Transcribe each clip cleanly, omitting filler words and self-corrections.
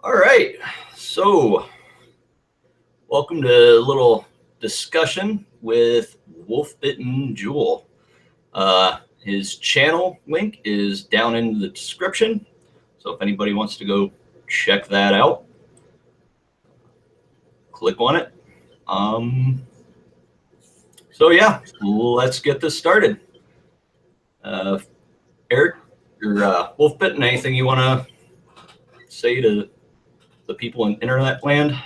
All right, so welcome to a little discussion with Wolfbitn Jewell. His channel link is down in the description, so if anybody wants to go check that out, click on it. So yeah, let's get this started. Eric, or Wolfbitn, anything you want to say to the people in internet land?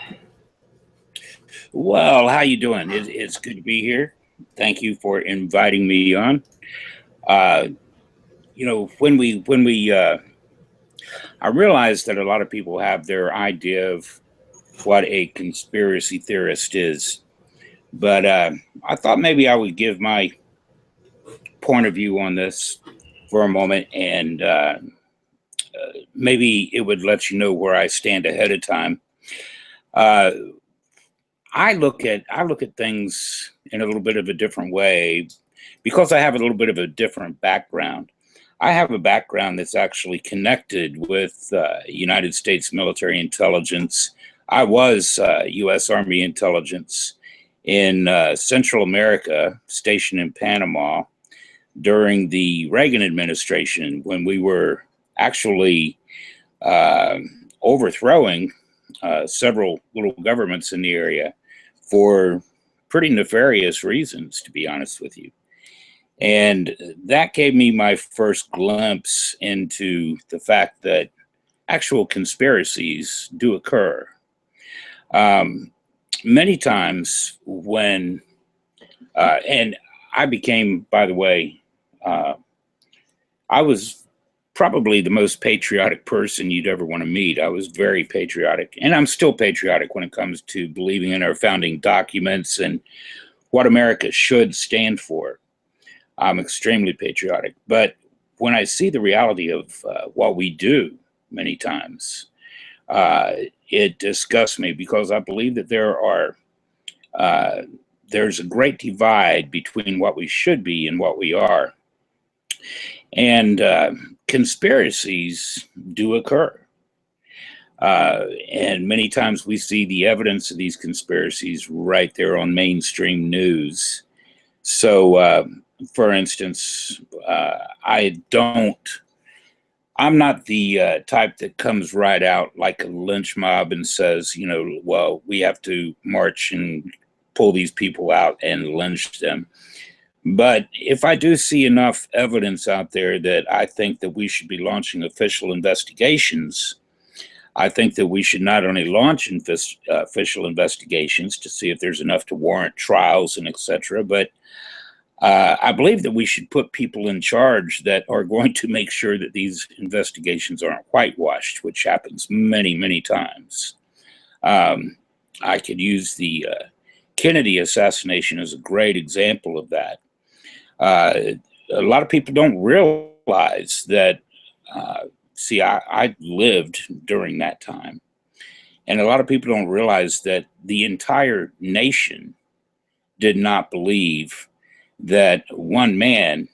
Well, how you doing? It's good to be here. Thank you for inviting me on. I realize that a lot of people have their idea of what a conspiracy theorist is, but I thought maybe I would give my point of view on this for a moment, and maybe it would let you know where I stand ahead of time. I look at things in a little bit of a different way because I have a little bit of a different background. I have a background that's actually connected with United States military intelligence. I was U.S. Army intelligence in Central America, stationed in Panama during the Reagan administration when we were actually overthrowing several little governments in the area for pretty nefarious reasons, to be honest with you. And that gave me my first glimpse into the fact that actual conspiracies do occur. Many times when, and I became, by the way, I was probably the most patriotic person you'd ever want to meet. I was very patriotic, and I'm still patriotic when it comes to believing in our founding documents and what America should stand for. I'm extremely patriotic, but when I see the reality of what we do many times, it disgusts me because I believe that there's a great divide between what we should be and what we are. And conspiracies do occur. And many times we see the evidence of these conspiracies right there on mainstream news. So, for instance, I'm not the type that comes right out like a lynch mob and says, you know, well, we have to march and pull these people out and lynch them. But if I do see enough evidence out there that I think that we should be launching official investigations, I think that we should not only launch official investigations to see if there's enough to warrant trials and etc., but I believe that we should put people in charge that are going to make sure that these investigations aren't whitewashed, which happens many, many times. I could use the Kennedy assassination as a great example of that. A lot of people don't realize that, I lived during that time. And a lot of people don't realize that the entire nation did not believe that one man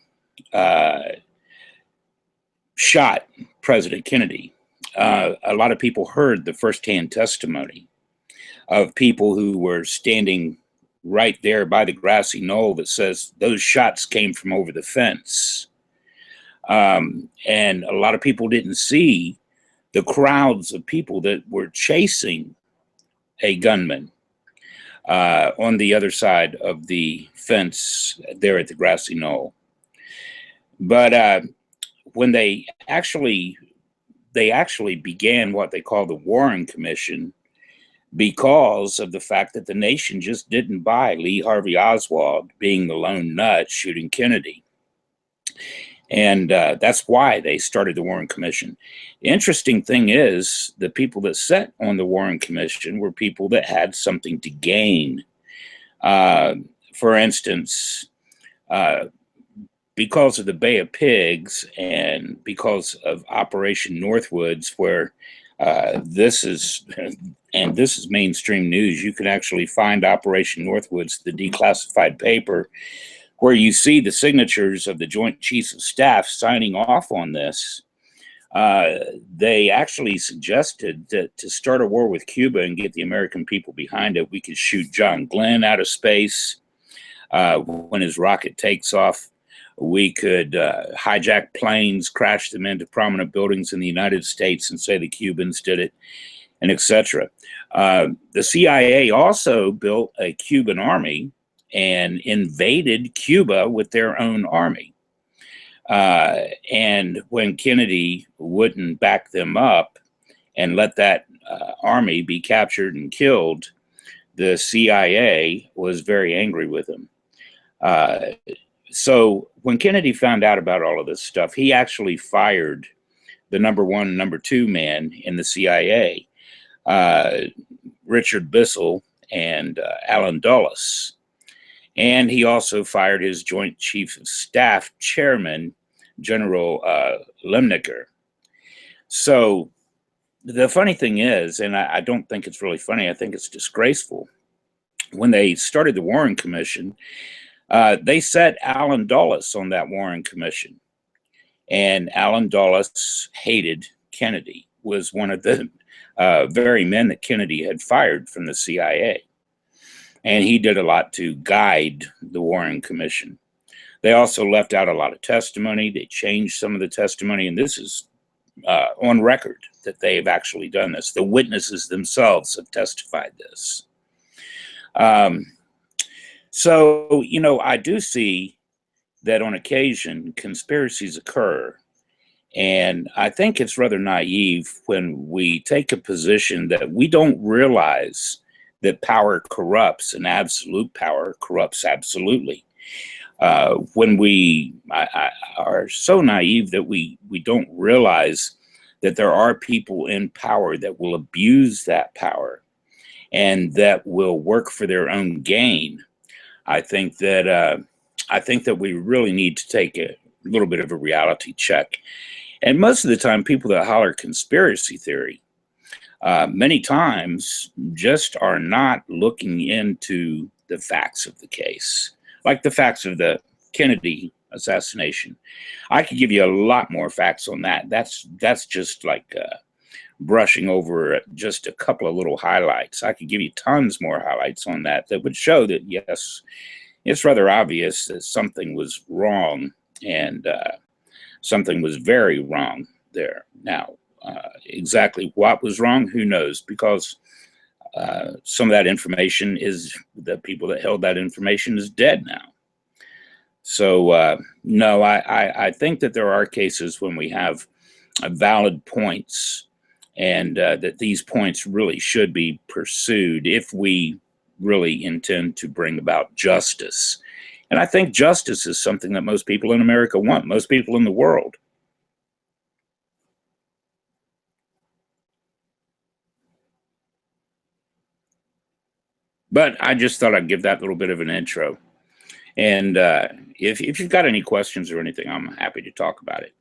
shot President Kennedy. A lot of people heard the firsthand testimony of people who were standing right there by the grassy knoll that says those shots came from over the fence. And a lot of people didn't see the crowds of people that were chasing a gunman on the other side of the fence there at the grassy knoll. But when they actually began what they call the Warren Commission, because of the fact that the nation just didn't buy Lee Harvey Oswald being the lone nut shooting Kennedy. And that's why they started the Warren Commission. The interesting thing is the people that sat on the Warren Commission were people that had something to gain. For instance, because of the Bay of Pigs and because of Operation Northwoods, where this is mainstream news. You can actually find Operation Northwoods, the declassified paper, where you see the signatures of the Joint Chiefs of Staff signing off on this. They actually suggested that to start a war with Cuba and get the American people behind it, we could shoot John Glenn out of space when his rocket takes off. We could hijack planes, crash them into prominent buildings in the United States and say the Cubans did it, and etc. The CIA also built a Cuban army and invaded Cuba with their own army. And when Kennedy wouldn't back them up and let that army be captured and killed, the CIA was very angry with him. So when Kennedy found out about all of this stuff, he actually fired the number one, number two man in the CIA, Richard Bissell and Alan Dulles. And he also fired his Joint Chief of Staff chairman, General Lemniker. So the funny thing is, and I don't think it's really funny, I think it's disgraceful, when they started the Warren Commission, they set Alan Dulles on that Warren Commission. And Alan Dulles hated Kennedy, was one of the very men that Kennedy had fired from the CIA. And he did a lot to guide the Warren Commission. They also left out a lot of testimony. They changed some of the testimony, and this is on record that they have actually done this. The witnesses themselves have testified this. So, you know, I do see that on occasion conspiracies occur. And I think it's rather naive when we take a position that we don't realize that power corrupts and absolute power corrupts absolutely. When we are so naive that we don't realize that there are people in power that will abuse that power and that will work for their own gain, I think that we really need to take a little bit of a reality check. And most of the time, people that holler conspiracy theory, many times just are not looking into the facts of the case, like the facts of the Kennedy assassination. I could give you a lot more facts on that. That's just like brushing over just a couple of little highlights. I could give you tons more highlights on that would show that, yes, it's rather obvious that something was wrong, and something was very wrong there. Now, exactly what was wrong, who knows, because some of that information is, the people that held that information is dead now. So no, I think that there are cases when we have valid points, and that these points really should be pursued if we really intend to bring about justice. And I think justice is something that most people in America want, most people in the world. But I just thought I'd give that little bit of an intro. And if you've got any questions or anything, I'm happy to talk about it.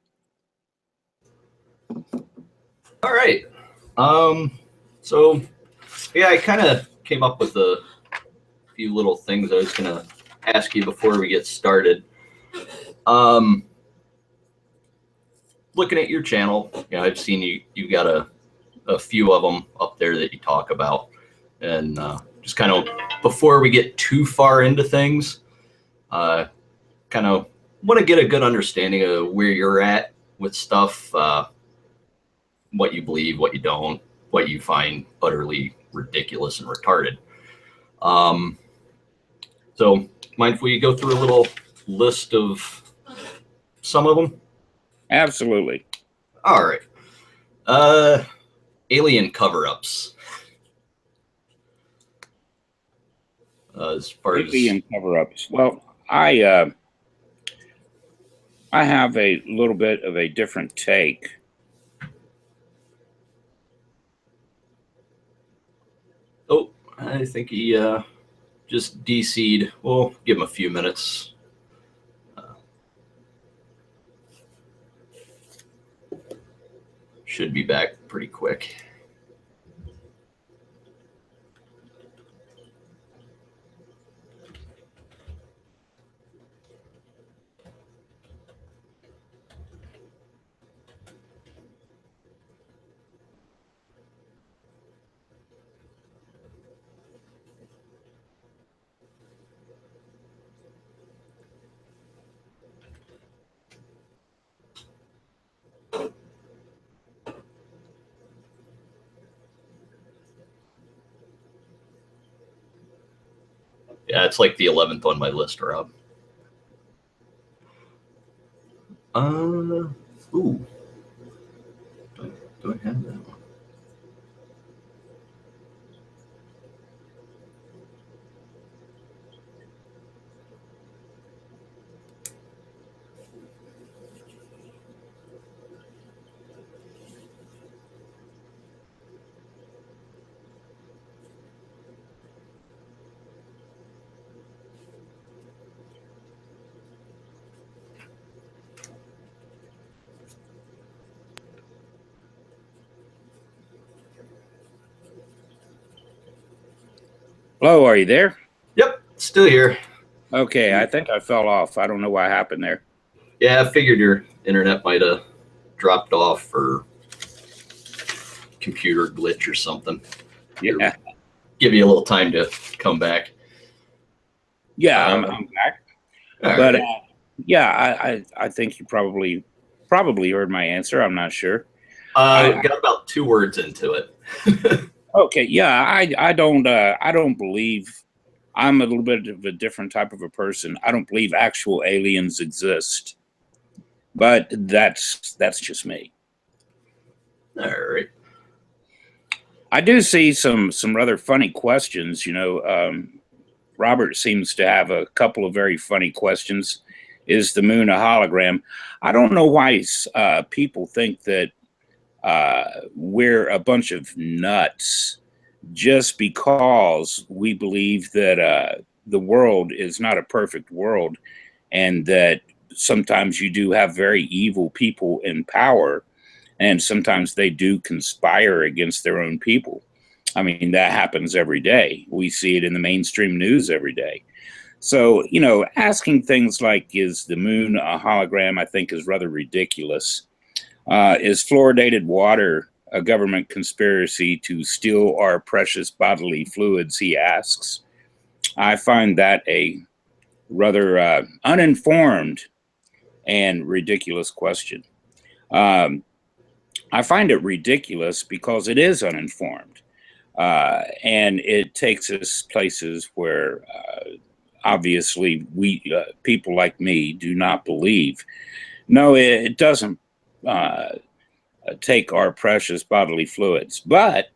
All right. So, yeah, I kind of came up with a few little things I was going to ask you before we get started. Looking at your channel, you know, I've seen you got a few of them up there that you talk about. And just kind of before we get too far into things, kind of want to get a good understanding of where you're at with stuff, what you believe, what you don't, what you find utterly ridiculous and retarded. So mind if we go through a little list of some of them? Absolutely. All right. Alien cover-ups. As far as Alien cover-ups. Well, I have a little bit of a different take. Oh, I think he just DC'd. We'll give him a few minutes. Should be back pretty quick. it's like the 11th on my list, Rob. Ooh. Do I have that one? Hello, are you there? Yep, still here. Okay, I think I fell off. I don't know what happened there. Yeah, I figured your internet might have dropped off or computer glitch or something. Yeah, Give you a little time to come back. yeah, I'm back. But Right. yeah, I think you probably heard my answer. I'm not sure. Got about 2 words into it. Okay, yeah, I don't believe. I'm a little bit of a different type of a person. I don't believe actual aliens exist, but that's just me. All right. I do see some rather funny questions. Robert seems to have a couple of very funny questions. Is the moon a hologram? I don't know why people think that we're a bunch of nuts just because we believe that the world is not a perfect world and that sometimes you do have very evil people in power and sometimes they do conspire against their own people. I mean, that happens every day. We see it in the mainstream news every day. So, asking things like, is the moon a hologram, I think is rather ridiculous. Is fluoridated water a government conspiracy to steal our precious bodily fluids, he asks. I find that a rather uninformed and ridiculous question. Um, I find it ridiculous because it is uninformed. And it takes us places where obviously we people like me do not believe. No, it doesn't take our precious bodily fluids. But,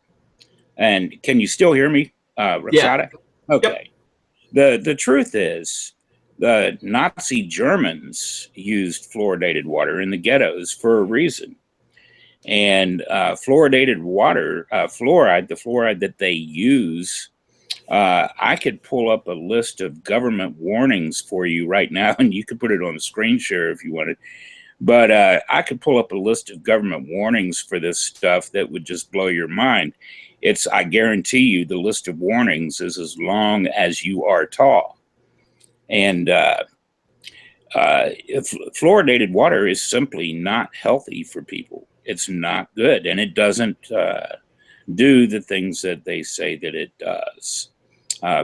and can you still hear me, Yeah. Rexada? Okay. Yep. The truth is, the Nazi Germans used fluoridated water in the ghettos for a reason. And fluoridated water, fluoride, the fluoride that they use, I could pull up a list of government warnings for you right now, and you could put it on the screen share if you wanted. But I could pull up a list of government warnings for this stuff that would just blow your mind. I guarantee you, the list of warnings is as long as you are tall. And fluoridated water is simply not healthy for people. It's not good, and it doesn't do the things that they say that it does.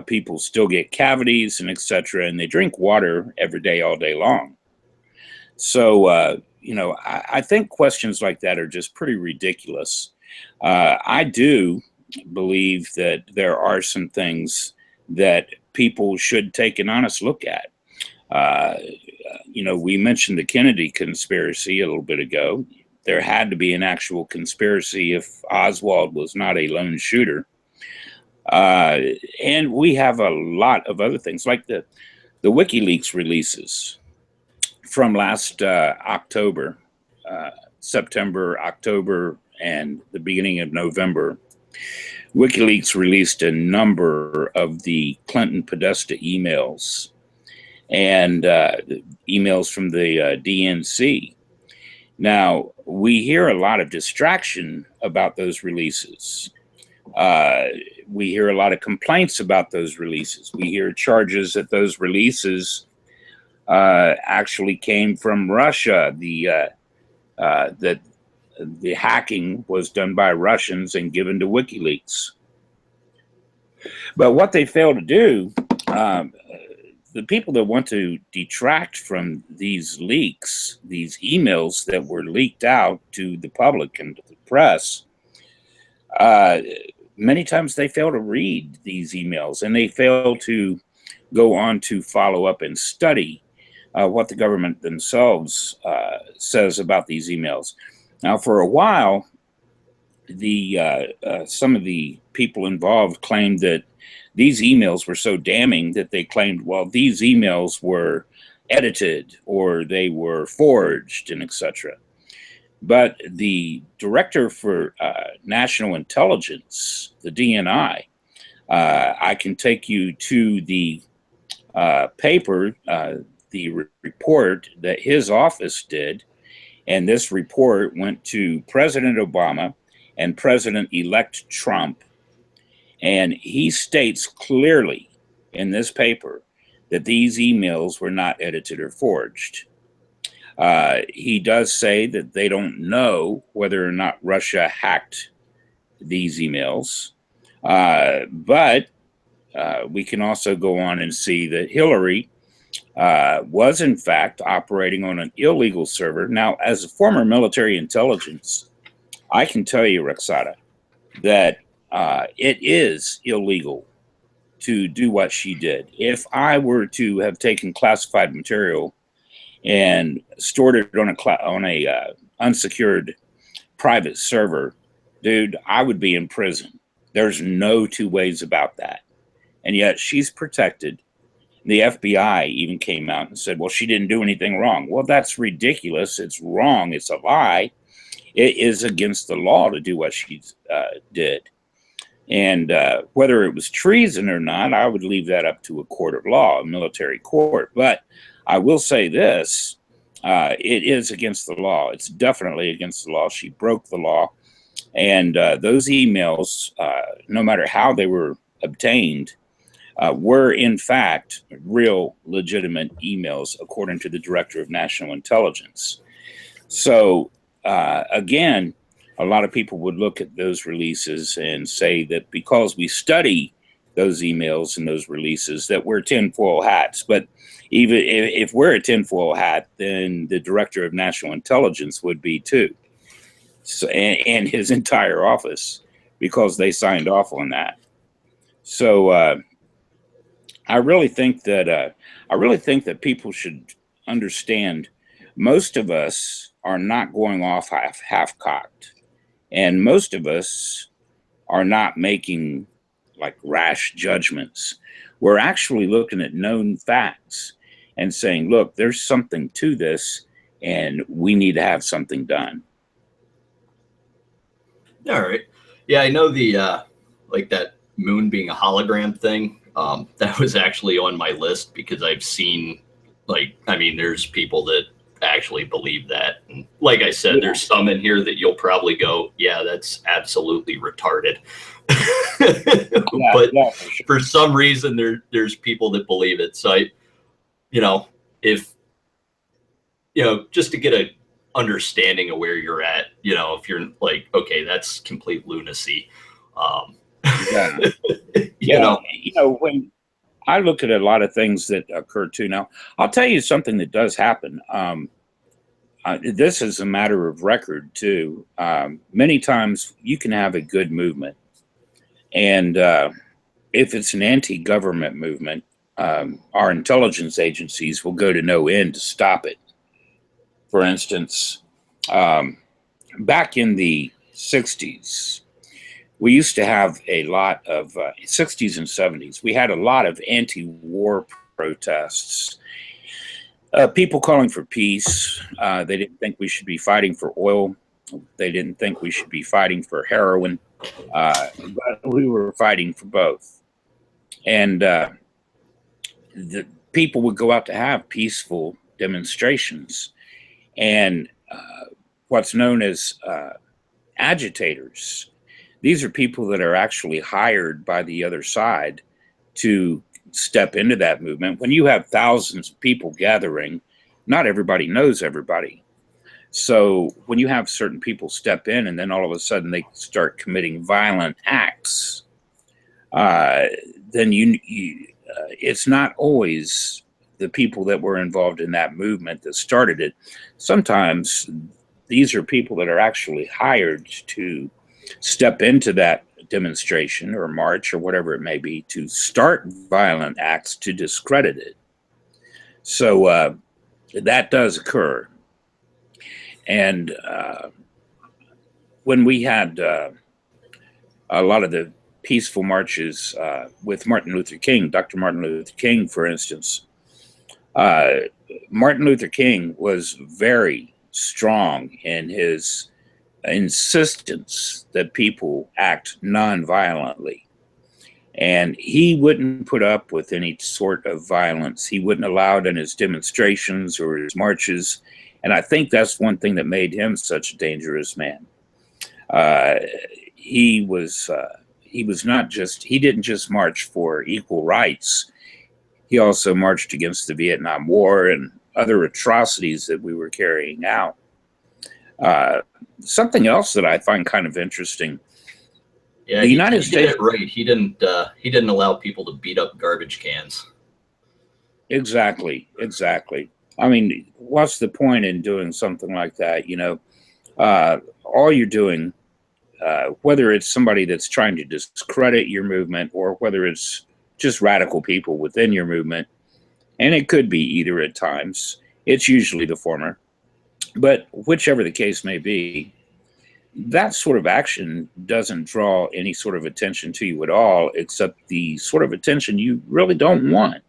People still get cavities and etc., and they drink water every day, all day long. So, I think questions like that are just pretty ridiculous. I do believe that there are some things that people should take an honest look at. We mentioned the Kennedy conspiracy a little bit ago. There had to be an actual conspiracy if Oswald was not a lone shooter. And we have a lot of other things like the WikiLeaks releases from last October, September, October, and the beginning of November. WikiLeaks released a number of the Clinton Podesta emails and emails from the DNC. Now, we hear a lot of distraction about those releases. We hear a lot of complaints about those releases. We hear charges that those releases actually came from Russia. That the hacking was done by Russians and given to WikiLeaks. But what they fail to do, the people that want to detract from these leaks, these emails that were leaked out to the public and to the press, many times they fail to read these emails and they fail to go on to follow up and study what the government themselves says about these emails. Now, for a while, some of the people involved claimed that these emails were so damning that they claimed, well, these emails were edited or they were forged and etc. But the director for national intelligence, the DNI, I can take you to the paper, the report that his office did. And this report went to President Obama and President-elect Trump. And he states clearly in this paper that these emails were not edited or forged. He does say that they don't know whether or not Russia hacked these emails. But we can also go on and see that Hillary was in fact operating on an illegal server. Now, as a former military intelligence, I can tell you, Rexata, that it is illegal to do what she did. If I were to have taken classified material and stored it on a unsecured private server, dude, I would be in prison. There's no two ways about that. And yet she's protected. The FBI even came out and said, well, she didn't do anything wrong. Well, that's ridiculous. It's wrong. It's a lie. It is against the law to do what she did. And whether it was treason or not, I would leave that up to a court of law, a military court. But I will say this, it is against the law. It's definitely against the law. She broke the law. And those emails, no matter how they were obtained, were in fact real legitimate emails, according to the Director of National Intelligence. So again, a lot of people would look at those releases and say that because we study those emails and those releases, that we're tinfoil hats. But even if we're a tinfoil hat, then the Director of National Intelligence would be too. So, and his entire office, because they signed off on that. So I really think that people should understand. Most of us are not going off half-cocked, and most of us are not making like rash judgments. We're actually looking at known facts and saying, look, there's something to this, and we need to have something done. All right. Yeah, I know the like that moon being a hologram thing. That was actually on my list because I've seen, like, I mean, there's people that actually believe that. And like I said, there's some in here that you'll probably go, yeah, that's absolutely retarded. But for some reason, there's people that believe it. So just to get a understanding of where you're at, if you're like, okay, that's complete lunacy. When I look at a lot of things that occur too. Now, I'll tell you something that does happen. This is a matter of record too. Many times you can have a good movement, and if it's an anti-government movement, our intelligence agencies will go to no end to stop it. For instance, back in the 60s, we used to have a lot of 60s and 70s. We had a lot of anti-war protests. People calling for peace. They didn't think we should be fighting for oil. They didn't think we should be fighting for heroin. But we were fighting for both. And the people would go out to have peaceful demonstrations. And what's known as agitators. These are people that are actually hired by the other side to step into that movement. When you have thousands of people gathering, not everybody knows everybody. So when you have certain people step in and then all of a sudden they start committing violent acts, then it's not always the people that were involved in that movement that started it. Sometimes these are people that are actually hired to step into that demonstration or march or whatever it may be to start violent acts to discredit it. So that does occur. And when we had a lot of the peaceful marches with Martin Luther King, Dr. Martin Luther King, for instance, Martin Luther King was very strong in his insistence that people act non-violently. And he wouldn't put up with any sort of violence. He wouldn't allow it in his demonstrations or his marches. And I think that's one thing that made him such a dangerous man. He didn't just march for equal rights. He also marched against the Vietnam War and other atrocities that we were carrying out. Something else that I find kind of interesting. Yeah, the United he States did it right. He didn't allow people to beat up garbage cans. Exactly. I mean, what's the point in doing something like that? You know, all you're doing, whether it's somebody that's trying to discredit your movement or whether it's just radical people within your movement, and it could be either at times, it's usually the former, but whichever the case may be, that sort of action doesn't draw any sort of attention to you at all, except the sort of attention you really don't want.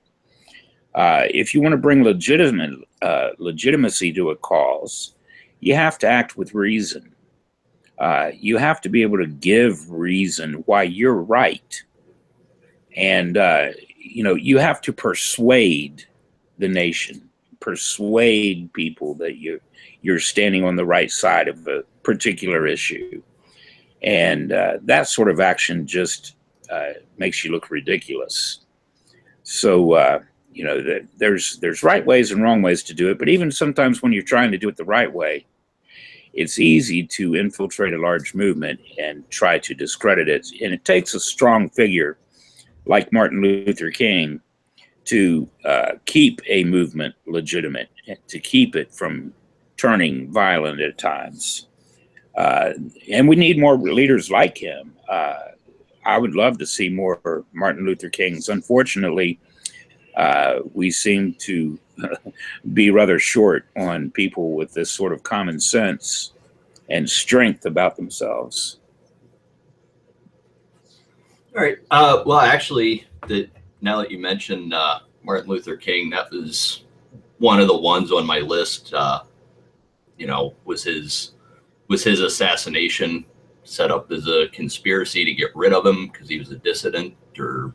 If you want to bring legitimacy to a cause, you have to act with reason. You have to be able to give reason why you're right. And, you have to persuade the nation, persuade people that you're standing on the right side of a particular issue. And that sort of action just makes you look ridiculous. So, there's right ways and wrong ways to do it. But even sometimes when you're trying to do it the right way, it's easy to infiltrate a large movement and try to discredit it. And it takes a strong figure like Martin Luther King to keep a movement legitimate, to keep it from turning violent at times. And we need more leaders like him. I would love to see more Martin Luther Kings. Unfortunately, we seem to be rather short on people with this sort of common sense and strength about themselves. All right. Well, actually, now that you mentioned Martin Luther King, that was one of the ones on my list. Was his assassination set up as a conspiracy to get rid of him because he was a dissident, or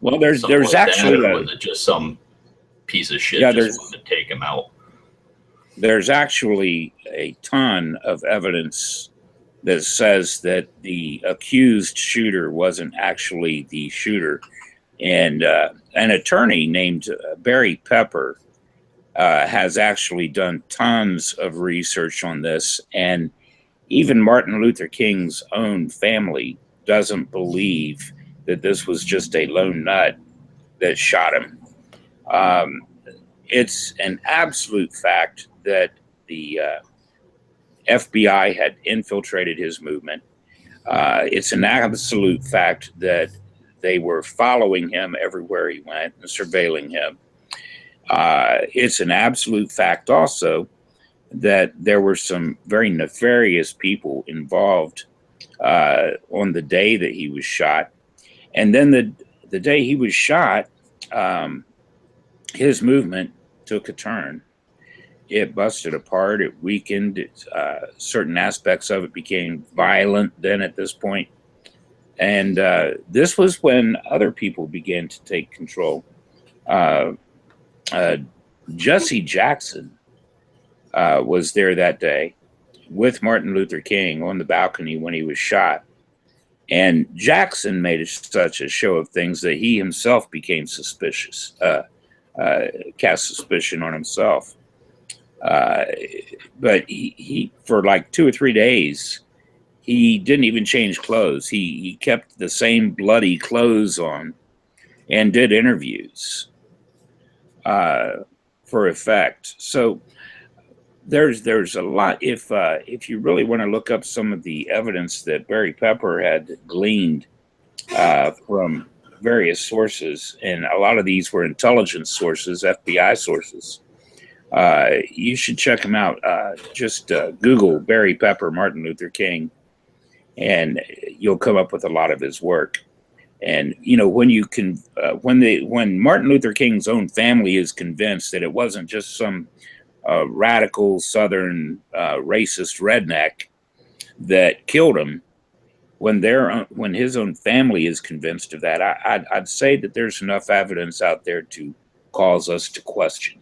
well, there's like actually that, or was it just some piece of shit just wanted to take him out? There's actually a ton of evidence that says that the accused shooter wasn't actually the shooter. And an attorney named Barry Pepper has actually done tons of research on this. And even Martin Luther King's own family doesn't believe that this was just a lone nut that shot him. It's an absolute fact that the FBI had infiltrated his movement. It's an absolute fact that they were following him everywhere he went and surveilling him. It's an absolute fact also that there were some very nefarious people involved on the day that he was shot. And then the day he was shot, his movement took a turn. It busted apart. It weakened. Certain aspects of it became violent then at this point. And this was when other people began to take control. Jesse Jackson was there that day with Martin Luther King on the balcony when he was shot. And Jackson made such a show of things that he himself became suspicious, cast suspicion on himself. But he for like 2 or 3 days, he didn't even change clothes. He kept the same bloody clothes on and did interviews for effect. So there's a lot. If you really want to look up some of the evidence that Barry Pepper had gleaned from various sources, and a lot of these were intelligence sources, FBI sources, you should check them out. Just Google Barry Pepper, Martin Luther King, and you'll come up with a lot of his work. And when you can, when Martin Luther King's own family is convinced that it wasn't just some radical Southern racist redneck that killed him, when his own family is convinced of that, I'd say that there's enough evidence out there to cause us to question.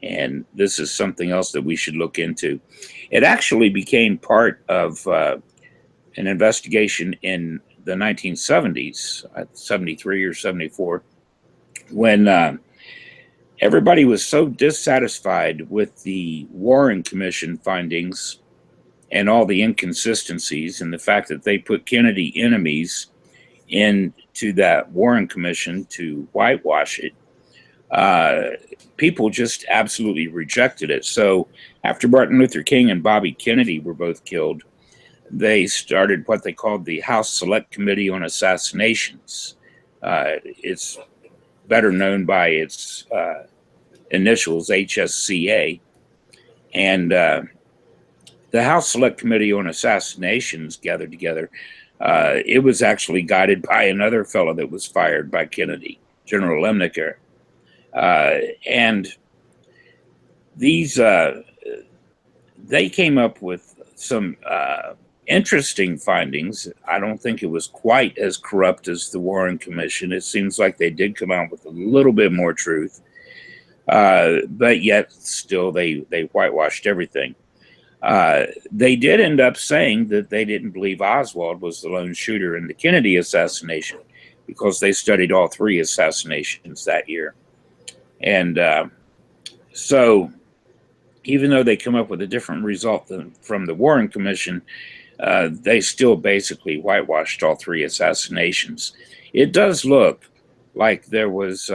And this is something else that we should look into. It actually became part of an investigation in the 1970s, 73 or 74, when everybody was so dissatisfied with the Warren Commission findings and all the inconsistencies and the fact that they put Kennedy enemies into that Warren Commission to whitewash it. People just absolutely rejected it. So after Martin Luther King and Bobby Kennedy were both killed, they started what they called the House Select Committee on Assassinations. It's better known by its initials, HSCA. And the House Select Committee on Assassinations gathered together. It was actually guided by another fellow that was fired by Kennedy, General Lemnicker. And these, they came up with some interesting findings. I don't think it was quite as corrupt as the Warren Commission. It seems like they did come out with a little bit more truth, but yet still they whitewashed everything. They did end up saying that they didn't believe Oswald was the lone shooter in the Kennedy assassination because they studied all three assassinations that year. And so even though they come up with a different result from the Warren Commission, they still basically whitewashed all three assassinations. It does look like there's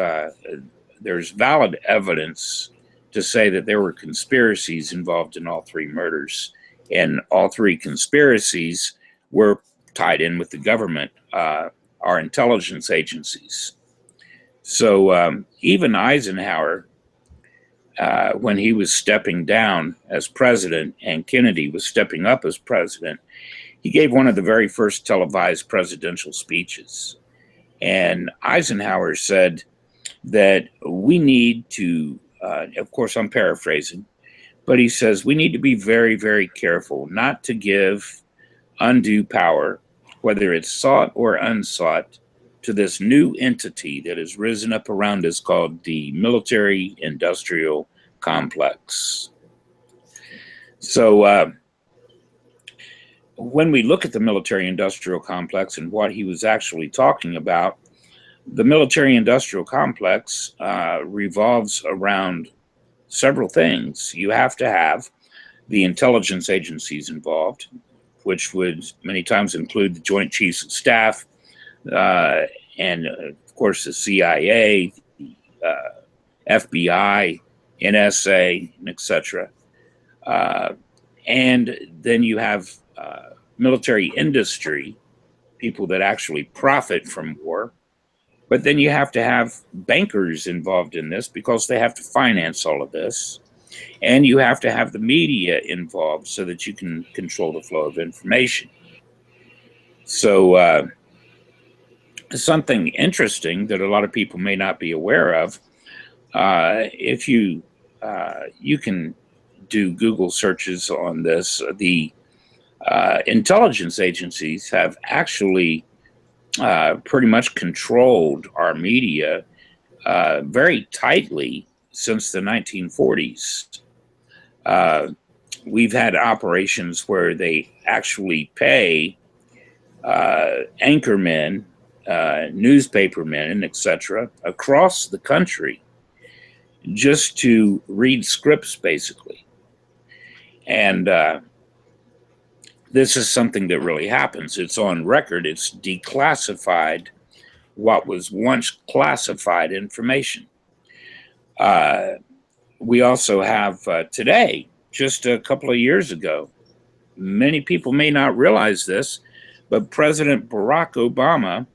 valid evidence to say that there were conspiracies involved in all three murders, and all three conspiracies were tied in with the government, our intelligence agencies. So even Eisenhower, when he was stepping down as president and Kennedy was stepping up as president, he gave one of the very first televised presidential speeches. And Eisenhower said that we need to, of course, I'm paraphrasing, but he says we need to be very, very careful not to give undue power, whether it's sought or unsought, to this new entity that has risen up around us called the military-industrial complex. So when we look at the military-industrial complex and what he was actually talking about, the military-industrial complex revolves around several things. You have to have the intelligence agencies involved, which would many times include the Joint Chiefs of Staff, and of course the CIA, the FBI, NSA, etc. And then you have military industry, people that actually profit from war. But then you have to have bankers involved in this because they have to finance all of this. And you have to have the media involved so that you can control the flow of information. So something interesting that a lot of people may not be aware of, if you can do Google searches on this, the intelligence agencies have actually pretty much controlled our media very tightly since the 1940s. We've had operations where they actually pay anchormen, newspapermen, etc., across the country just to read scripts, basically. And this is something that really happens. It's on record. It's declassified what was once classified information. We also have today just a couple of years ago. Many people may not realize this, but President Barack Obama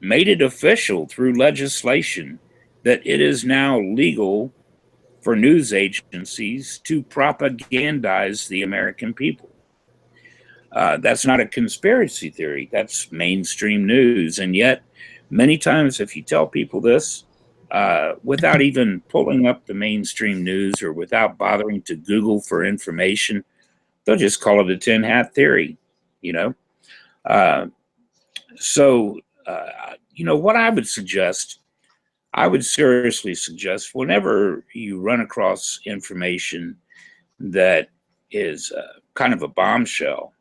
made it official through legislation that it is now legal for news agencies to propagandize the American people. That's not a conspiracy theory. That's mainstream news. And yet, many times, if you tell people this, without even pulling up the mainstream news or without bothering to Google for information, they'll just call it a tin hat theory, you know? What I would suggest, I would seriously suggest whenever you run across information that is kind of a bombshell,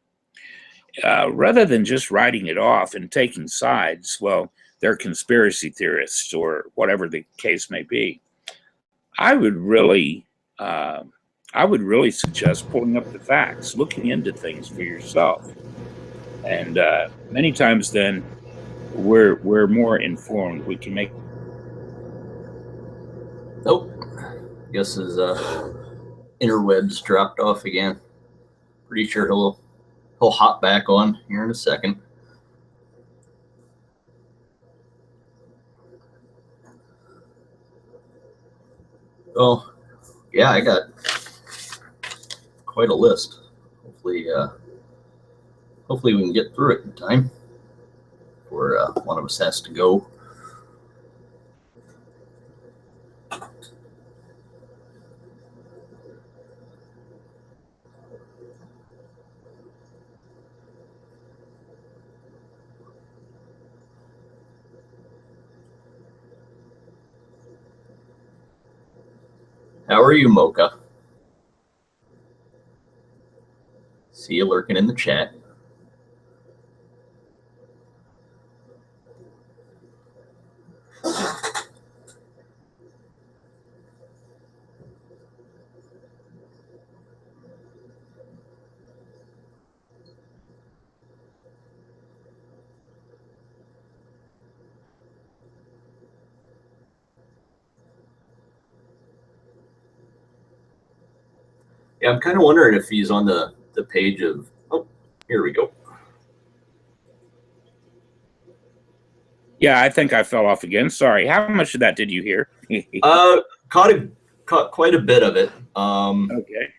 rather than just writing it off and taking sides, well, they're conspiracy theorists or whatever the case may be. I would really suggest pulling up the facts, looking into things for yourself, and many times then we're more informed. We can make. Nope. Guess his interwebs dropped off again. Pretty sure he'll hop back on here in a second. Well, yeah, I got quite a list. Hopefully we can get through it in time before one of us has to go. How are you, Mocha? See you lurking in the chat. Yeah, I'm kind of wondering if he's on the page of, oh, here we go. Yeah, I think I fell off again. Sorry. How much of that did you hear? Caught quite a bit of it. Okay.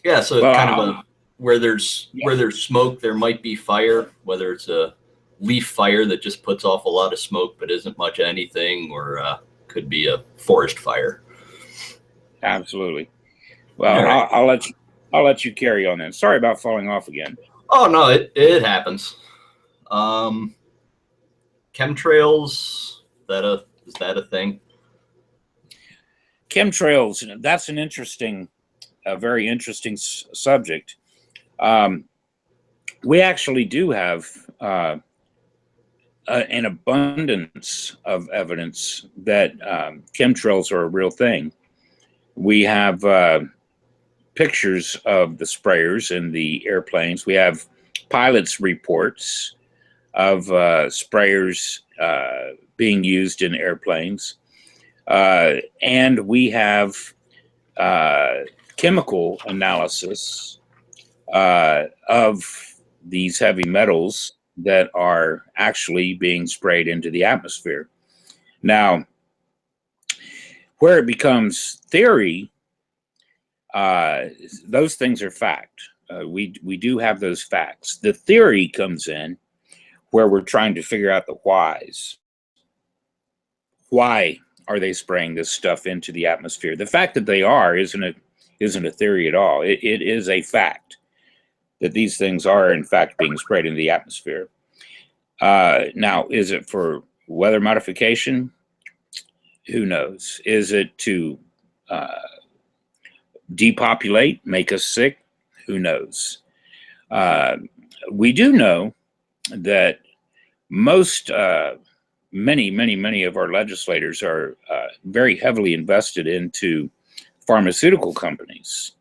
Yeah, so well, kind of where there's smoke, there might be fire, whether it's a leaf fire that just puts off a lot of smoke but isn't much of anything, or could be a forest fire. Absolutely. Well, right. I'll let you carry on then. Sorry about falling off again. Oh no, it happens. Chemtrails, is that a thing? Chemtrails, that's a very interesting subject. We actually do have an abundance of evidence that chemtrails are a real thing. We have pictures of the sprayers in the airplanes. We have pilots' reports of sprayers being used in airplanes. And we have chemical analysis of these heavy metals that are actually being sprayed into the atmosphere. Now, where it becomes theory, those things are fact. We do have those facts. The theory comes in where we're trying to figure out the whys. Why are they spraying this stuff into the atmosphere? The fact that they are isn't a theory at all. It is a fact that these things are in fact being sprayed into the atmosphere. Now, is it for weather modification? Who knows? Is it to depopulate, make us sick? Who knows? We do know that many of our legislators are very heavily invested into pharmaceutical companies,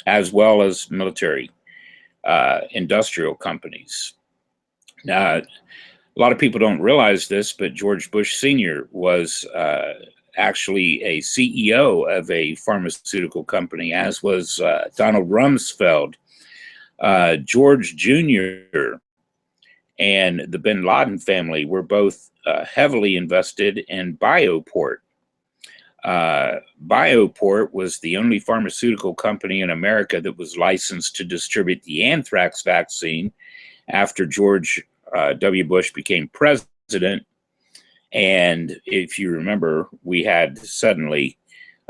as well as military industrial companies. Now, a lot of people don't realize this, but George Bush Sr. was actually a CEO of a pharmaceutical company, as was Donald Rumsfeld. George Jr. and the bin Laden family were both heavily invested in Bioport. Bioport was the only pharmaceutical company in America that was licensed to distribute the anthrax vaccine after George W. Bush became president. And if you remember, we had suddenly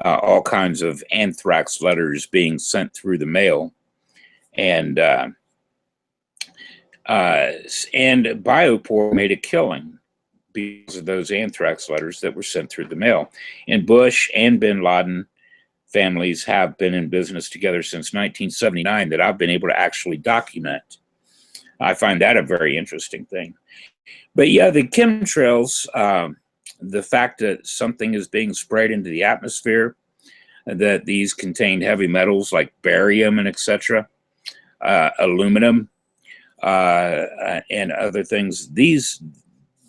all kinds of anthrax letters being sent through the mail. And Bioport made a killing because of those anthrax letters that were sent through the mail. And Bush and bin Laden families have been in business together since 1979 that I've been able to actually document. I find that a very interesting thing. But yeah, the chemtrails, the fact that something is being sprayed into the atmosphere, that these contain heavy metals like barium and etc., aluminum, and other things,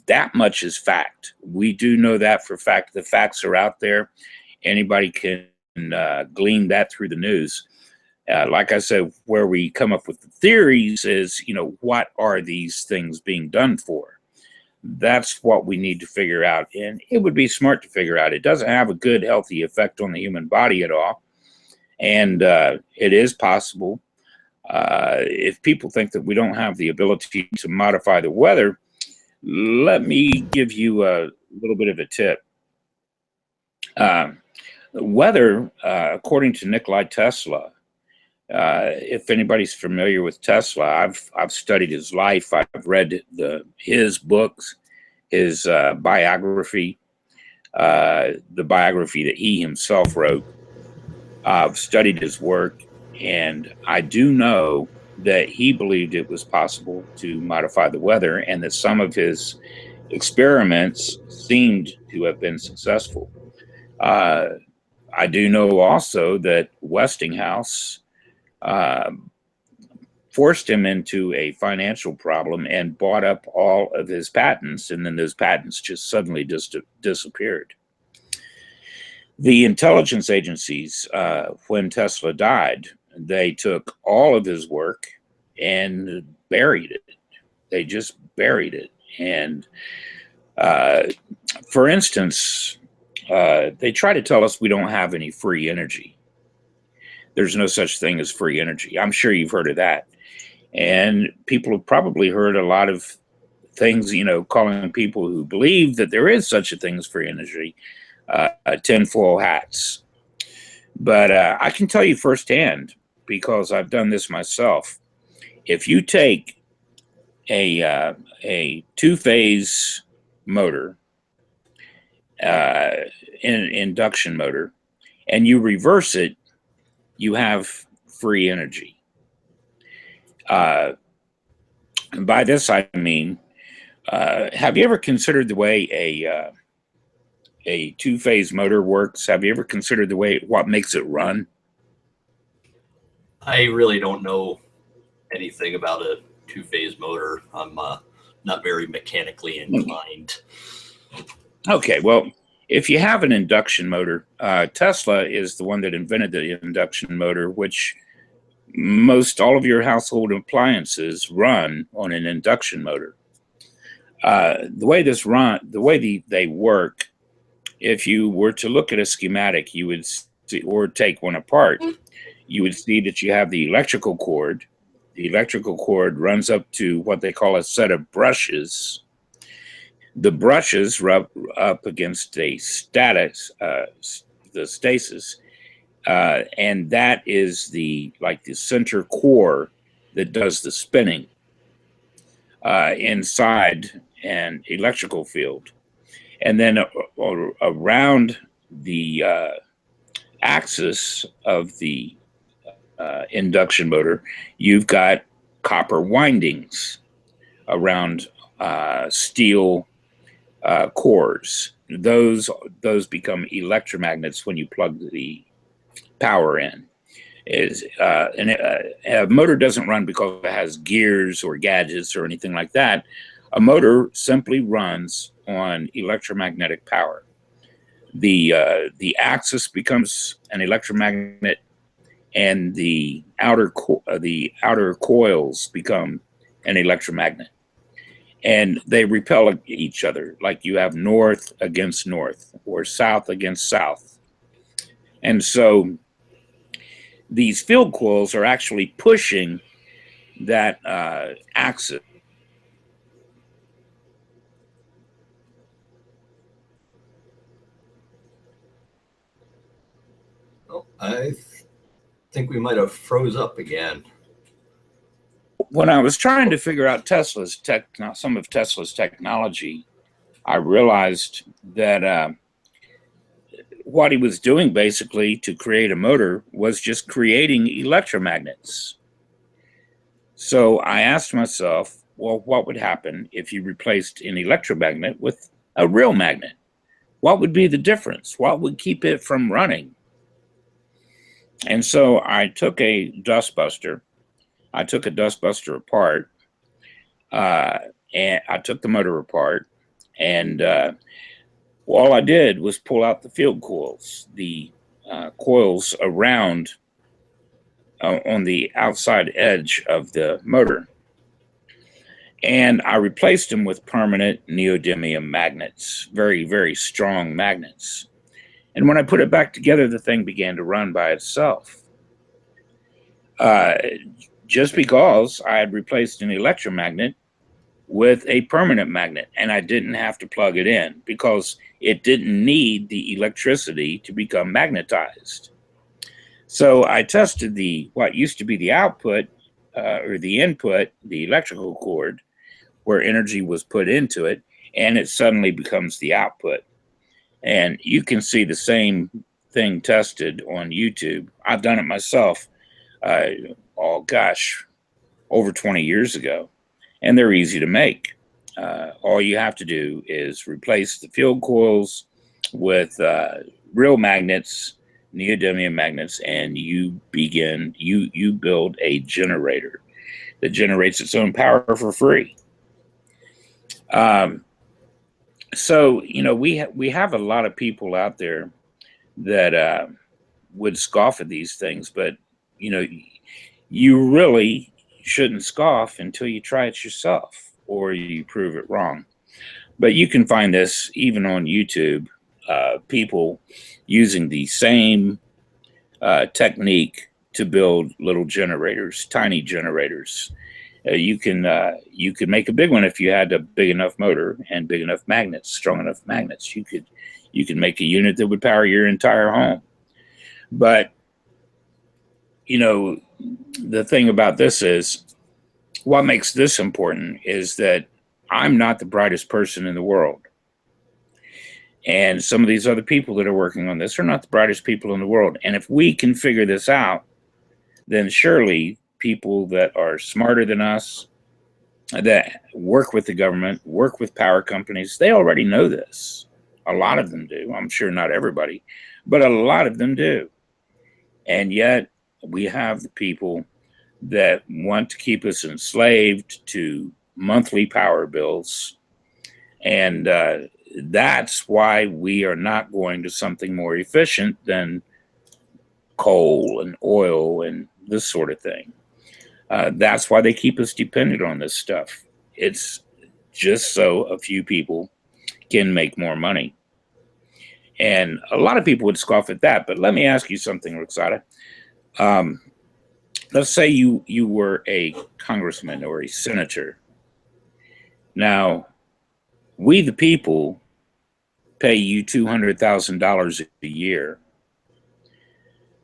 that much is fact. We do know that for fact. The facts are out there. Anybody can glean that through the news. Like I said, where we come up with the theories is, what are these things being done for? That's what we need to figure out. And it would be smart to figure out. It doesn't have a good, healthy effect on the human body at all. And it is possible. If people think that we don't have the ability to modify the weather, let me give you a little bit of a tip. Weather, according to Nikola Tesla, if anybody's familiar with Tesla, I've studied his life. I've read his books, his biography, the biography that he himself wrote. I've studied his work, and I do know that he believed it was possible to modify the weather, and that some of his experiments seemed to have been successful. I do know also that Westinghouse forced him into a financial problem and bought up all of his patents, and then those patents just suddenly just disappeared. The intelligence agencies, when Tesla died, they took all of his work and buried it. They just buried it. And for instance, they try to tell us we don't have any free energy. There's no such thing as free energy. I'm sure you've heard of that. And people have probably heard a lot of things, calling people who believe that there is such a thing as free energy, tinfoil hats. But I can tell you firsthand, because I've done this myself. If you take a two-phase motor, induction motor, and you reverse it, you have free energy. And by this I mean, have you ever considered the way a two-phase motor works? Have you ever considered what makes it run? I really don't know anything about a two-phase motor. I'm not very mechanically inclined. Okay, well, if you have an induction motor, Tesla is the one that invented the induction motor, which most all of your household appliances run on an induction motor. The way they work, if you were to look at a schematic, you would see, or take one apart, you would see that you have the electrical cord. The electrical cord runs up to what they call a set of brushes. The brushes rub up against a stasis, and that is the center core that does the spinning inside an electrical field. And then around the axis of the induction motor, you've got copper windings around steel cores. Those become electromagnets when you plug the power in. A motor doesn't run because it has gears or gadgets or anything like that. A motor simply runs on electromagnetic power. The axis becomes an electromagnet, and the outer coils become an electromagnet, and they repel each other, like you have north against north or south against south. And so these field coils are actually pushing that axis. Oh, I think we might have froze up again. When I was trying to figure out some of Tesla's technology, I realized that what he was doing basically to create a motor was just creating electromagnets. So I asked myself, well, what would happen if you replaced an electromagnet with a real magnet? What would be the difference? What would keep it from running? And so I took a dustbuster. I took a dustbuster apart, and I took the motor apart, and all I did was pull out the field coils, the coils around on the outside edge of the motor. And I replaced them with permanent neodymium magnets, very, very strong magnets. And when I put it back together, the thing began to run by itself. Just because I had replaced an electromagnet with a permanent magnet, and I didn't have to plug it in because it didn't need the electricity to become magnetized. So I tested what used to be the output or the input, the electrical cord, where energy was put into it, and it suddenly becomes the output. And you can see the same thing tested on YouTube. I've done it myself, oh gosh, over 20 years ago, and they're easy to make. All you have to do is replace the field coils with real magnets, neodymium magnets, and you build a generator that generates its own power for free. So, we have a lot of people out there that would scoff at these things, but, you really shouldn't scoff until you try it yourself or you prove it wrong. But you can find this even on YouTube, people using the same technique to build little generators, tiny generators. You can make a big one if you had a big enough motor and big enough magnets, strong enough magnets. You could make a unit that would power your entire home. But the thing about this is, what makes this important is that I'm not the brightest person in the world. And some of these other people that are working on this are not the brightest people in the world. And if we can figure this out, then surely people that are smarter than us, that work with the government, work with power companies, they already know this. A lot of them do. I'm sure not everybody, but a lot of them do. And yet we have the people that want to keep us enslaved to monthly power bills. And that's why we are not going to something more efficient than coal and oil and this sort of thing. That's why they keep us dependent on this stuff. It's just so a few people can make more money. And a lot of people would scoff at that. But let me ask you something, Roxana. Let's say you were a congressman or a senator. Now, we the people pay you $200,000 a year.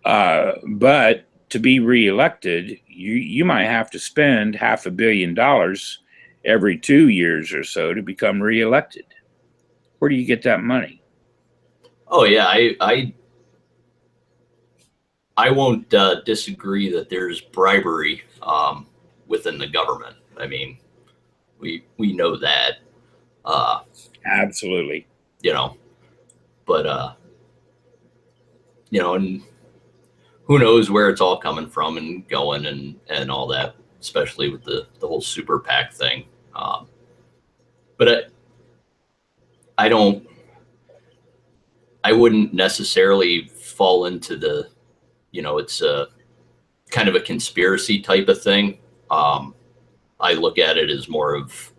But to be reelected, you might have to spend $500 million every 2 years or so to become reelected. Where do you get that money? Oh yeah, I won't disagree that there's bribery within the government. I mean, we know that. Absolutely. But and who knows where it's all coming from and going and all that, especially with the whole super PAC thing. But I I wouldn't necessarily fall into the, it's a kind of a conspiracy type of thing. I look at it as more of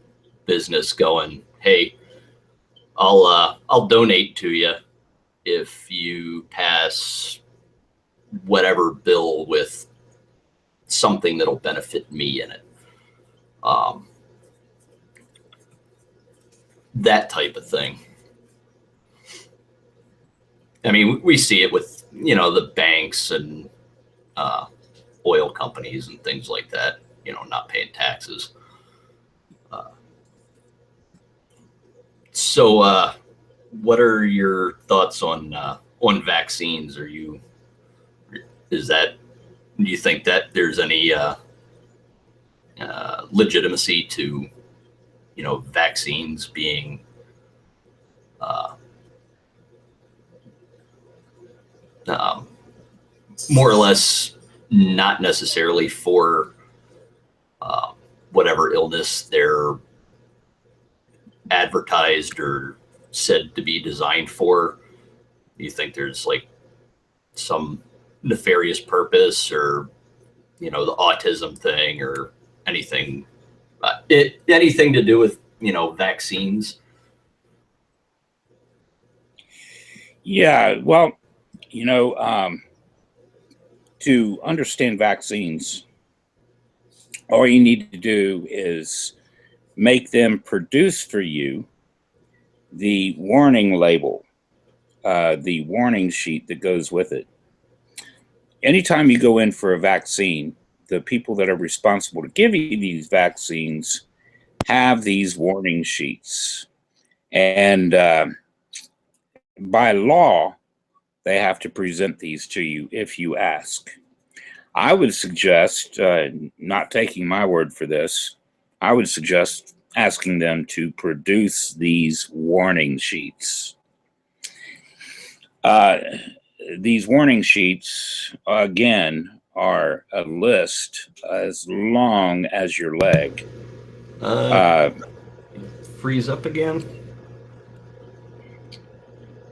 business going, hey, I'll donate to you if you pass whatever bill with something that'll benefit me in it. That type of thing. I mean, we see it with, the banks and oil companies and things like that, not paying taxes. So what are your thoughts on vaccines? Do you think that there's any legitimacy to, vaccines being more or less not necessarily for whatever illness they're advertised or said to be designed for? Do you think there's like some nefarious purpose, or the autism thing, or anything anything to do with vaccines? Yeah, well, to understand vaccines, all you need to do is make them produce for you the warning label, the warning sheet that goes with it. Anytime you go in for a vaccine, the people that are responsible to give you these vaccines have these warning sheets. And by law, they have to present these to you if you ask. I would suggest, not taking my word for this, I would suggest asking them to produce these warning sheets. These warning sheets, again, are a list as long as your leg. Freeze up again.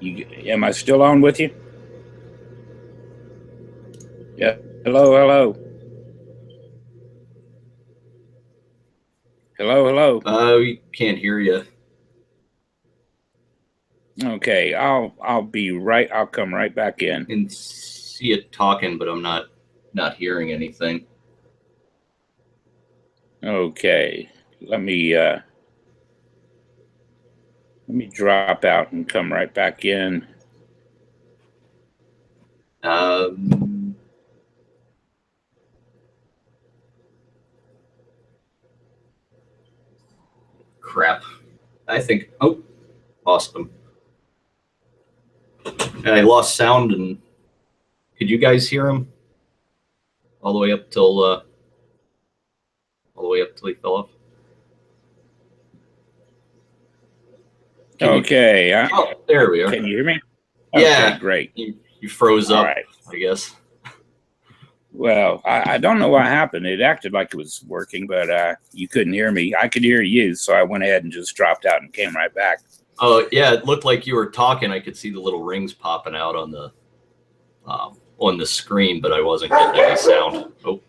Am I still on with you? Yeah. Hello. We can't hear you. Okay, I'll come right back in. I can see it talking, but I'm not hearing anything. Okay, let me drop out and come right back in. Crap. I think, lost them. And I lost sound, and could you guys hear him? All the way up till he fell off. Okay. There we are. Can you hear me? Yeah. Okay, great. You froze up, right. I guess. Well, I don't know what happened. It acted like it was working, but you couldn't hear me. I could hear you, so I went ahead and just dropped out and came right back. Oh, yeah, it looked like you were talking. I could see the little rings popping out on the screen, but I wasn't getting any sound. Oh,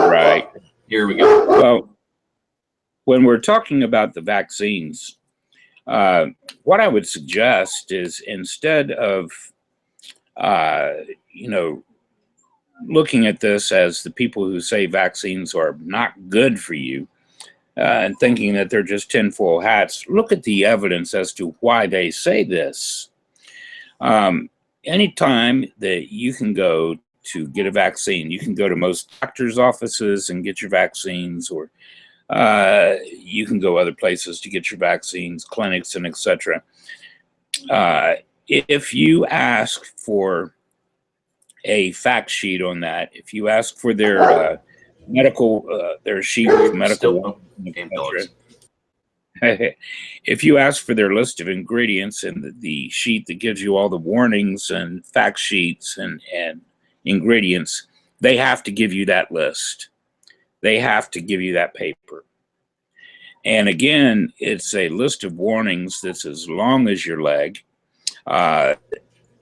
right. Here we go. Well, when we're talking about the vaccines, what I would suggest is, instead of looking at this as the people who say vaccines are not good for you, and thinking that they're just tinfoil hats, look at the evidence as to why they say this. Anytime that you can go to get a vaccine, you can go to most doctors' offices and get your vaccines, or you can go other places to get your vaccines, clinics, and etc. If you ask for a fact sheet on that, if you ask for their their sheet with medical, if you ask for their list of ingredients and the sheet that gives you all the warnings and fact sheets and ingredients, they have to give you that list. They have to give you that paper. And again, it's a list of warnings that's as long as your leg.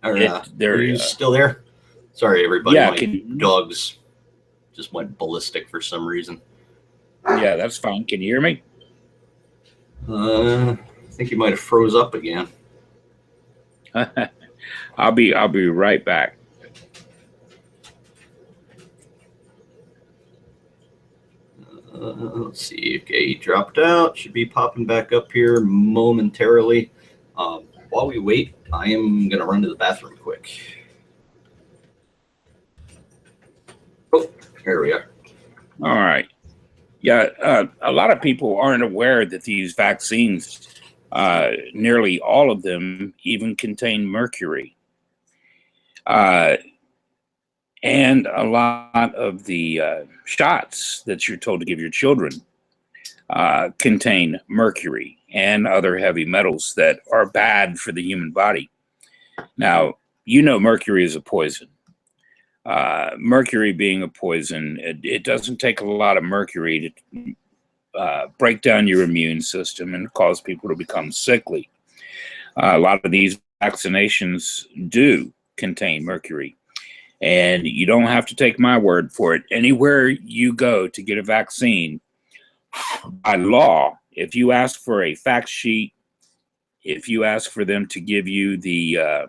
Are They're you still there? Sorry, everybody. yeah, My can you hear me? dogs just went ballistic for some reason. Yeah, that's fine. Can you hear me? I think you might have froze up again. I'll be right back. Let's see. Okay, he dropped out. Should be popping back up here momentarily. While we wait, I am going to run to the bathroom quick. Oh, here we are. All right. Yeah, a lot of people aren't aware that these vaccines, nearly all of them, even contain mercury. Uh, and a lot of the shots that you're told to give your children contain mercury and other heavy metals that are bad for the human body. Now, you know, mercury is a poison. Mercury being a poison, it doesn't take a lot of mercury to break down your immune system and cause people to become sickly. A lot of these vaccinations do contain mercury. And you don't have to take my word for it. Anywhere you go to get a vaccine, by law, if you ask for a fact sheet, if you ask for them to give you the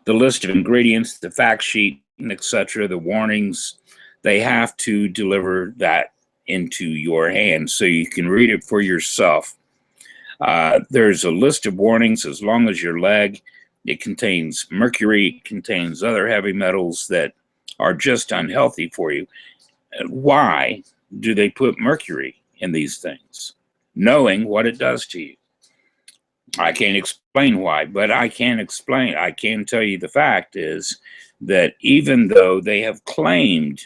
list of ingredients, the fact sheet, etc., the warnings, they have to deliver that into your hands so you can read it for yourself. There's a list of warnings as long as your leg. It contains mercury, it contains other heavy metals that are just unhealthy for you. Why do they put mercury in these things, knowing what it does to you? I can't explain why, but I can explain. I can tell you the fact is that even though they have claimed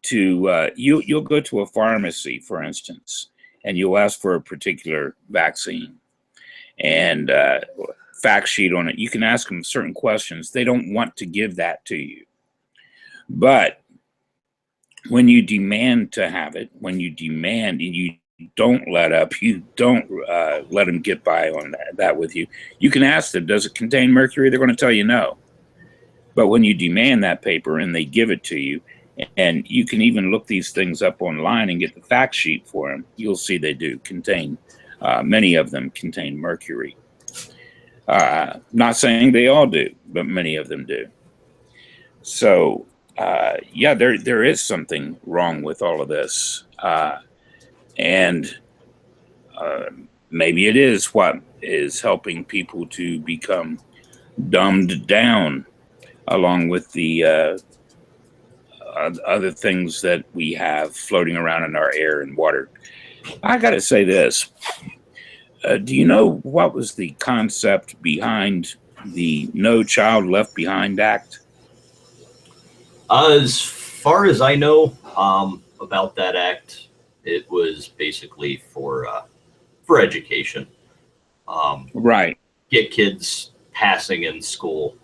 to, you'll go to a pharmacy, for instance, and you'll ask for a particular vaccine and fact sheet on it. You can ask them certain questions. They don't want to give that to you. But when you demand to have it, when you demand and you don't let up, you don't let them get by on that with you. You can ask them, does it contain mercury? They're going to tell you no. But when you demand that paper and they give it to you, and you can even look these things up online and get the fact sheet for them, you'll see they do contain, many of them contain mercury. Not saying they all do, but many of them do. So, yeah, there is something wrong with all of this. And maybe it is what is helping people to become dumbed down, along with the other things that we have floating around in our air and water. I got to say this. Do you know what was the concept behind the No Child Left Behind Act? As far as I know about that act, it was basically for education. Right. Get kids passing in school,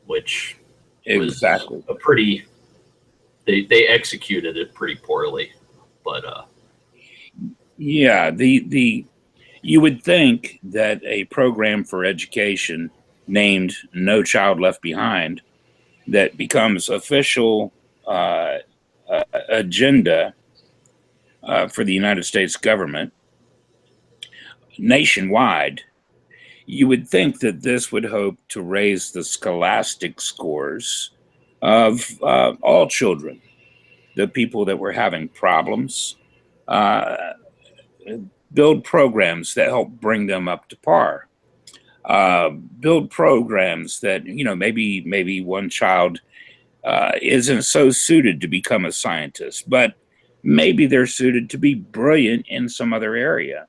which Exactly. was a pretty. They executed it pretty poorly, but Yeah, the you would think that a program for education named No Child Left Behind that becomes official agenda for the United States government nationwide, you would think that this would hope to raise the scholastic scores of all children, the people that were having problems, uh, build programs that help bring them up to par. Build programs that, you know, maybe one child isn't so suited to become a scientist, but maybe they're suited to be brilliant in some other area.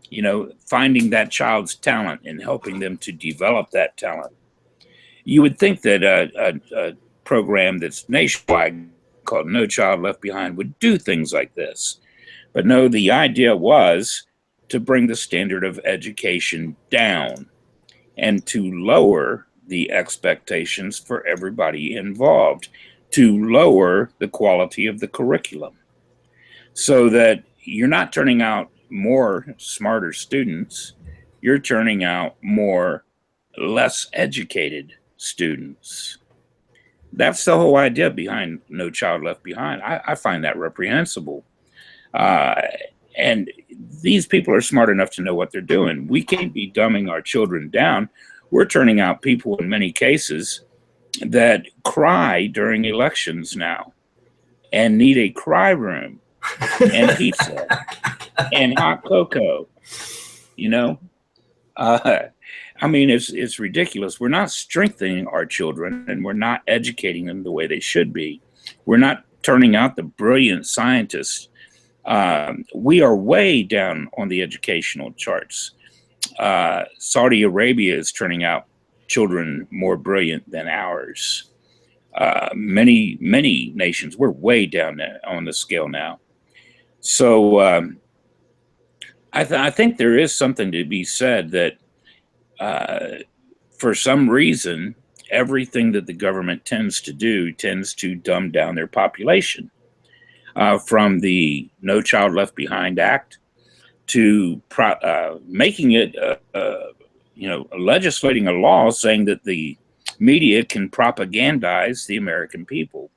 You know, finding that child's talent and helping them to develop that talent. You would think that a program that's nationwide called No Child Left Behind would do things like this. But no, the idea was to bring the standard of education down and to lower the expectations for everybody involved, to lower the quality of the curriculum so that you're not turning out more smarter students, you're turning out more less educated students. That's the whole idea behind No Child Left Behind. I find that reprehensible. Uh, and these people are smart enough to know what they're doing. We can't be dumbing our children down. We're turning out people in many cases that cry during elections now and need a cry room and pizza and hot cocoa, you know? I mean, it's ridiculous. We're not strengthening our children and we're not educating them the way they should be. We're not turning out the brilliant scientists. We are way down on the educational charts. Saudi Arabia is turning out children more brilliant than ours. Many nations, we're way down there on the scale now. So I think there is something to be said that for some reason, everything that the government tends to do tends to dumb down their population. From the No Child Left Behind Act to making it, legislating a law saying that the media can propagandize the American people.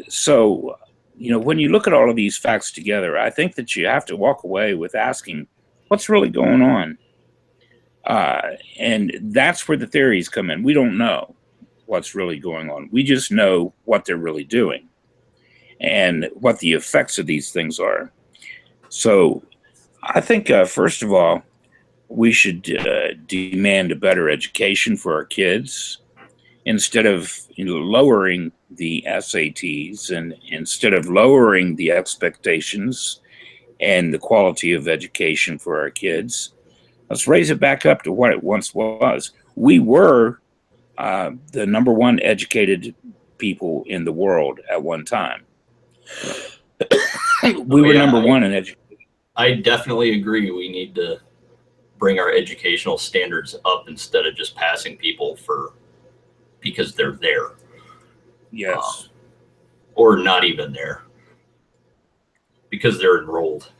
So, when you look at all of these facts together, I think that you have to walk away with asking, what's really going on? And that's where the theories come in. We don't know what's really going on. We just know what they're really doing and what the effects of these things are. So I think, first of all, we should demand a better education for our kids instead of lowering the SATs and instead of lowering the expectations and the quality of education for our kids. Let's raise it back up to what it once was. We were the number one educated people in the world at one time. We were number one in education. I definitely agree. We need to bring our educational standards up instead of just passing people because they're there. Yes. Or not even there because they're enrolled.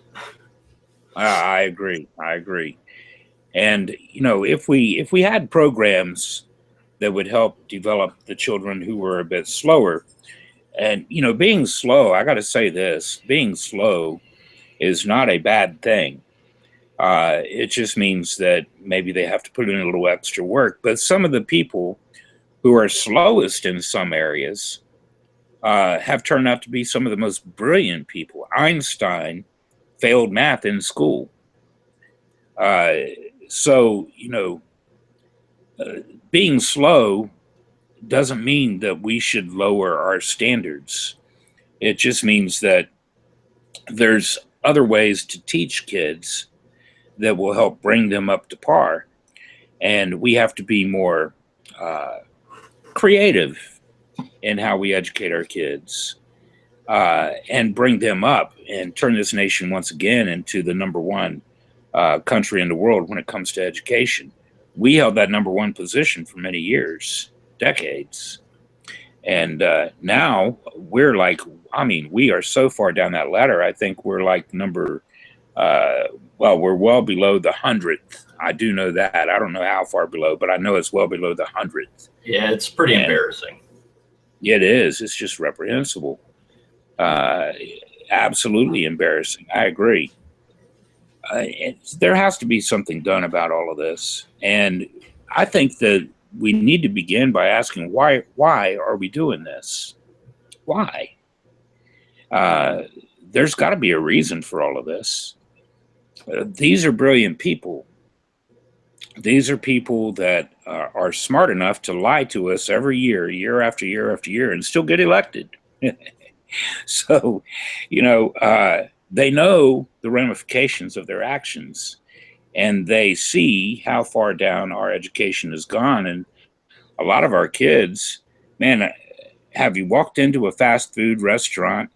I agree. And if we had programs that would help develop the children who were a bit slower, and being slow, I got to say this: being slow is not a bad thing. It just means that maybe they have to put in a little extra work. But some of the people who are slowest in some areas have turned out to be some of the most brilliant people. Einstein failed math in school. So, being slow doesn't mean that we should lower our standards. It just means that there's other ways to teach kids that will help bring them up to par. And we have to be more creative in how we educate our kids and bring them up and turn this nation once again into the number one country in the world when it comes to education. We held that number one position for many years, decades. And now we're we are so far down that ladder. I think we're like we're well below the 100th. I do know that. I don't know how far below, but I know it's well below the 100th. Yeah, it's pretty embarrassing. It is. It's just reprehensible. Absolutely embarrassing. I agree. There has to be something done about all of this. And I think that we need to begin by asking, why are we doing this? Why? There's got to be a reason for all of this. These are brilliant people. These are people that are smart enough to lie to us every year, year after year after year, and still get elected. So, they know the ramifications of their actions, and they see how far down our education has gone. And a lot of our kids, man, have you walked into a fast food restaurant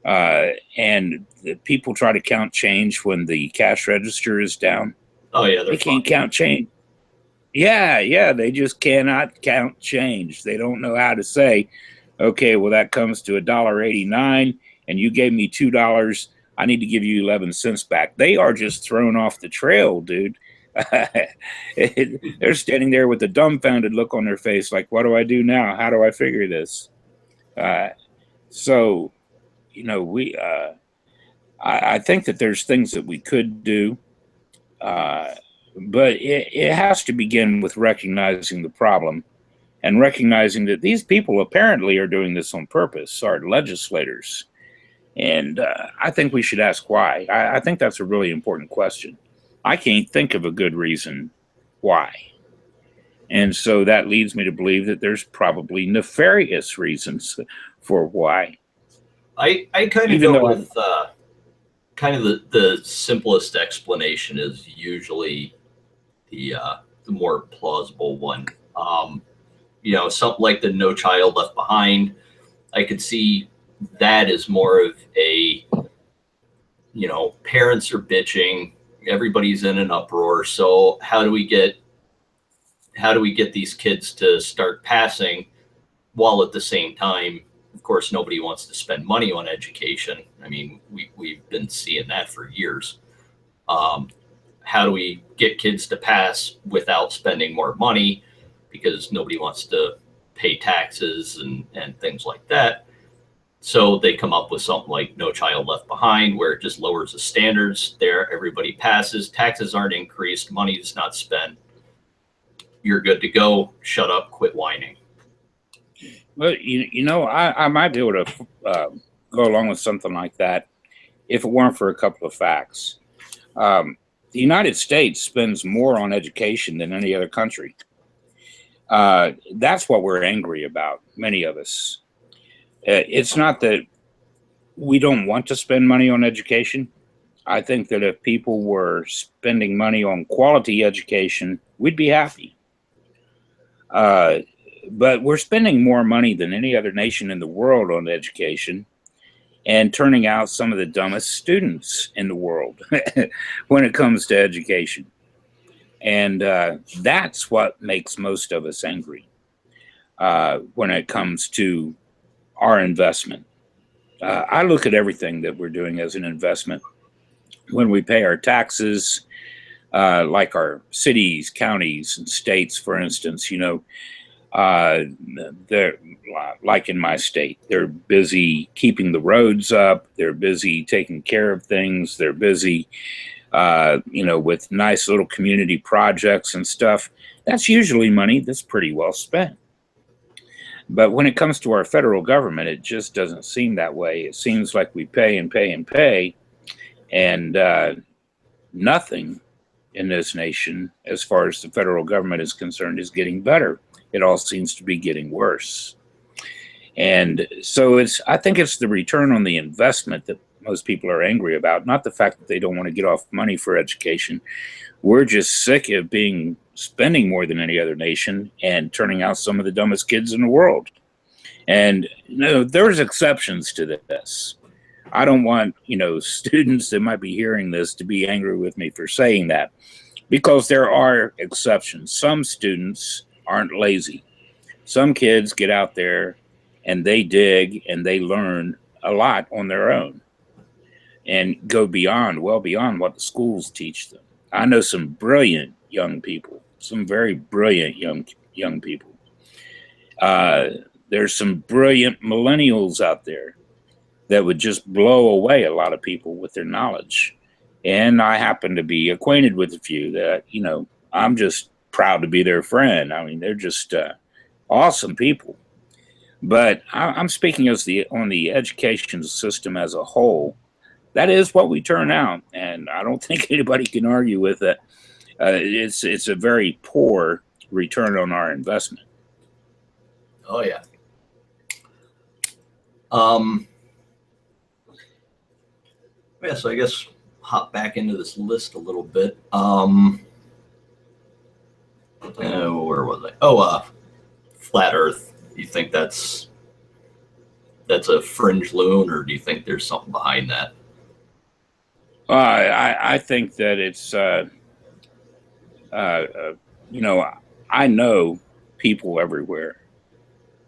and the people try to count change when the cash register is down? Oh, yeah. They can't count change. Yeah. They just cannot count change. They don't know how to say, okay, well, that comes to $1.89 and you gave me $2. I need to give you 11 cents back. They are just thrown off the trail, dude. They're standing there with a dumbfounded look on their face, like, what do I do now? How do I figure this? Uh, so, you know, I think that there's things that we could do, uh, but it has to begin with recognizing the problem and recognizing that these people apparently are doing this on purpose, our legislators. And I think we should ask why. I think that's a really important question. I can't think of a good reason why. And so that leads me to believe that there's probably nefarious reasons for why. I kind of Even go though with kind of the simplest explanation is usually the more plausible one. You know, something like the No Child Left Behind. I could see that as more of a, you know, parents are bitching, everybody's in an uproar. So how do we get these kids to start passing, while at the same time, of course, nobody wants to spend money on education. I mean, we've been seeing that for years. Um, how do we get kids to pass without spending more money, because nobody wants to pay taxes and things like that? So they come up with something like No Child Left Behind, where it just lowers the standards there. Everybody passes, taxes aren't increased, money is not spent. You're good to go. Shut up, quit whining. well, you know, I might be able to go along with something like that if it weren't for a couple of facts. The United States spends more on education than any other country. That's what we're angry about, many of us. It's not that we don't want to spend money on education. I think that if people were spending money on quality education, we'd be happy. Uh, but we're spending more money than any other nation in the world on education and turning out some of the dumbest students in the world when it comes to education. And that's what makes most of us angry when it comes to our investment. I look at everything that we're doing as an investment. When we pay our taxes, like our cities, counties, and states, for instance, you know, they're like in my state, they're busy keeping the roads up. They're busy taking care of things. They're busy, you know, with nice little community projects and stuff. That's usually money that's pretty well spent. But when it comes to our federal government, it just doesn't seem that way. It seems like we pay and pay and pay, and nothing in this nation, as far as the federal government is concerned, is getting better. It all seems to be getting worse. And so I think it's the return on the investment that most people are angry about, not the fact that they don't want to get off money for education. We're just sick of spending more than any other nation and turning out some of the dumbest kids in the world. And you know, there's exceptions to this. I don't want, you know, students that might be hearing this to be angry with me for saying that, because there are exceptions. Some students aren't lazy. Some kids get out there and they dig and they learn a lot on their own and go beyond, well beyond what the schools teach them. I know some brilliant young people, some very brilliant young people. There's some brilliant millennials out there that would just blow away a lot of people with their knowledge. And I happen to be acquainted with a few that, you know, I'm just proud to be their friend. I mean, they're just awesome people. But I'm speaking on the education system as a whole. That is what we turn out, and I don't think anybody can argue with it. It's a very poor return on our investment. Oh yeah. Um, yeah. So I guess hop back into this list a little bit. Where was I? Oh, flat Earth. Do you think that's a fringe loon, or do you think there's something behind that? I think that it's you know, I know people everywhere.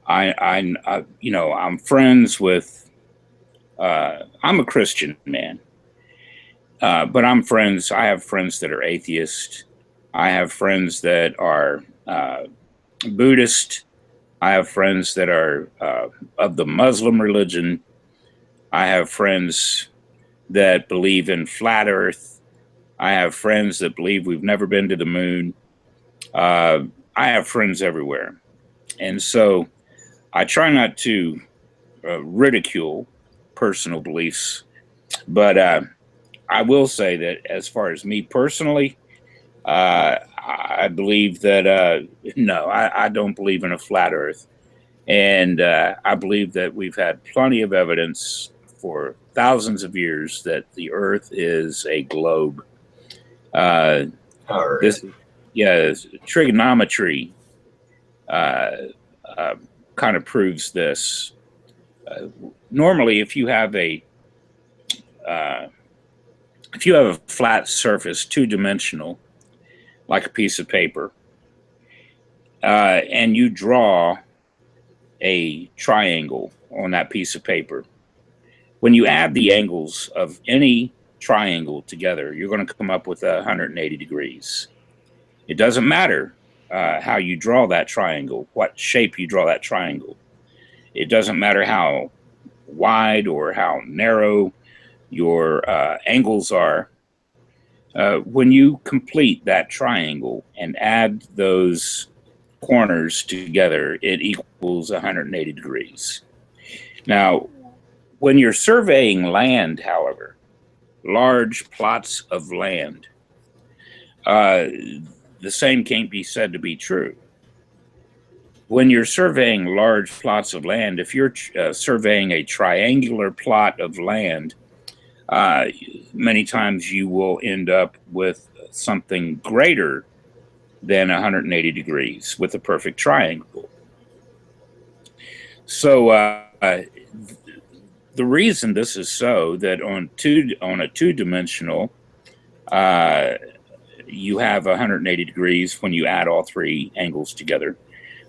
You know, I'm friends with. I'm a Christian man, but I'm friends. I have friends that are atheists. I have friends that are Buddhist. I have friends that are of the Muslim religion. I have friends that believe in flat Earth. I have friends that believe we've never been to the moon. Uh, I have friends everywhere. And so I try not to ridicule personal beliefs, but I will say that as far as me personally, I believe that no, I don't believe in a flat Earth, and I believe that we've had plenty of evidence for thousands of years that the Earth is a globe. Uh, All right. this, yeah, trigonometry uh, uh, kind of proves this. Normally, uh, if you have a flat surface, two-dimensional, like a piece of paper, and you draw a triangle on that piece of paper, when you add the angles of any triangle together, you're going to come up with 180 degrees. It doesn't matter how you draw that triangle, what shape you draw that triangle. It doesn't matter how wide or how narrow your angles are. When you complete that triangle and add those corners together, it equals 180 degrees. Now, when you're surveying land, however, large plots of land, the same can't be said to be true. When you're surveying large plots of land, if you're surveying a triangular plot of land, many times you will end up with something greater than 180 degrees with a perfect triangle. So the reason this is so that on a two-dimensional, you have 180 degrees when you add all three angles together.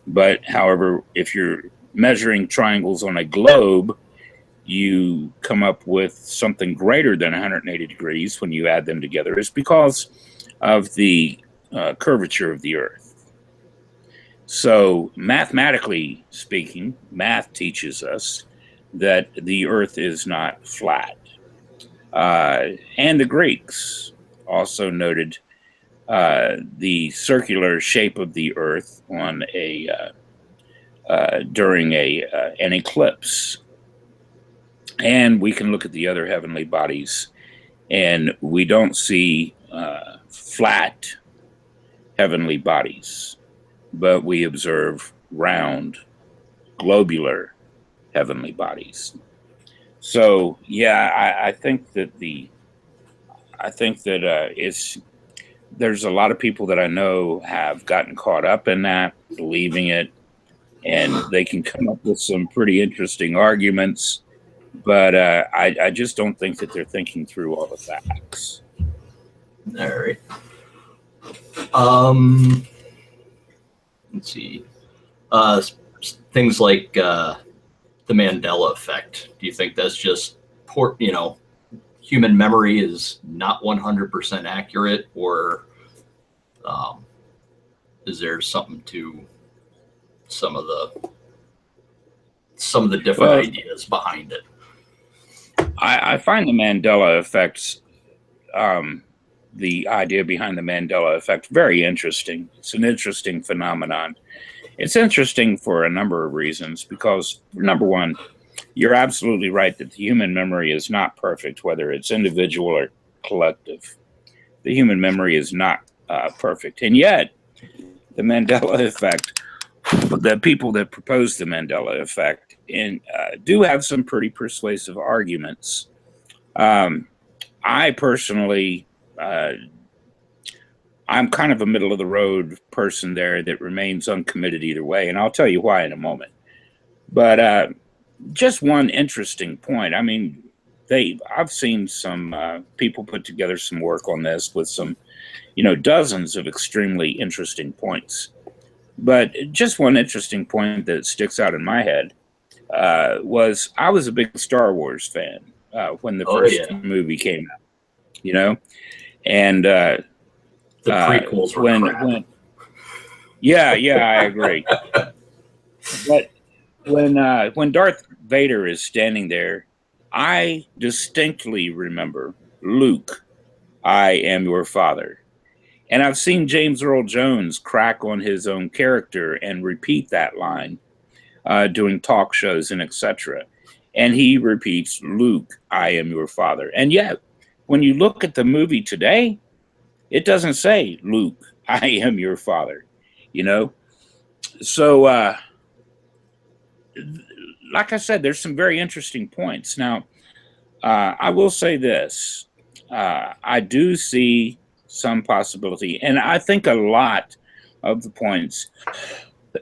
But however, if you're measuring triangles on a globe, you come up with something greater than 180 degrees when you add them together. It's because of the curvature of the Earth. So mathematically speaking, math teaches us that the Earth is not flat. And the Greeks also noted the circular shape of the Earth on during an eclipse. And we can look at the other heavenly bodies, and we don't see flat heavenly bodies, but we observe round, globular heavenly bodies. So yeah, I think that it's there's a lot of people that I know have gotten caught up in that, believing it, and they can come up with some pretty interesting arguments. But I just don't think that they're thinking through all the facts. All right. Um, let's see. Things like the Mandela effect. Do you think that's just poor? Human memory is not 100% accurate, or is there something to some of the different ideas behind it? I find the Mandela effect, the idea behind the Mandela effect, very interesting. It's an interesting phenomenon. It's interesting for a number of reasons because, number one, you're absolutely right that the human memory is not perfect, whether it's individual or collective. The human memory is not perfect. And yet, the Mandela effect, the people that propose the Mandela effect do have some pretty persuasive arguments. I personally, I'm kind of a middle of the road person there that remains uncommitted either way, and I'll tell you why in a moment. But just one interesting point. I mean, I've seen some people put together some work on this with some, dozens of extremely interesting points. But just one interesting point that sticks out in my head was I was a big Star Wars fan when the first movie came out, and the The prequels were crap. Yeah, I agree. But when Darth Vader is standing there, I distinctly remember, Luke, I am your father. And I've seen James Earl Jones crack on his own character and repeat that line doing talk shows and etc. And he repeats, Luke, I am your father. And yet, when you look at the movie today, it doesn't say, Luke, I am your father, you know? So, like I said, there's some very interesting points. Now, I will say this. I do see some possibility, and I think a lot of the points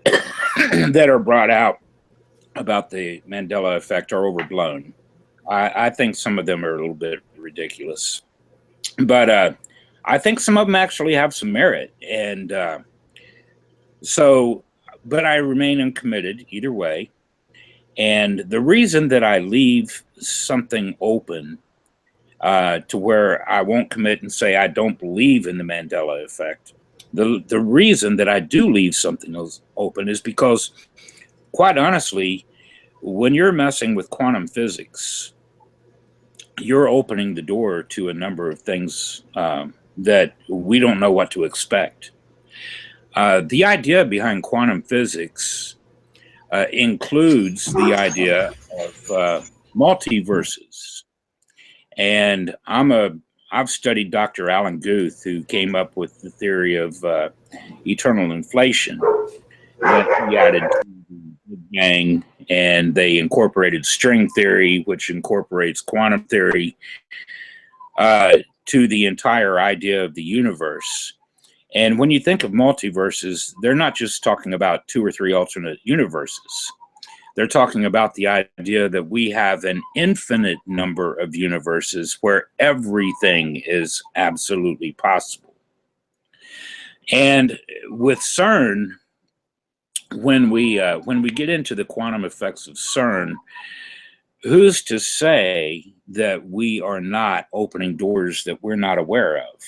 that are brought out about the Mandela effect are overblown. I think some of them are a little bit ridiculous, but I think some of them actually have some merit. And but I remain uncommitted either way. And the reason that I leave something open to where I won't commit and say I don't believe in the Mandela effect, the reason that I do leave something open is because, quite honestly, when you're messing with quantum physics, you're opening the door to a number of things that we don't know what to expect. The idea behind quantum physics includes the idea of multiverses. And I've studied Dr. Alan Guth, who came up with the theory of eternal inflation that he added to the Big Bang, and they incorporated string theory, which incorporates quantum theory, to the entire idea of the universe. And when you think of multiverses, they're not just talking about 2 or 3 alternate universes. They're talking about the idea that we have an infinite number of universes where everything is absolutely possible. And with CERN, when we get into the quantum effects of CERN, who's to say that we are not opening doors that we're not aware of?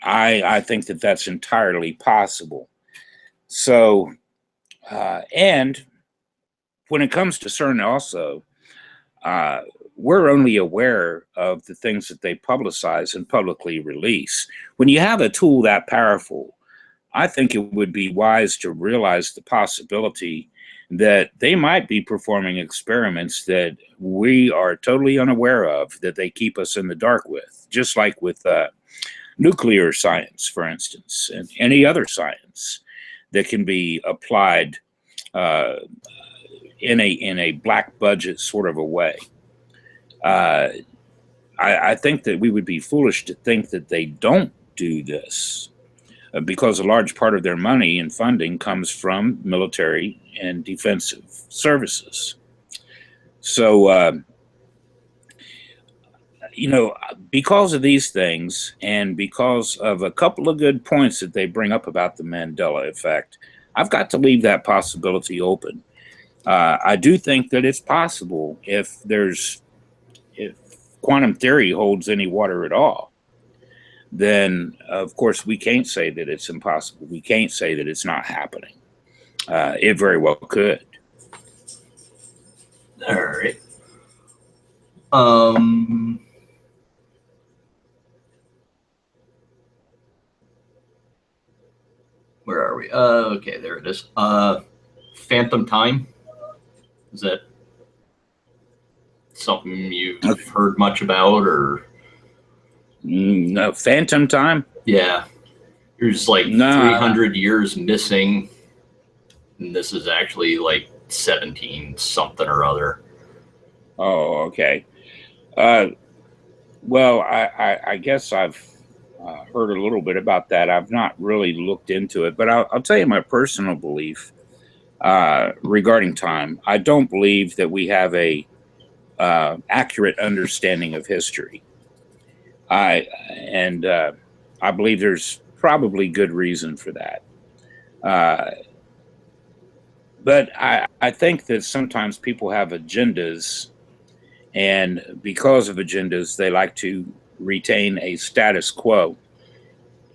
I think that that's entirely possible. So, and when it comes to CERN also, we're only aware of the things that they publicize and publicly release. When you have a tool that powerful, I think it would be wise to realize the possibility that they might be performing experiments that we are totally unaware of, that they keep us in the dark with, just like with nuclear science, for instance, and any other science that can be applied in a black budget sort of a way. I think that we would be foolish to think that they don't do this because a large part of their money and funding comes from military and defensive services. So, because of these things and because of a couple of good points that they bring up about the Mandela effect, I've got to leave that possibility open. I do think that it's possible if quantum theory holds any water at all, then of course we can't say that it's impossible. We can't say that it's not happening. It very well could. All right. Where are we? Okay, there it is. Phantom time. Is that something you've heard much about, or? No, phantom time? Yeah. There's like 300 years missing, and this is actually like 17 something or other. Oh, okay. Well, I guess I've heard a little bit about that. I've not really looked into it, but I'll tell you my personal belief regarding time. I don't believe that we have a accurate understanding of history. I believe there's probably good reason for that. But I think that sometimes people have agendas, and because of agendas, they like to retain a status quo.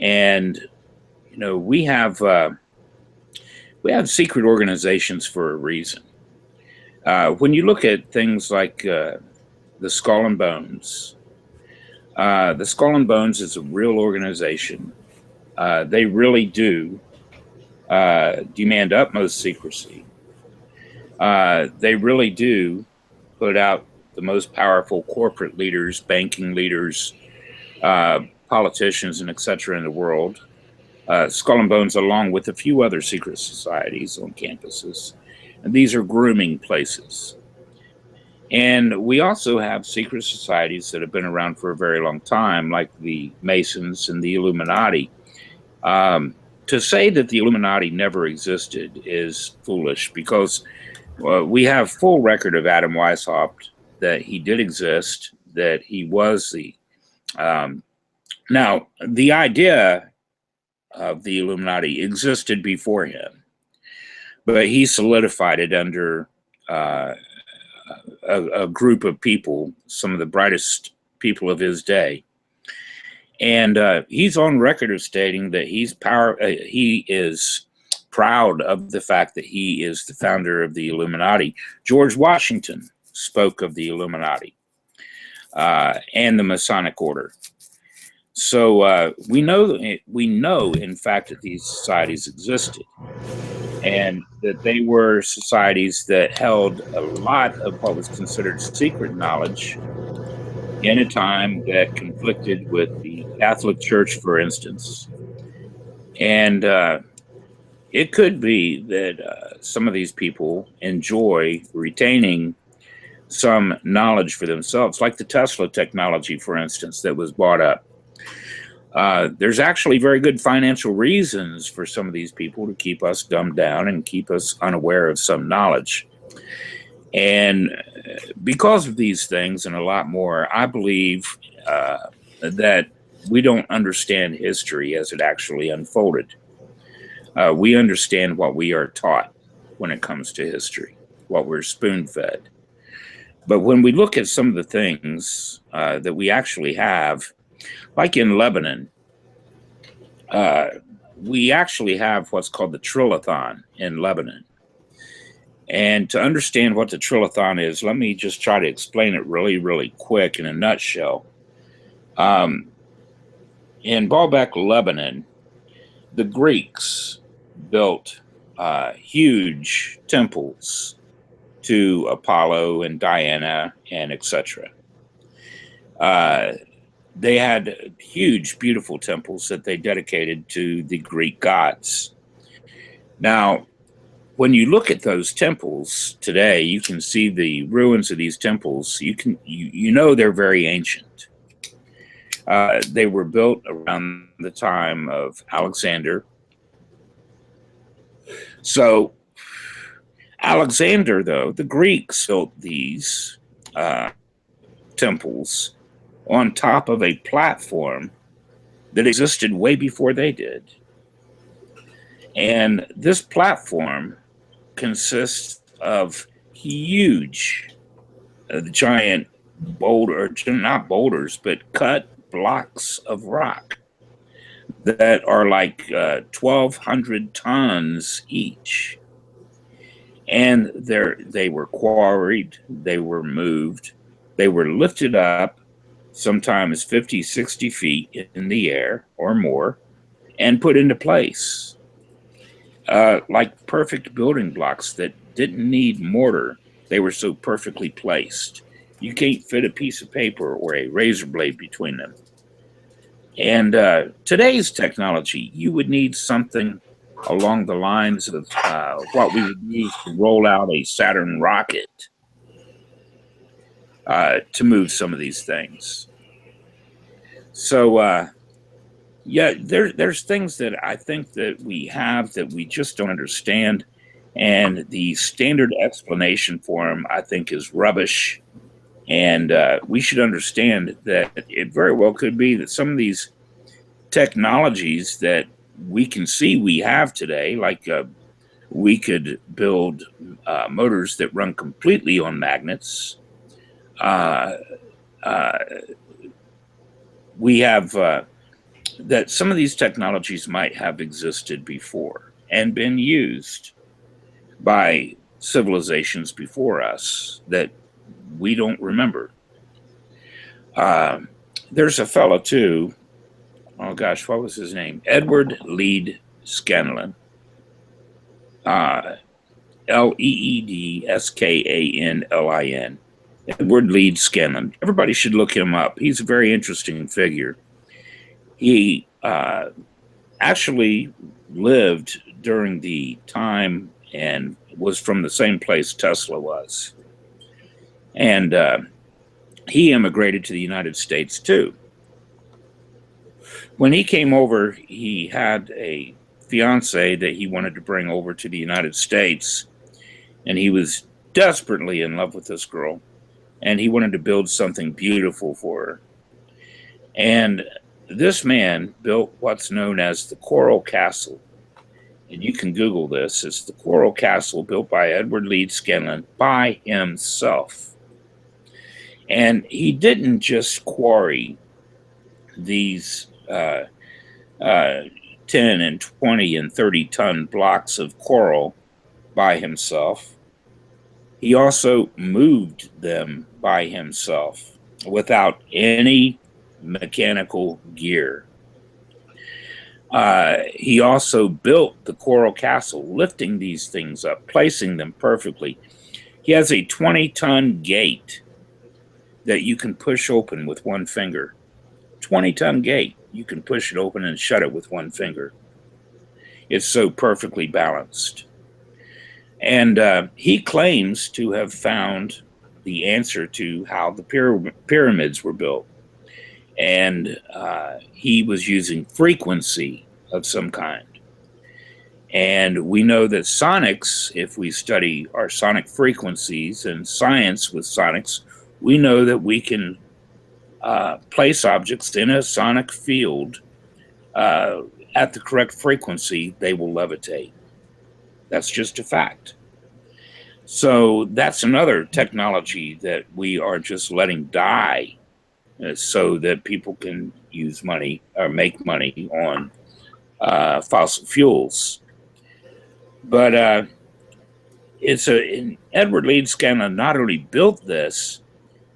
And we have secret organizations for a reason. When you look at things like the Skull and Bones, the Skull and Bones is a real organization. They really do demand utmost secrecy. They really do put out the most powerful corporate leaders, banking leaders, politicians, and etc. in the world. Skull and Bones, along with a few other secret societies on campuses. And these are grooming places. And we also have secret societies that have been around for a very long time, like the Masons and the Illuminati. To say that the Illuminati never existed is foolish, because we have full record of Adam Weishaupt that he did exist, that he was the... Now, the idea of the Illuminati existed before him, but he solidified it under a group of people, some of the brightest people of his day. And he's on record of stating that he is proud of the fact that he is the founder of the Illuminati. George Washington spoke of the Illuminati and the Masonic Order. So we know, in fact, that these societies existed, and that they were societies that held a lot of what was considered secret knowledge in a time that conflicted with the Catholic Church, for instance. And it could be that some of these people enjoy retaining some knowledge for themselves, like the Tesla technology, for instance, that was bought up. There's actually very good financial reasons for some of these people to keep us dumbed down and keep us unaware of some knowledge. And because of these things and a lot more, I believe that we don't understand history as it actually unfolded. We understand what we are taught when it comes to history, what we're spoon-fed. But when we look at some of the things that we actually have, like in Lebanon, we actually have what's called the Trillathon in Lebanon. And to understand what the Trillathon is, let me just try to explain it really, really quick in a nutshell. In Baalbek, Lebanon, the Greeks built huge temples to Apollo and Diana and etc. They had huge, beautiful temples that they dedicated to the Greek gods. Now, when you look at those temples today, you can see the ruins of these temples. You know they're very ancient. They were built around the time of Alexander. So Alexander, though, the Greeks built these temples on top of a platform that existed way before they did. And this platform consists of huge, giant not boulders, but cut blocks of rock that are like 1,200 tons each. And they were quarried, they were moved, they were lifted up, sometimes 50, 60 feet in the air or more, and put into place. Like perfect building blocks that didn't need mortar. They were so perfectly placed. You can't fit a piece of paper or a razor blade between them. And today's technology, you would need something along the lines of what we would use to roll out a Saturn rocket to move some of these things. So, yeah, there's things that I think that we have that we just don't understand. And the standard explanation for them, I think, is rubbish. And we should understand that it very well could be that some of these technologies that we can see we have today, like we could build motors that run completely on magnets. we have that some of these technologies might have existed before and been used by civilizations before us that we don't remember. There's a fellow too. Oh gosh, what was his name? Edward Lead Scanlon. Leedskanlin. Edward Lead Scanlon. Everybody should look him up. He's a very interesting figure. He actually lived during the time and was from the same place Tesla was. And he immigrated to the United States too. When he came over, he had a fiance that he wanted to bring over to the United States, and he was desperately in love with this girl, and he wanted to build something beautiful for her. And this man built what's known as the Coral Castle. And you can Google this. It's the Coral Castle built by Edward Lead Scanlon by himself. And he didn't just quarry these 10 and 20 and 30 ton blocks of coral by himself. He also moved them by himself without any mechanical gear. He also built the Coral Castle, lifting these things up, placing them perfectly. He has a 20-ton gate that you can push open with one finger. 20-ton gate. You can push it open and shut it with one finger. It's so perfectly balanced. And he claims to have found the answer to how the pyramids were built. And he was using frequency of some kind. And we know that sonics, if we study our sonic frequencies and science with sonics, we know that we can place objects in a sonic field at the correct frequency, they will levitate. That's just a fact. So that's another technology that we are just letting die so that people can use money or make money on fossil fuels. But Edward Lead Scanlon not only built this,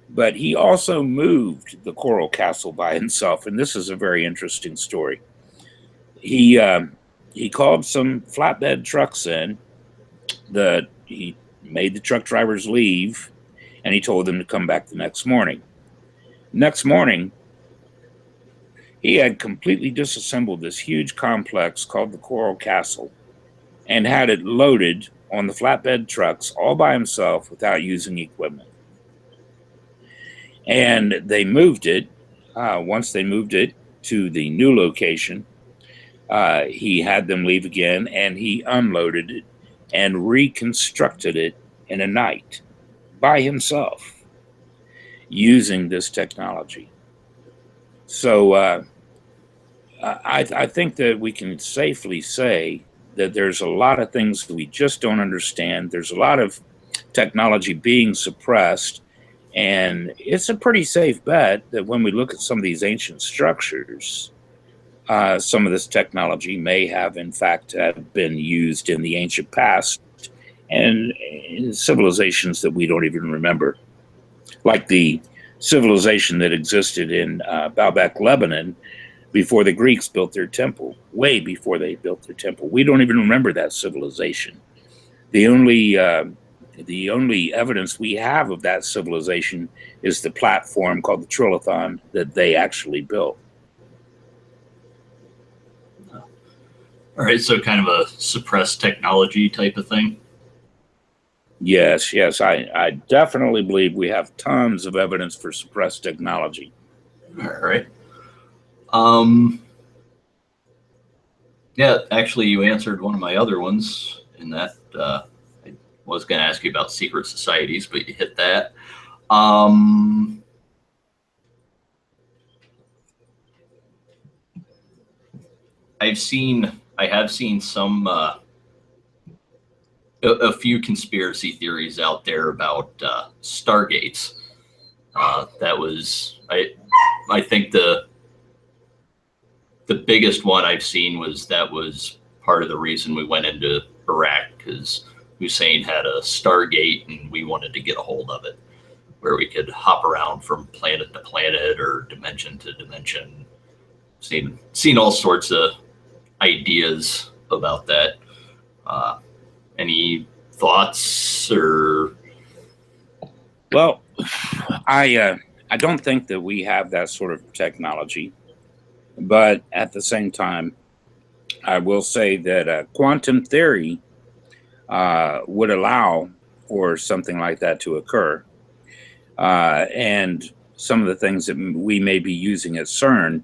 but he also moved the Coral Castle by himself. And this is a very interesting story. He called some flatbed trucks in. He made the truck drivers leave, and he told them to come back the next morning. Next morning, he had completely disassembled this huge complex called the Coral Castle and had it loaded on the flatbed trucks all by himself without using equipment. And they moved it. Once they moved it to the new location, he had them leave again, and he unloaded it and reconstructed it in a night by himself using this technology. So I think that we can safely say that there's a lot of things that we just don't understand. There's a lot of technology being suppressed, and it's a pretty safe bet that when we look at some of these ancient structures, some of this technology may have, in fact, been used in the ancient past and in civilizations that we don't even remember, like the civilization that existed in Baalbek, Lebanon, before the Greeks built their temple, way before they built their temple. We don't even remember that civilization. The only evidence we have of that civilization is the platform called the Trilithon that they actually built. All right, so kind of a suppressed technology type of thing. Yes, I definitely believe we have tons of evidence for suppressed technology. All right. Yeah, actually, you answered one of my other ones in that. I was going to ask you about secret societies, but you hit that. I have seen some a few conspiracy theories out there about Stargates. That was I think the the biggest one I've seen was part of the reason we went into Iraq, because Hussein had a Stargate and we wanted to get a hold of it, where we could hop around from planet to planet or dimension to dimension. Seen all sorts of ideas about that. Any thoughts or? Well, I don't think that we have that sort of technology, but at the same time, I will say that quantum theory would allow for something like that to occur. And some of the things that we may be using at CERN,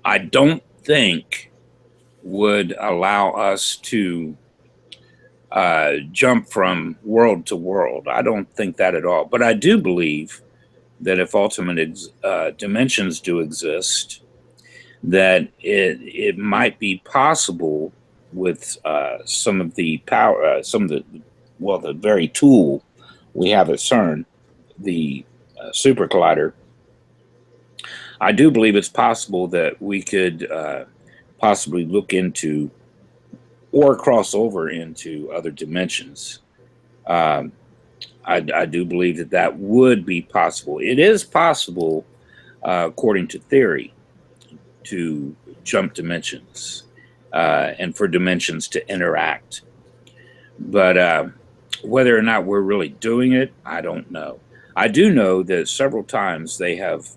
I don't think would allow us to jump from world to world. I don't think that at all. But I do believe that if ultimate dimensions do exist, that it might be possible with some of the power, the very tool we have at CERN, the super collider. I do believe it's possible that we could possibly look into or cross over into other dimensions. I do believe that that would be possible. It is possible, according to theory, to jump dimensions and for dimensions to interact. But whether or not we're really doing it, I don't know. I do know that several times they have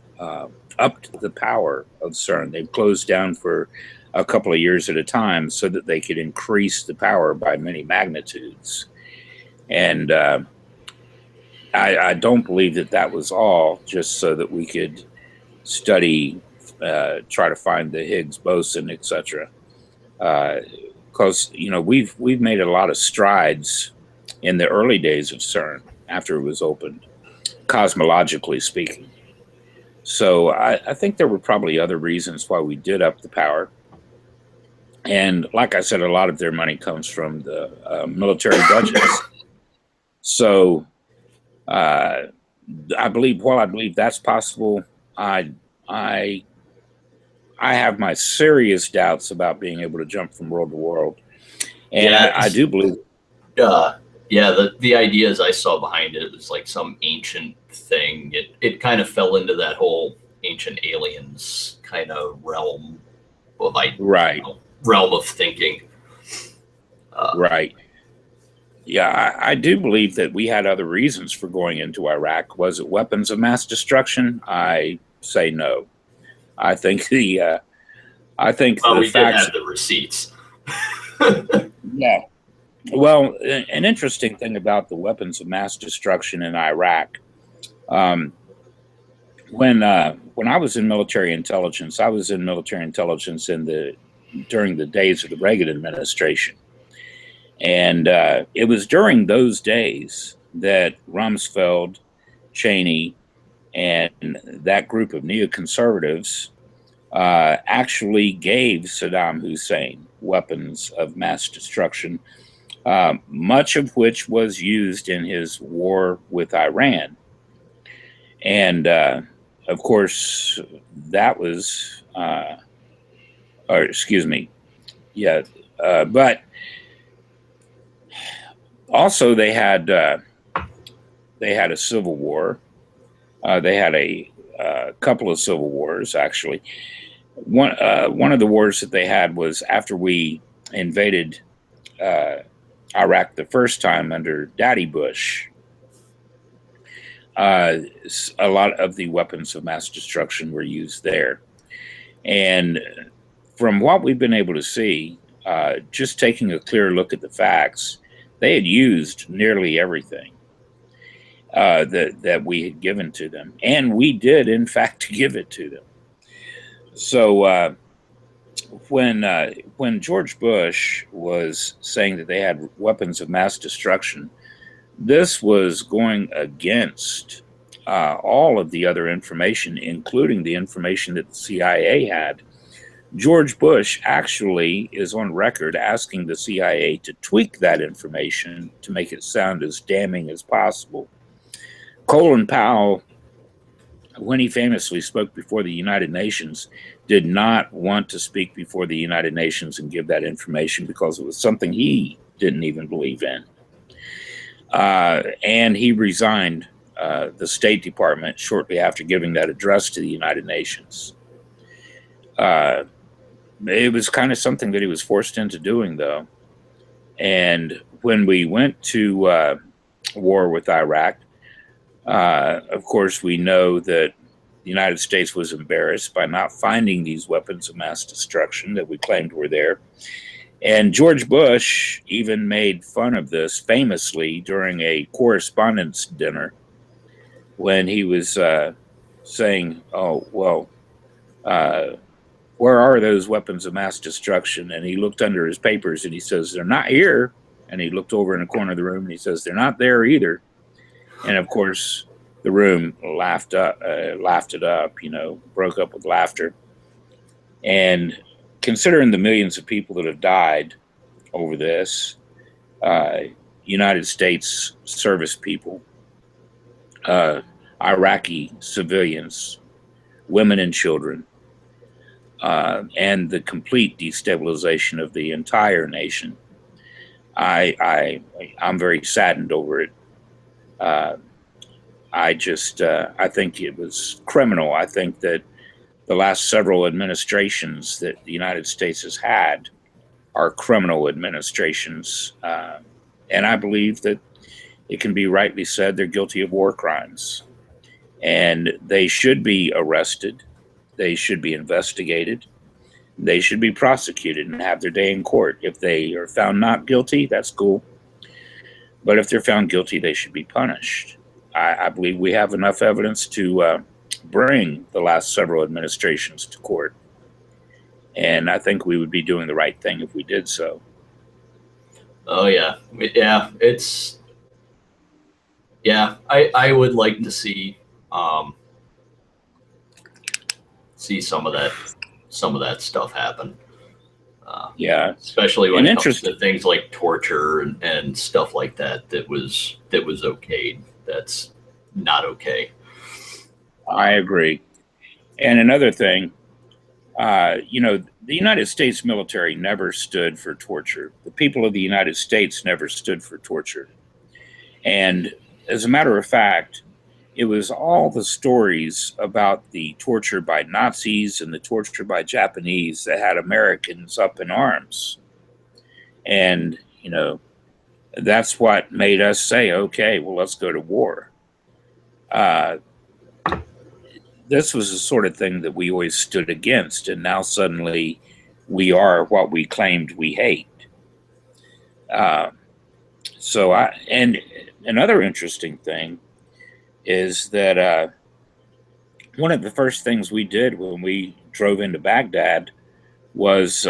upped the power of CERN. They've closed down for a couple of years at a time so that they could increase the power by many magnitudes. And I don't believe that that was all just so that we could study, try to find the Higgs boson, etc. Because we've made a lot of strides in the early days of CERN after it was opened, cosmologically speaking. So I think there were probably other reasons why we did up the power. And like I said, a lot of their money comes from the military budgets. So I believe that's possible, I have my serious doubts about being able to jump from world to world. And Yeah, I do believe. The ideas I saw behind it was like some ancient thing. It kind of fell into that whole ancient aliens kind of realm of realm of thinking. Right. Yeah, I do believe that we had other reasons for going into Iraq. Was it weapons of mass destruction? I say no. I think the We did facts. have the receipts. Yeah. Well, an interesting thing about the weapons of mass destruction in Iraq, when I was in military intelligence, I was in military intelligence during the days of the Reagan administration. And it was during those days that Rumsfeld, Cheney, and that group of neoconservatives actually gave Saddam Hussein weapons of mass destruction, much of which was used in his war with Iran. And of course, that was, or excuse me, yeah, but also they had a civil war. They had a couple of civil wars, actually. One of the wars that they had was after we invaded Iraq the first time under Daddy Bush. A lot of the weapons of mass destruction were used there. And from what we've been able to see, just taking a clear look at the facts, they had used nearly everything that we had given to them. And we did, in fact, give it to them. So when George Bush was saying that they had weapons of mass destruction, this was going against all of the other information, including the information that the CIA had. George Bush actually is on record asking the CIA to tweak that information to make it sound as damning as possible. Colin Powell when he famously spoke before the United Nations, did not want to speak before the United Nations and give that information because it was something he didn't even believe in. And he resigned the State Department shortly after giving that address to the United Nations. It was kind of something that he was forced into doing, though. And when we went to war with Iraq, of course, we know that the United States was embarrassed by not finding these weapons of mass destruction that we claimed were there. And George Bush even made fun of this famously during a correspondence dinner when he was saying, oh, well, where are those weapons of mass destruction? And he looked under his papers and he says, they're not here. And he looked over in a corner of the room and he says, they're not there either. And of course, the room laughed it up, broke up with laughter. And considering the millions of people that have died over this, United States service people, Iraqi civilians, women and children, and the complete destabilization of the entire nation, I'm very saddened over it. I think it was criminal. I think that the last several administrations that the United States has had are criminal administrations. And I believe that it can be rightly said they're guilty of war crimes. And they should be arrested. They should be investigated. They should be prosecuted and have their day in court. If they are found not guilty, that's cool. But if they're found guilty, they should be punished. I believe we have enough evidence to bring the last several administrations to court. And I think we would be doing the right thing if we did so. Oh, yeah. Yeah, I would like to see some of that stuff happen. Yeah, especially when it comes to things like torture and stuff like that. That was okayed. That's not okay. I agree. And another thing, the United States military never stood for torture. The people of the United States never stood for torture. And as a matter of fact, it was all the stories about the torture by Nazis and the torture by Japanese that had Americans up in arms. And, that's what made us say, okay, well, let's go to war. This was the sort of thing that we always stood against. And now suddenly we are what we claimed we hate. And another interesting thing is that one of the first things we did when we drove into Baghdad was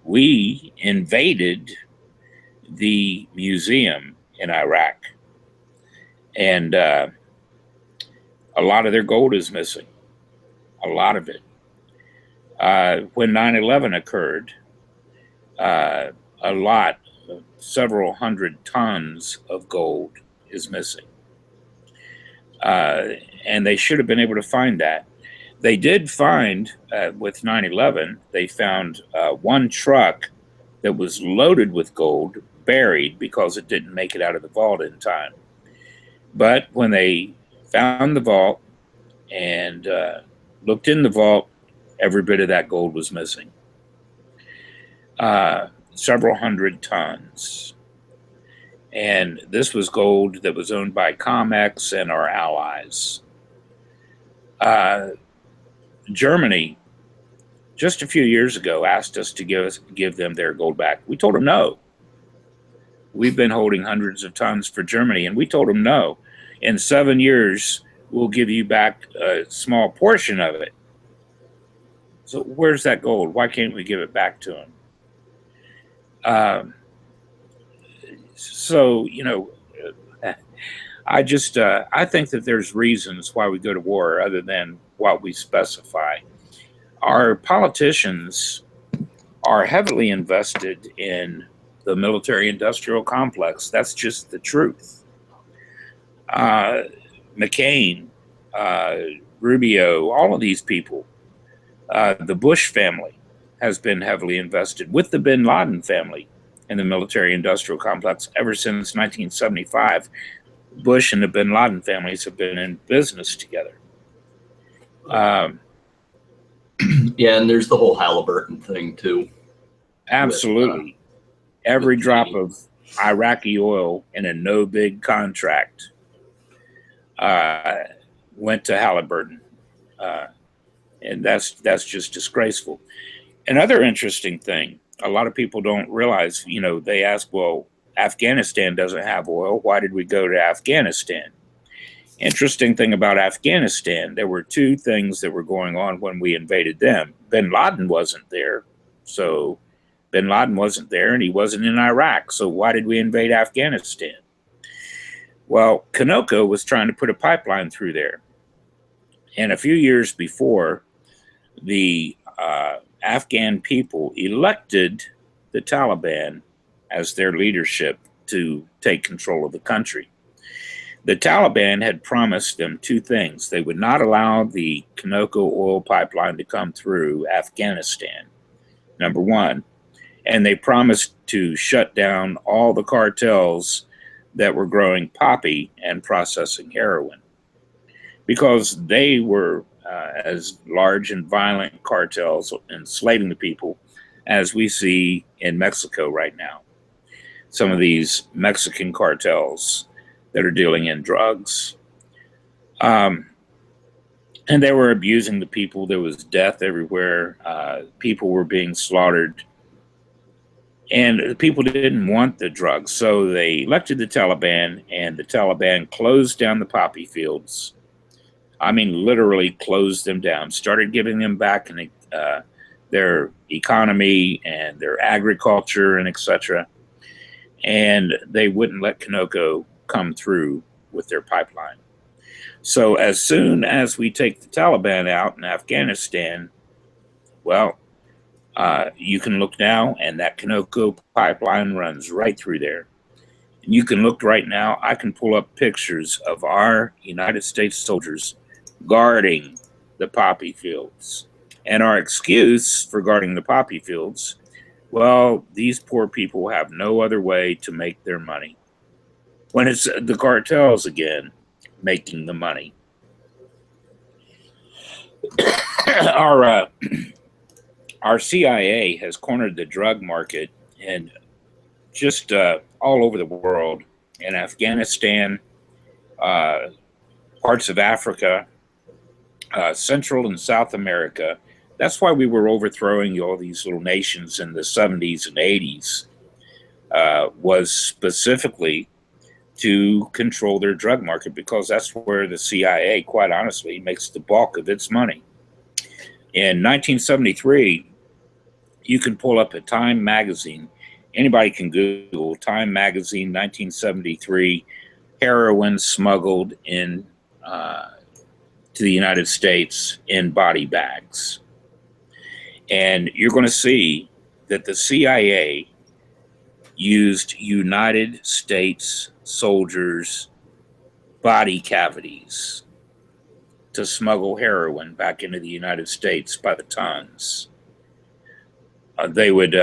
we invaded the museum in Iraq. And a lot of their gold is missing, a lot of it. When 9/11 occurred, several hundred tons of gold is missing. And they should have been able to find that. They did find, with 9/11, they found one truck that was loaded with gold buried because it didn't make it out of the vault in time. But when they found the vault and looked in the vault, every bit of that gold was missing. Several hundred tons. And this was gold that was owned by COMEX and our allies. Germany, just a few years ago, asked us to give them their gold back. We told them no. We've been holding hundreds of tons for Germany, and we told them no. In 7 years, we'll give you back a small portion of it. So where's that gold? Why can't we give it back to them? I think that there's reasons why we go to war other than what we specify. Our politicians are heavily invested in the military-industrial complex. That's just the truth. McCain Rubio, all of these people. The Bush family has been heavily invested with the bin Laden family in the military-industrial complex ever since 1975. Bush and the bin Laden families have been in business together. Yeah, and there's the whole Halliburton thing too. Absolutely. Every drop of Iraqi oil in a no bid contract went to Halliburton. And that's just disgraceful. Another interesting thing, a lot of people don't realize, they ask, well, Afghanistan doesn't have oil. Why did we go to Afghanistan? Interesting thing about Afghanistan, there were two things that were going on when we invaded them. Bin Laden wasn't there. So bin Laden wasn't there, and he wasn't in Iraq. So why did we invade Afghanistan? Well, Conoco was trying to put a pipeline through there. And a few years before, the Afghan people elected the Taliban as their leadership to take control of the country. The Taliban had promised them two things. They would not allow the Conoco oil pipeline to come through Afghanistan, number one. And they promised to shut down all the cartels that were growing poppy and processing heroin, because they were as large and violent cartels enslaving the people as we see in Mexico right now. Some of these Mexican cartels that are dealing in drugs. And they were abusing the people. There was death everywhere. People were being slaughtered. And the people didn't want the drugs. So they elected the Taliban, and the Taliban closed down the poppy fields. I mean, literally closed them down, started giving them back their economy and their agriculture and etc. And they wouldn't let Conoco come through with their pipeline. So as soon as we take the Taliban out in Afghanistan, well, you can look now, and that Conoco pipeline runs right through there. And you can look right now. I can pull up pictures of our United States soldiers guarding the poppy fields. And our excuse for guarding the poppy fields, well, these poor people have no other way to make their money. When it's the cartels again making the money. Our CIA has cornered the drug market and just all over the world, in Afghanistan, parts of Africa, Central and South America. That's why we were overthrowing all these little nations in the 70s and 80s, was specifically to control their drug market, because that's where the CIA, quite honestly, makes the bulk of its money. In 1973, you can pull up a Time magazine. Anybody can Google Time magazine, 1973, heroin smuggled in to the United States in body bags. And you're going to see that the CIA used United States soldiers' body cavities to smuggle heroin back into the United States by the tons. They would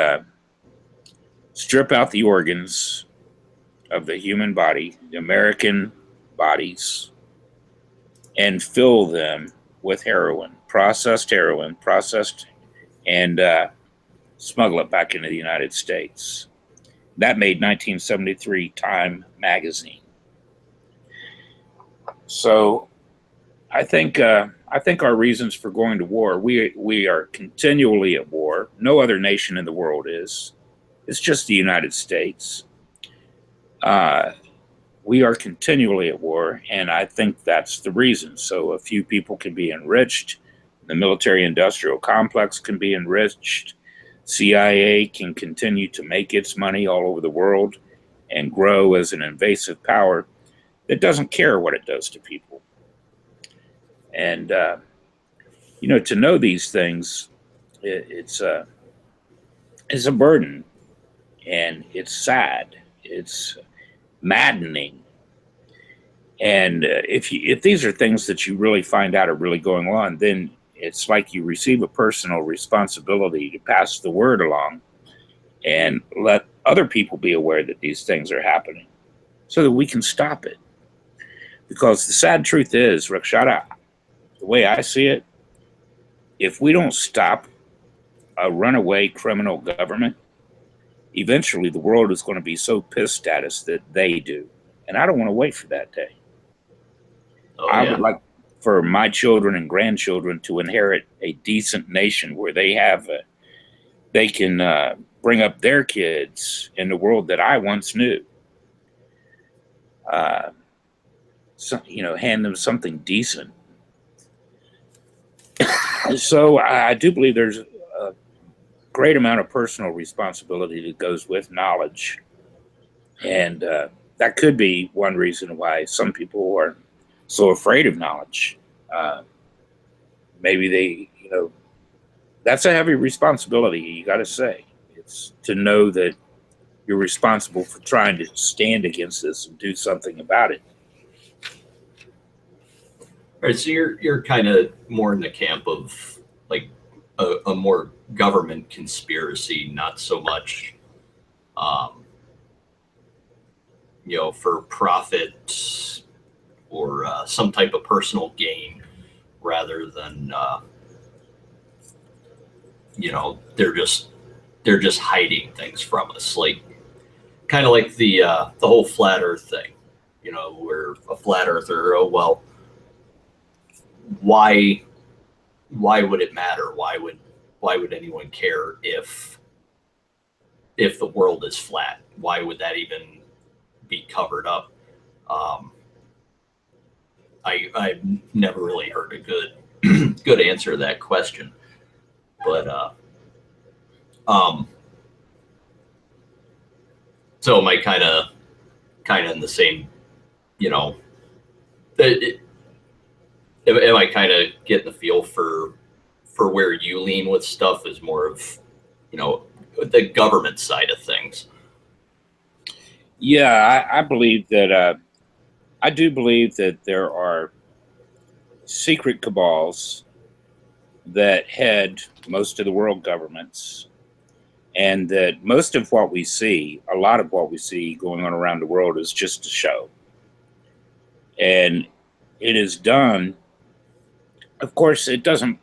strip out the organs of the human body, the American bodies, and fill them with heroin, processed and smuggle it back into the United States. That made 1973 Time magazine. So I think our reasons for going to war, we are continually at war. No other nation in the world is. It's just the United States. We are continually at war, and I think that's the reason. So a few people can be enriched. The military-industrial complex can be enriched. CIA can continue to make its money all over the world and grow as an invasive power that doesn't care what it does to people. And, to know these things, it's a burden, and it's sad. It's maddening. And if these are things that you really find out are really going on, then it's like you receive a personal responsibility to pass the word along and let other people be aware that these things are happening so that we can stop it. Because the sad truth is, Rakshata, the way I see it, if we don't stop a runaway criminal government, eventually the world is going to be so pissed at us that they do. And I don't want to wait for that day. Oh, I yeah. would like for my children and grandchildren to inherit a decent nation where they can bring up their kids in the world that I once knew. Hand them something decent. So I do believe there's a great amount of personal responsibility that goes with knowledge, and that could be one reason why some people are so afraid of knowledge. Maybe that's a heavy responsibility. You got to say it's to know that you're responsible for trying to stand against this and do something about it. All right, so you're kind of more in the camp of like a more government conspiracy, not so much, um, for profit or some type of personal gain, rather than they're just hiding things from us, like kind of like the whole flat Earth thing. Where a flat earther, oh well, why would it matter? Why would anyone care if the world is flat? Why would that even be covered up? Um, I've never really heard a good answer to that question, but um, so am I kind of in the same, you know, it, am I kind of getting the feel for where you lean with stuff is more of, you know, the government side of things? Yeah, I believe that. I do believe that there are secret cabals that head most of the world governments, and that most of what we see, a lot of what we see going on around the world, is just a show. And it is done, of course, it doesn't,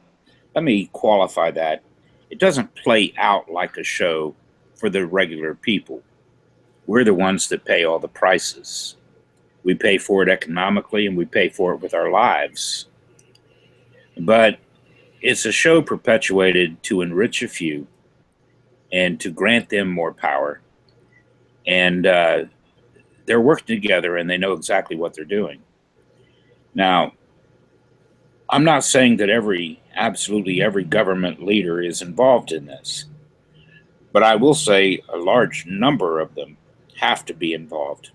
let me qualify that. It doesn't play out like a show for the regular people. We're the ones that pay all the prices. We pay for it economically and we pay for it with our lives. But it's a show perpetuated to enrich a few and to grant them more power. And they're working together and they know exactly what they're doing. Now, I'm not saying that absolutely every government leader is involved in this, but I will say a large number of them have to be involved.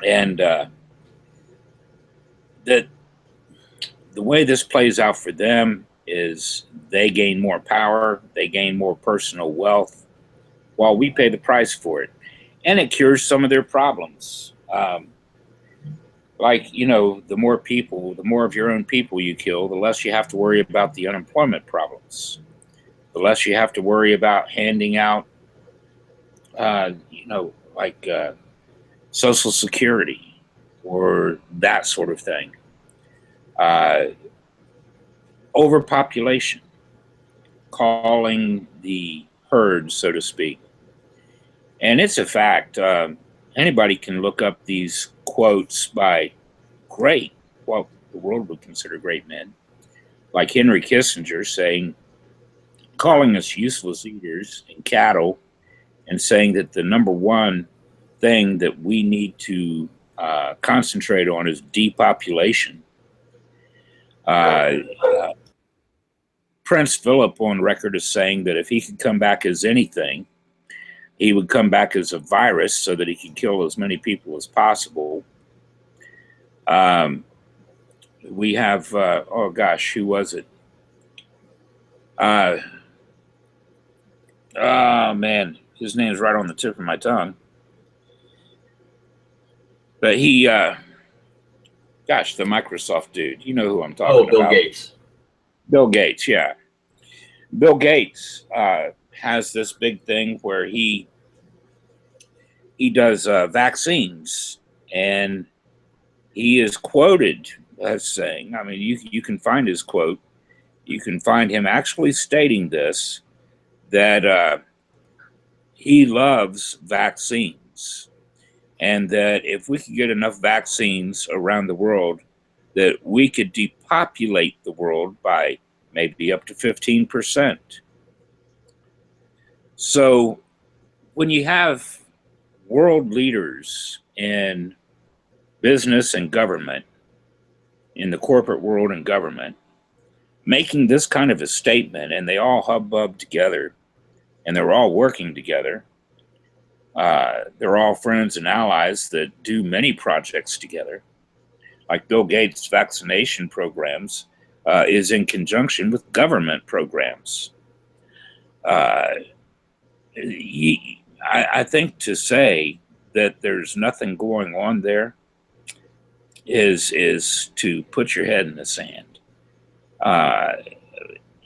And that the way this plays out for them is they gain more power, they gain more personal wealth, while we pay the price for it. And it cures some of their problems. The more people, the more of your own people you kill, the less you have to worry about the unemployment problems, the less you have to worry about handing out, like Social Security or that sort of thing. Uh, Overpopulation, calling the herd, so to speak. And it's a fact. Anybody can look up these quotes by what the world would consider great men, like Henry Kissinger calling us useless eaters and cattle, and saying that the number one thing that we need to concentrate on is depopulation. Prince Philip on record is saying that if he could come back as anything, he would come back as a virus so that he could kill as many people as possible. We have, oh gosh, who was it? Oh man, his name's right on the tip of my tongue. But Gosh, the Microsoft dude. You know who I'm Oh, talking Bill about. Gates. Bill Gates, yeah. Bill Gates has this big thing where he does vaccines, and he is quoted as saying, I mean, you can find his quote. You can find him actually stating this, that he loves vaccines, and that if we could get enough vaccines around the world, that we could depopulate the world by maybe up to 15%. So when you have world leaders in business and government, in the corporate world and government, making this kind of a statement, and they all hubbub together, and they're all working together, they're all friends and allies that do many projects together, like Bill Gates' vaccination programs is in conjunction with government programs. Uh, I think to say that there's nothing going on there is to put your head in the sand. Uh,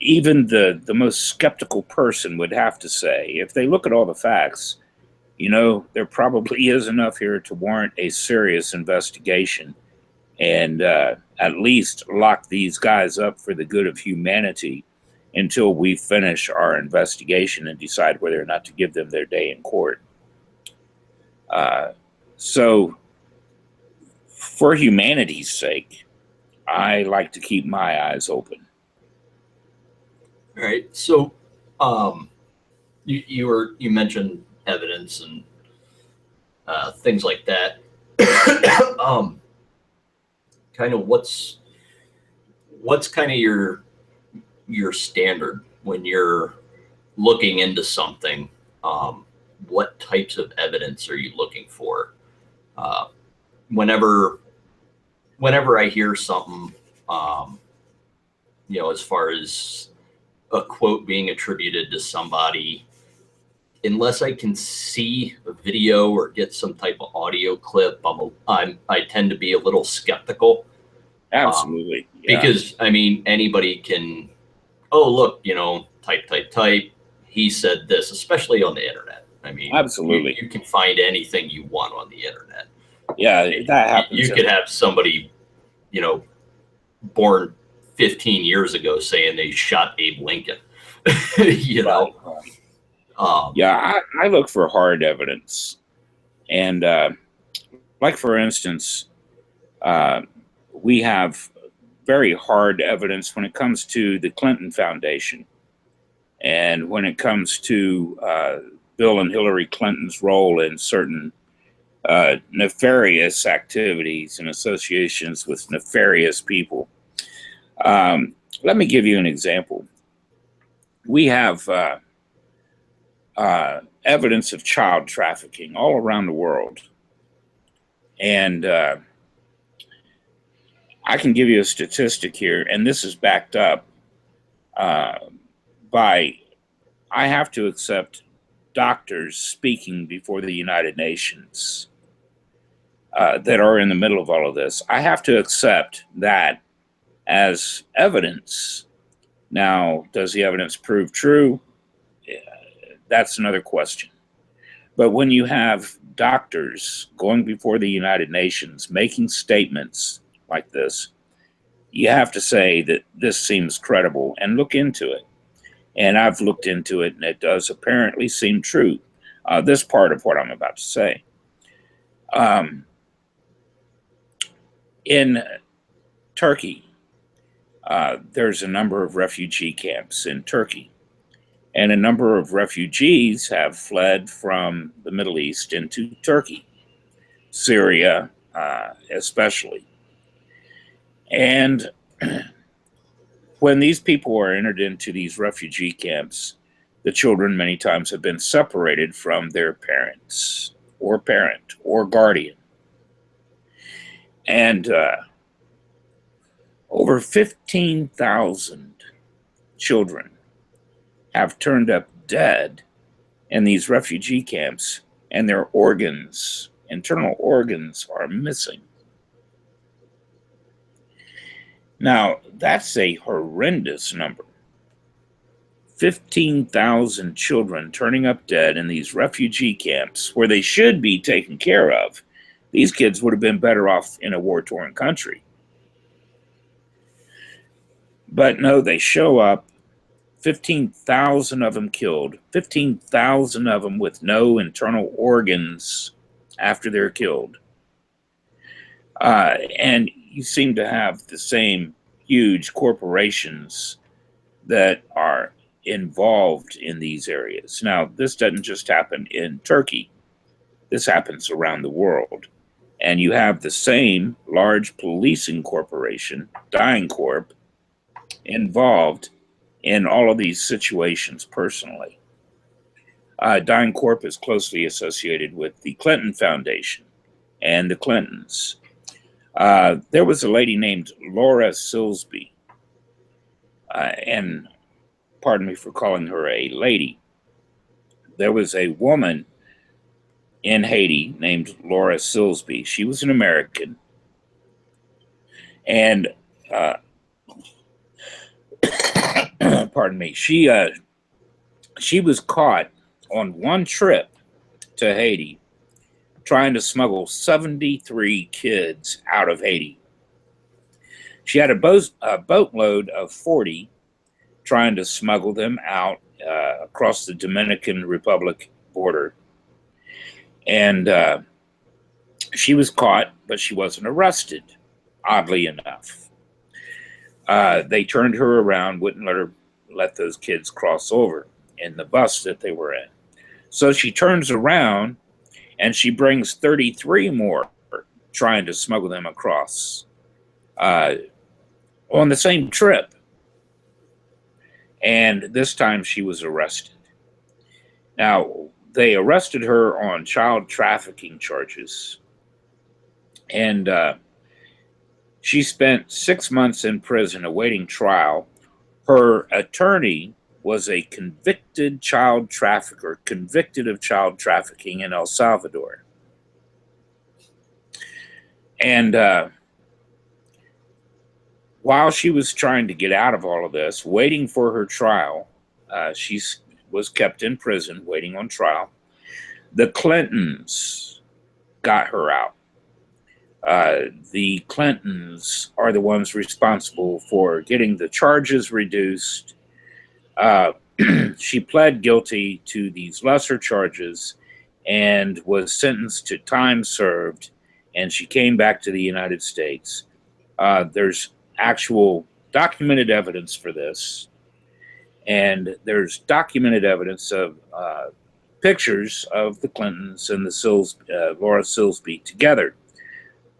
Even the most skeptical person would have to say, if they look at all the facts, there probably is enough here to warrant a serious investigation, and at least lock these guys up for the good of humanity until we finish our investigation and decide whether or not to give them their day in court. So, for humanity's sake, I like to keep my eyes open. All right. So, you mentioned evidence and things like that. Kind of what's kind of your standard when you're looking into something? What types of evidence are you looking for? Uh, whenever I hear something, as far as a quote being attributed to somebody, unless I can see a video or get some type of audio clip, I tend to be a little skeptical. Absolutely. Yeah. Because I mean, anybody can, oh, look, type. He said this, especially on the internet. I mean, absolutely, you can find anything you want on the internet. Yeah, that happens. You could have somebody, born 15 years ago saying they shot Abe Lincoln. Right. Yeah, I look for hard evidence. And like, for instance, we have very hard evidence when it comes to the Clinton Foundation, and when it comes to Bill and Hillary Clinton's role in certain nefarious activities and associations with nefarious people. Let me give you an example. We have evidence of child trafficking all around the world. And I can give you a statistic here, and this is backed up by, I have to accept doctors speaking before the United Nations that are in the middle of all of this. I have to accept that as evidence. Now, does the evidence prove true? That's another question. But when you have doctors going before the United Nations making statements like this, you have to say that this seems credible and look into it. And I've looked into it, and it does apparently seem true. This part of what I'm about to say. In Turkey, there's a number of refugee camps in Turkey. And a number of refugees have fled from the Middle East into Turkey, Syria especially. And when these people are entered into these refugee camps, the children many times have been separated from their parents or parent or guardian. And over 15,000 children have turned up dead in these refugee camps, and their organs, internal organs, are missing. Now, that's a horrendous number. 15,000 children turning up dead in these refugee camps where they should be taken care of. These kids would have been better off in a war-torn country. But no, they show up, 15,000 of them killed, 15,000 of them with no internal organs after they're killed. And you seem to have the same huge corporations that are involved in these areas. Now, this doesn't just happen in Turkey. This happens around the world. And you have the same large policing corporation, DynCorp, involved in all of these situations personally. DynCorp is closely associated with the Clinton Foundation and the Clintons. There was a lady named Laura Silsby, and pardon me for calling her a lady. There was a woman in Haiti named Laura Silsby. She was an American, and pardon me, she was caught on one trip to Haiti trying to smuggle 73 kids out of Haiti. She had a boatload of 40 trying to smuggle them out across the Dominican Republic border. And she was caught, but she wasn't arrested, oddly enough. They turned her around, wouldn't let those kids cross over in the bus that they were in. So she turns around and she brings 33 more trying to smuggle them across on the same trip. And this time she was arrested. Now, they arrested her on child trafficking charges. And she spent 6 months in prison awaiting trial. Her attorney was a convicted child trafficker, convicted of child trafficking in El Salvador. And while she was trying to get out of all of this, waiting for her trial, she was kept in prison waiting on trial. The Clintons got her out. The Clintons are the ones responsible for getting the charges reduced. She pled guilty to these lesser charges and was sentenced to time served, and she came back to the United States. There's actual documented evidence for this, and there's documented evidence of pictures of the Clintons and the Laura Silsby together.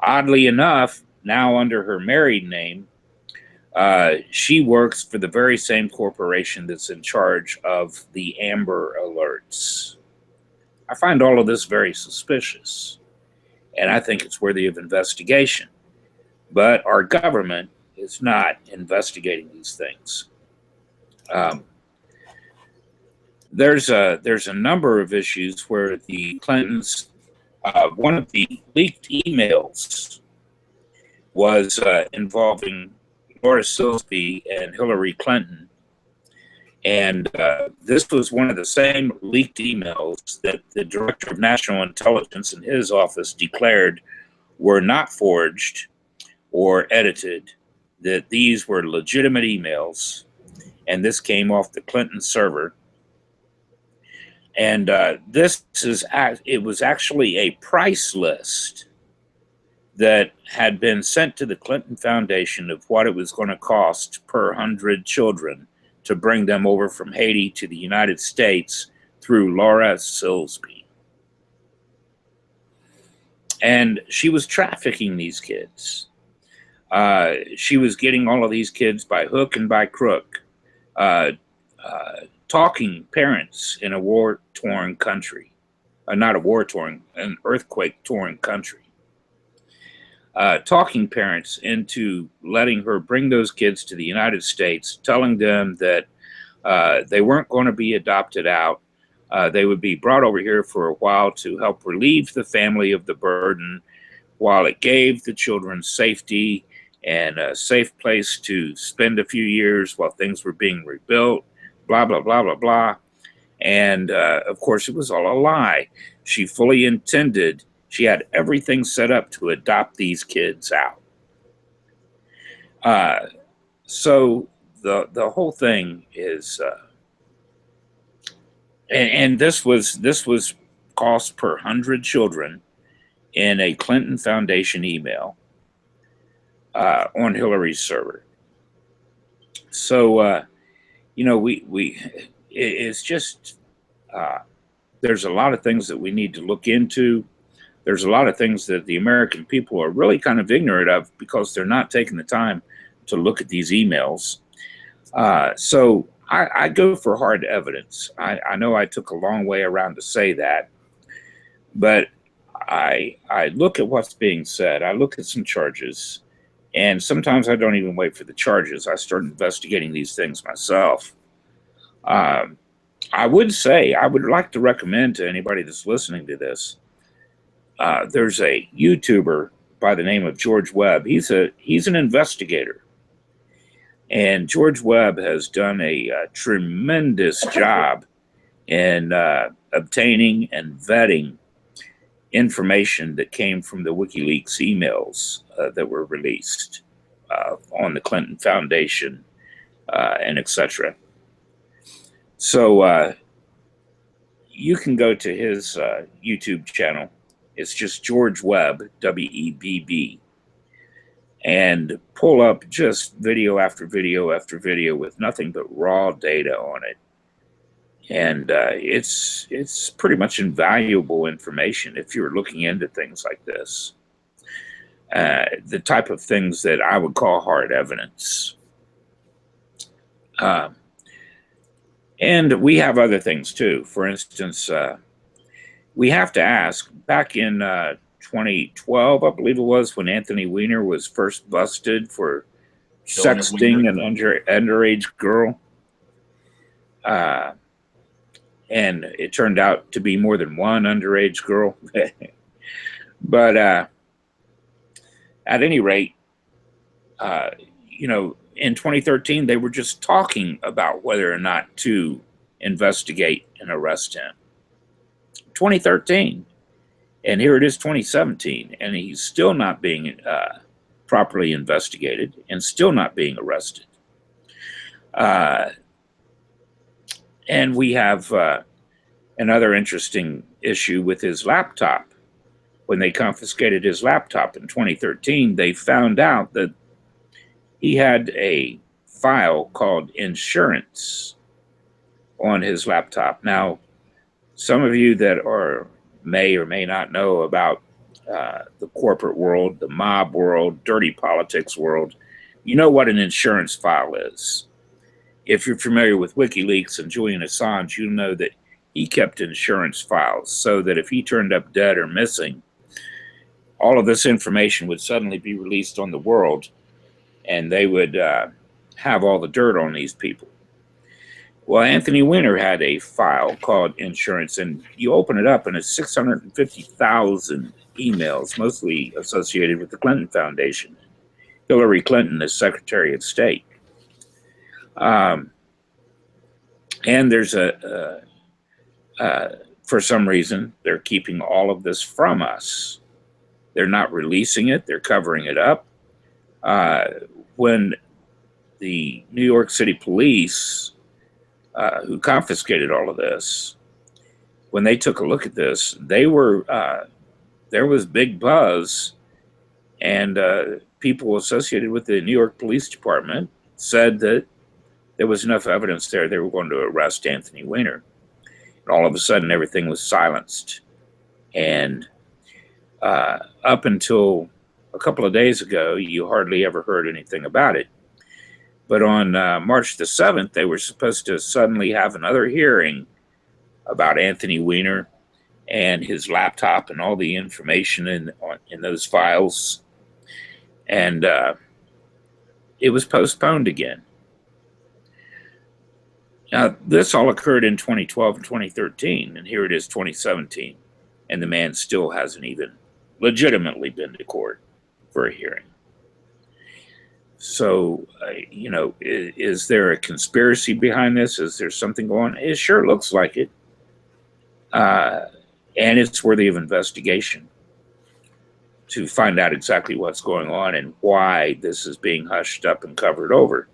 Oddly enough, now under her married name, she works for the very same corporation that's in charge of the Amber Alerts. I find all of this very suspicious, and I think it's worthy of investigation. But our government is not investigating these things. There's a number of issues where the Clintons, one of the leaked emails was involving Laura Silsby and Hillary Clinton. And this was one of the same leaked emails that the Director of National Intelligence in his office declared were not forged or edited, that these were legitimate emails. And this came off the Clinton server. And it was actually a price list that had been sent to the Clinton Foundation of what it was going to cost per 100 children to bring them over from Haiti to the United States through Laura Silsby. And she was trafficking these kids. She was getting all of these kids by hook and by crook, talking parents in a war-torn country, not a war-torn, an earthquake-torn country. Talking parents into letting her bring those kids to the United States, telling them that they weren't going to be adopted out. They would be brought over here for a while to help relieve the family of the burden while it gave the children safety and a safe place to spend a few years while things were being rebuilt, blah, blah, blah, blah, blah. And of course, it was all a lie. She fully intended, she had everything set up to adopt these kids out. So the whole thing is, and this was cost per 100 children in a Clinton Foundation email on Hillary's server. So it's just there's a lot of things that we need to look into. There's a lot of things that the American people are really kind of ignorant of because they're not taking the time to look at these emails. So I go for hard evidence. I know I took a long way around to say that, but I look at what's being said. I look at some charges, and sometimes I don't even wait for the charges. I start investigating these things myself. I would say, I would like to recommend to anybody that's listening to this, there's a YouTuber by the name of George Webb. He's an investigator. And George Webb has done a tremendous job in obtaining and vetting information that came from the WikiLeaks emails that were released on the Clinton Foundation and etc. So you can go to his YouTube channel. It's just George Webb, W-E-B-B, and pull up just video after video after video with nothing but raw data on it. And it's pretty much invaluable information if you're looking into things like this. The type of things that I would call hard evidence. And we have other things too. For instance, we have to ask, back in 2012, I believe it was, when Anthony Weiner was first busted for sexting an underage girl. And it turned out to be more than one underage girl. But at any rate, in 2013, they were just talking about whether or not to investigate and arrest him. 2013. And here it is 2017, and he's still not being properly investigated and still not being arrested. And we have another interesting issue with his laptop. When they confiscated his laptop in 2013, they found out that he had a file called insurance on his laptop. Now, some of you that may or may not know about the corporate world, the mob world, dirty politics world, you know what an insurance file is. If you're familiar with WikiLeaks and Julian Assange, you know that he kept insurance files so that if he turned up dead or missing, all of this information would suddenly be released on the world, and they would have all the dirt on these people. Well, Anthony Weiner had a file called insurance, and you open it up, and it's 650,000 emails, mostly associated with the Clinton Foundation, Hillary Clinton as Secretary of State. And there's for some reason, they're keeping all of this from us. They're not releasing it. They're covering it up. When the New York City police, who confiscated all of this, when they took a look at this, there was big buzz, and people associated with the New York Police Department said that there was enough evidence there they were going to arrest Anthony Weiner. And all of a sudden, everything was silenced. And up until a couple of days ago, you hardly ever heard anything about it. But on March the 7th, they were supposed to suddenly have another hearing about Anthony Weiner and his laptop and all the information in those files. And it was postponed again. Now, this all occurred in 2012 and 2013, and here it is 2017, and the man still hasn't even legitimately been to court for a hearing. So, is there a conspiracy behind this? Is there something going on? It sure looks like it. And it's worthy of investigation to find out exactly what's going on and why this is being hushed up and covered over.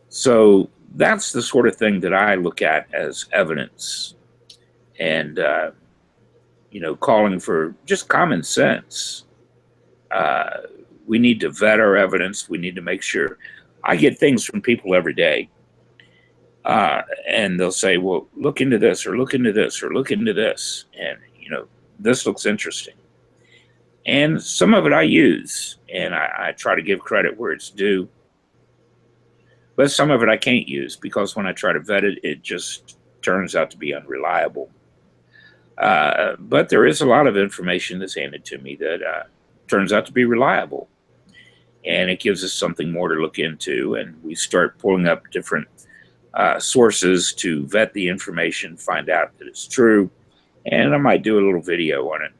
So that's the sort of thing that I look at as evidence, and calling for just common sense. We need to vet our evidence. We need to make sure. I get things from people every day, and they'll say, well, look into this, or look into this, or look into this, and this looks interesting. And some of it I use, and I try to give credit where it's due. But some of it I can't use, because when I try to vet it, it just turns out to be unreliable. But there is a lot of information that's handed to me that turns out to be reliable. And it gives us something more to look into. And we start pulling up different sources to vet the information, find out that it's true. And I might do a little video on it.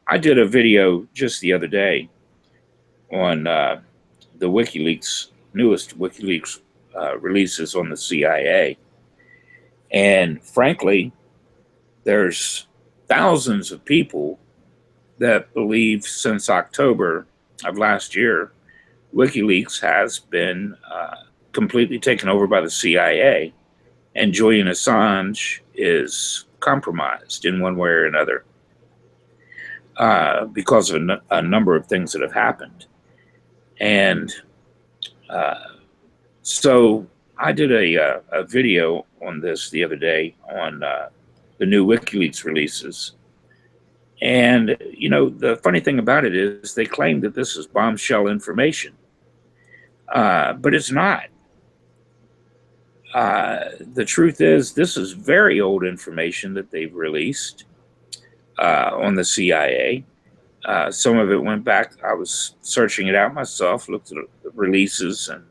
I did a video just the other day on the newest WikiLeaks releases on the CIA. And frankly, there's thousands of people that believe since October of last year, WikiLeaks has been completely taken over by the CIA, and Julian Assange is compromised in one way or another because of a number of things that have happened. And so I did a video on this the other day on the new WikiLeaks releases. And, the funny thing about it is they claim that this is bombshell information, but it's not. The truth is, this is very old information that they've released on the CIA. Some of it went back. I was searching it out myself, looked at the releases and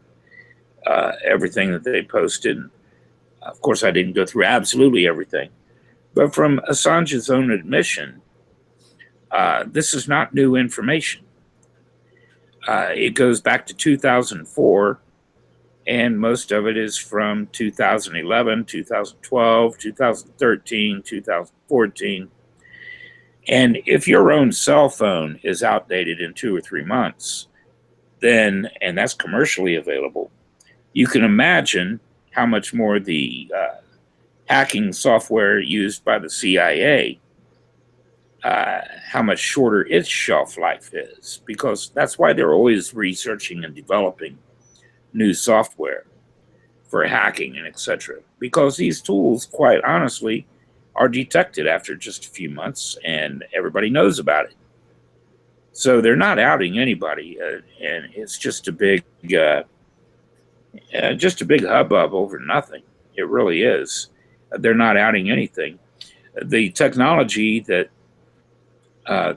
everything that they posted. Of course, I didn't go through absolutely everything. But from Assange's own admission, this is not new information. It goes back to 2004, and most of it is from 2011, 2012, 2013, 2014. And if your own cell phone is outdated in 2 or 3 months, then, and that's commercially available, you can imagine how much more the hacking software used by the CIA, how much shorter its shelf life is, because that's why they're always researching and developing new software for hacking and etc. Because these tools, quite honestly, are detected after just a few months, and everybody knows about it. So they're not outing anybody, and it's just a big hubbub over nothing. It really is. They're not outing anything. The technology that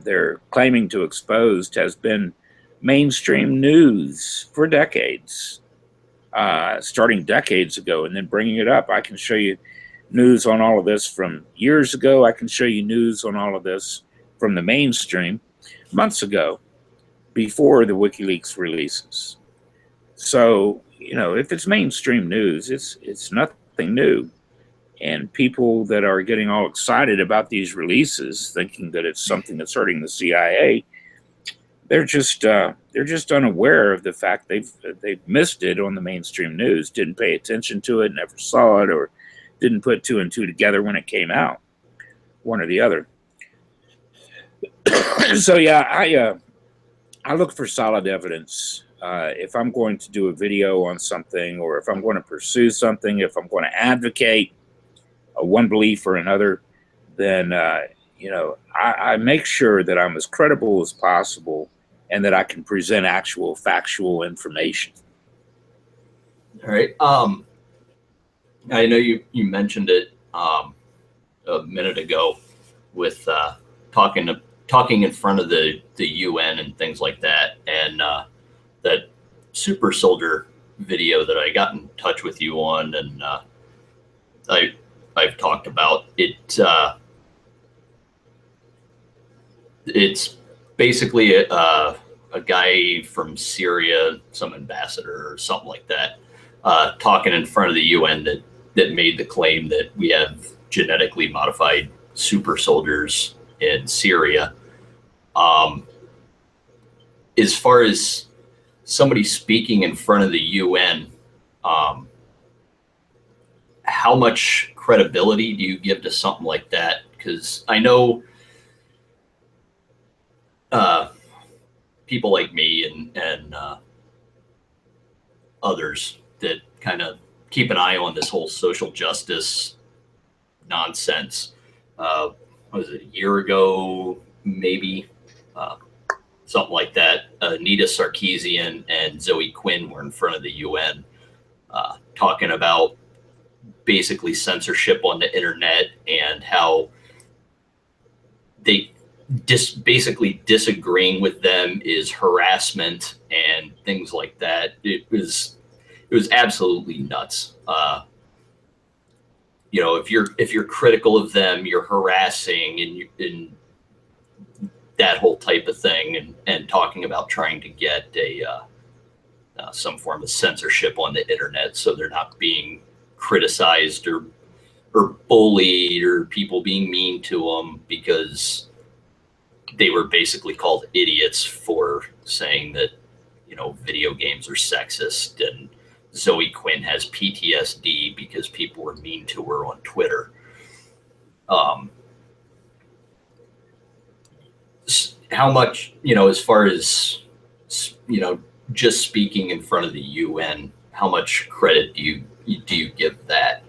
they're claiming to expose has been mainstream news for decades, starting decades ago, and then bringing it up. I can show you news on all of this from years ago. I can show you news on all of this from the mainstream months ago, before the WikiLeaks releases. So, if it's mainstream news, it's nothing new. And people that are getting all excited about these releases, thinking that it's something that's hurting the CIA, they're just unaware of the fact they've missed it on the mainstream news, didn't pay attention to it, never saw it, or didn't put 2 and 2 together when it came out, one or the other. So yeah, I look for solid evidence. If I'm going to do a video on something, or if I'm going to pursue something, if I'm going to advocate one belief or another, then I make sure that I'm as credible as possible, and that I can present actual factual information. All right. I know you mentioned it a minute ago with talking in front of the UN and things like that, and that super soldier video that I got in touch with you on, and I've talked about it. It's basically a guy from Syria, some ambassador or something like that, talking in front of the UN that made the claim that we have genetically modified super soldiers in Syria. As far as somebody speaking in front of the UN, how much credibility do you give to something like that? Because I know people like me and others that kind of keep an eye on this whole social justice nonsense. What was it, a year ago, maybe? Something like that. Anita Sarkeesian and Zoe Quinn were in front of the UN talking about basically censorship on the internet and how they basically disagreeing with them is harassment and things like that. It was absolutely nuts. If you're critical of them, you're harassing and that whole type of thing, and talking about trying to get some form of censorship on the internet so they're not being criticized or bullied or people being mean to them because they were basically called idiots for saying that video games are sexist, and Zoe Quinn has PTSD because people were mean to her on Twitter. How much, as far as, just speaking in front of the UN, how much credit do you give that?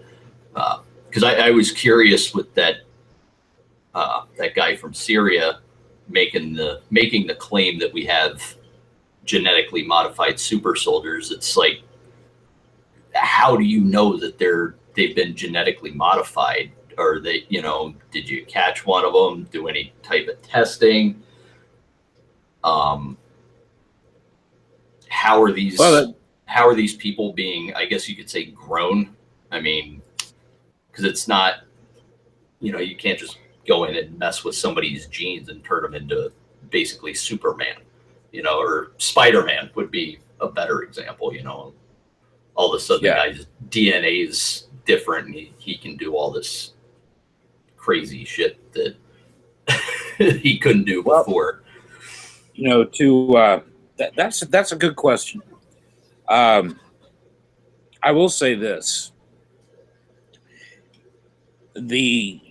Because I was curious with that guy from Syria making the claim that we have genetically modified super soldiers. It's like, how do you know that they've been genetically modified? Or they, did you catch one of them? Do any type of testing? How are these? How are these people being, I guess you could say, grown? I mean, because it's not, you can't just go in and mess with somebody's genes and turn them into basically Superman, or Spider-Man would be a better example. All of a sudden the guy's DNA is different and he can do all this crazy shit that he couldn't do before. That's a good question. I will say this: the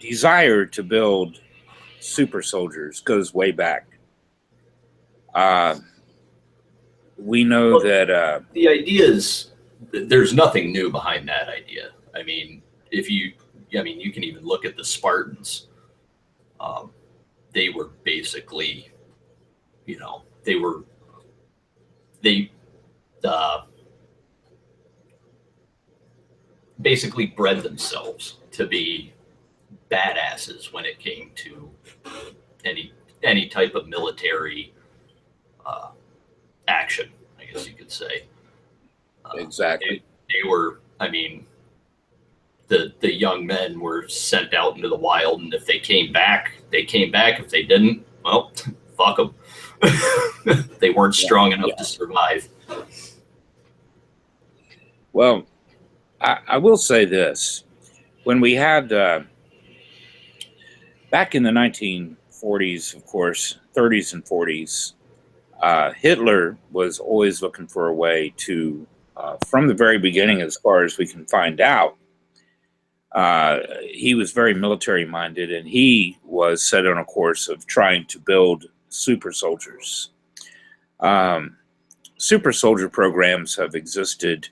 desire to build super soldiers goes way back. We know that the idea is there's nothing new behind that idea. I mean, you can even look at the Spartans. They were basically, they basically bred themselves to be badasses when it came to any type of military action, I guess you could say. Exactly. They were, the young men were sent out into the wild, and if they came back, they came back. If they didn't, well, fuck them. They weren't strong enough to survive. Well, I will say this. When we had, back in the 1940s, of course, 30s and 40s, Hitler was always looking for a way to, from the very beginning, as far as we can find out, he was very military minded, and he was set on a course of trying to build super soldiers. Super soldier programs have existed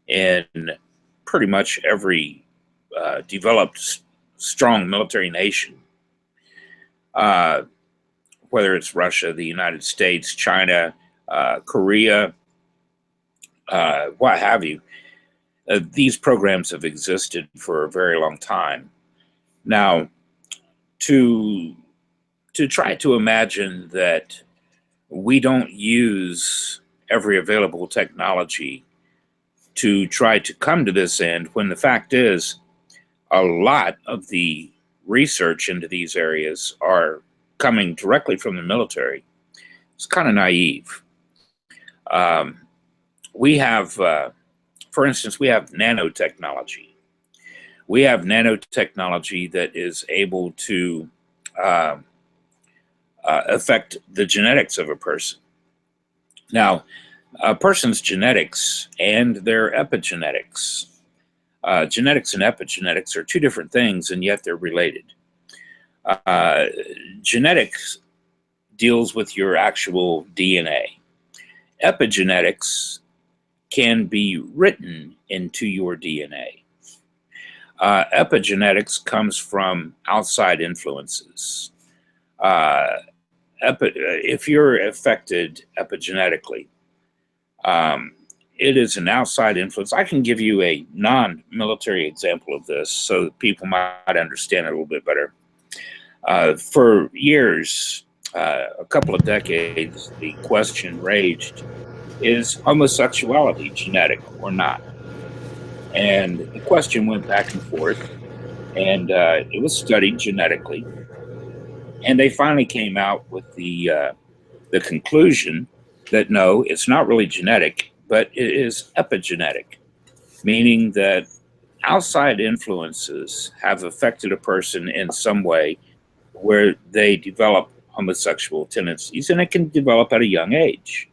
in pretty much every developed, strong military nation, whether it's Russia, the United States, China, Korea, what have you. These programs have existed for a very long time. Now, to try to imagine that we don't use every available technology to try to come to this end, when the fact is a lot of the research into these areas are coming directly from the military. It's kind of naive. We have, for instance, we have nanotechnology. We have nanotechnology that is able to affect the genetics of a person. Now, a person's genetics and their epigenetics. Genetics and epigenetics are two different things, and yet they're related. Genetics deals with your actual DNA. Epigenetics can be written into your DNA. Epigenetics comes from outside influences. If you're affected epigenetically, it is an outside influence. I can give you a non-military example of this so that people might understand it a little bit better. For years, a couple of decades, the question raged, is homosexuality genetic or not? And the question went back and forth, and it was studied genetically. And they finally came out with the conclusion that no, it's not really genetic, but it is epigenetic, meaning that outside influences have affected a person in some way where they develop homosexual tendencies, and it can develop at a young age.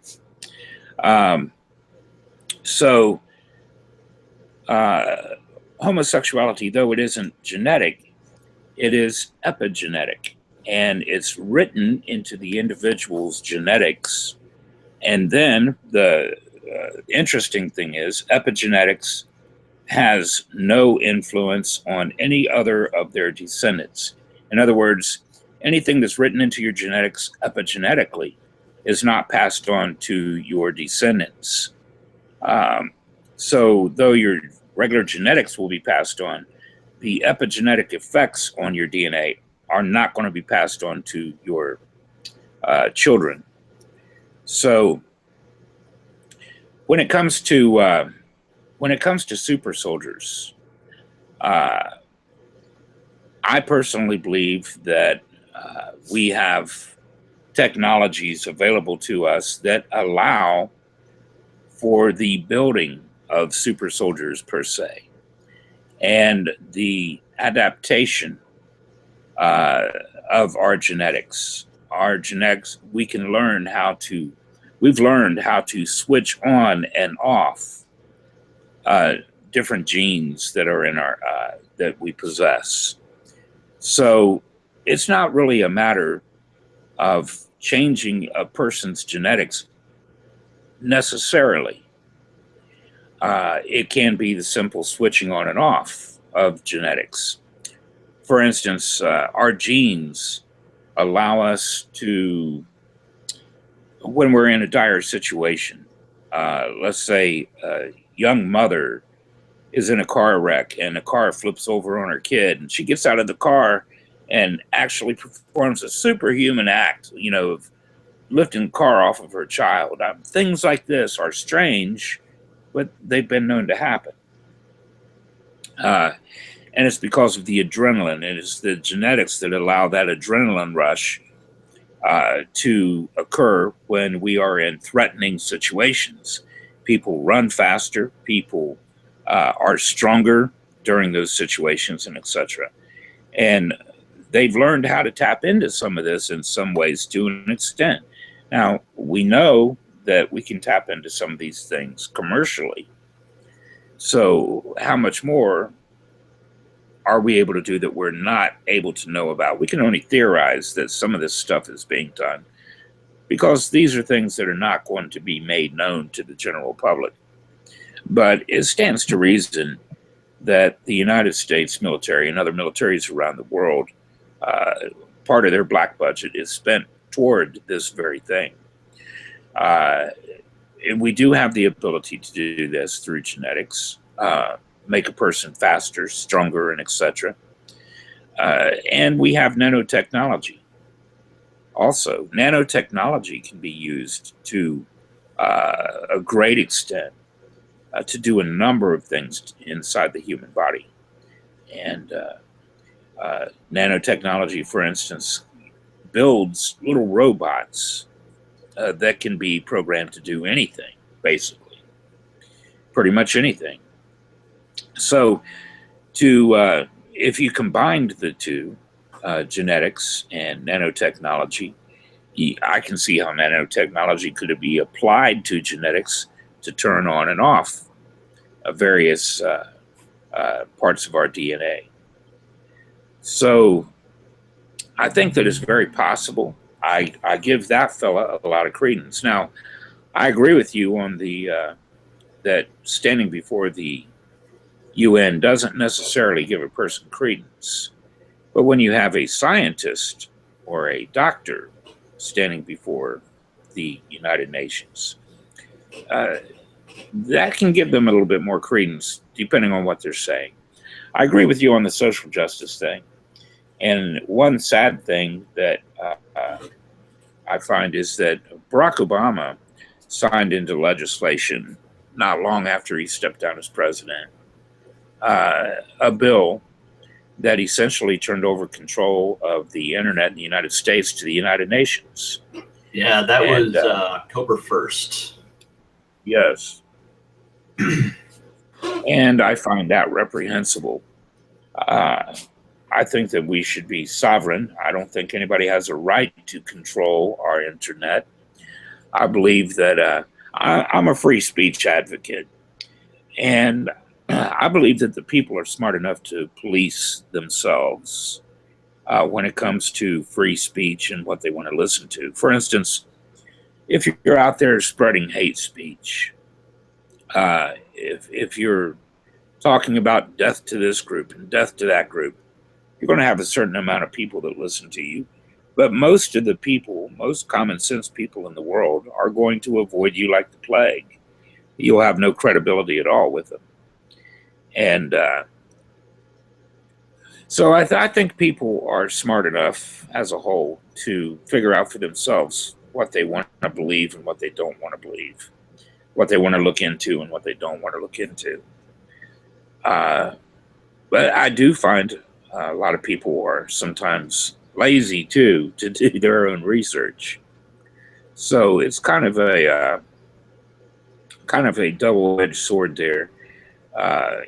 So homosexuality, though it isn't genetic, it is epigenetic, and it's written into the individual's genetics. And then the interesting thing is epigenetics has no influence on any other of their descendants. In other words, anything that's written into your genetics epigenetically is not passed on to your descendants. So though your regular genetics will be passed on, the epigenetic effects on your DNA are not going to be passed on to your children. So when it comes to super soldiers, I personally believe that we have technologies available to us that allow for the building of super soldiers per se, and the adaptation of our genetics. Our genetics, we've learned how to switch on and off different genes that are in our that we possess. So it's not really a matter of changing a person's genetics necessarily. It can be the simple switching on and off of genetics. For instance, our genes allow us to, when we're in a dire situation, let's say a young mother is in a car wreck and a car flips over on her kid, and she gets out of the car and actually performs a superhuman act, of lifting the car off of her child. Things like this are strange, but they've been known to happen. And it's because of the adrenaline. It is the genetics that allow that adrenaline rush to occur when we are in threatening situations. People run faster, people are stronger during those situations, and etc. And they've learned how to tap into some of this in some ways to an extent. Now, we know that we can tap into some of these things commercially. So how much more are we able to do that we're not able to know about? We can only theorize that some of this stuff is being done because these are things that are not going to be made known to the general public. But it stands to reason that the United States military and other militaries around the world, part of their black budget is spent toward this very thing. And we do have the ability to do this through genetics, make a person faster, stronger, and etc. And we have nanotechnology. Also, nanotechnology can be used to a great extent to do a number of things inside the human body. And nanotechnology, for instance, builds little robots that can be programmed to do anything, basically, pretty much anything. So, if you combined the two, genetics and nanotechnology, I can see how nanotechnology could be applied to genetics to turn on and off various parts of our DNA. So I think that it's very possible. I give that fella a lot of credence. Now, I agree with you on the that standing before the UN doesn't necessarily give a person credence. But when you have a scientist or a doctor standing before the United Nations, that can give them a little bit more credence depending on what they're saying. I agree with you on the social justice thing. And one sad thing that I find is that Barack Obama signed into legislation not long after he stepped down as president a bill that essentially turned over control of the internet in the United States to the United Nations. Yeah, that was October 1st. Yes. And I find that reprehensible. I think that we should be sovereign. I don't think anybody has a right to control our internet. I believe that I'm a free speech advocate. And I believe that the people are smart enough to police themselves when it comes to free speech and what they want to listen to. For instance, if you're out there spreading hate speech, if you're talking about death to this group and death to that group, you're going to have a certain amount of people that listen to you. But most of the people, most common sense people in the world, are going to avoid you like the plague. You'll have no credibility at all with them. And so I think people are smart enough as a whole to figure out for themselves what they want to believe and what they don't want to believe, what they want to look into and what they don't want to look into. But I do find a lot of people are sometimes lazy too to do their own research. So it's kind of a double-edged sword there.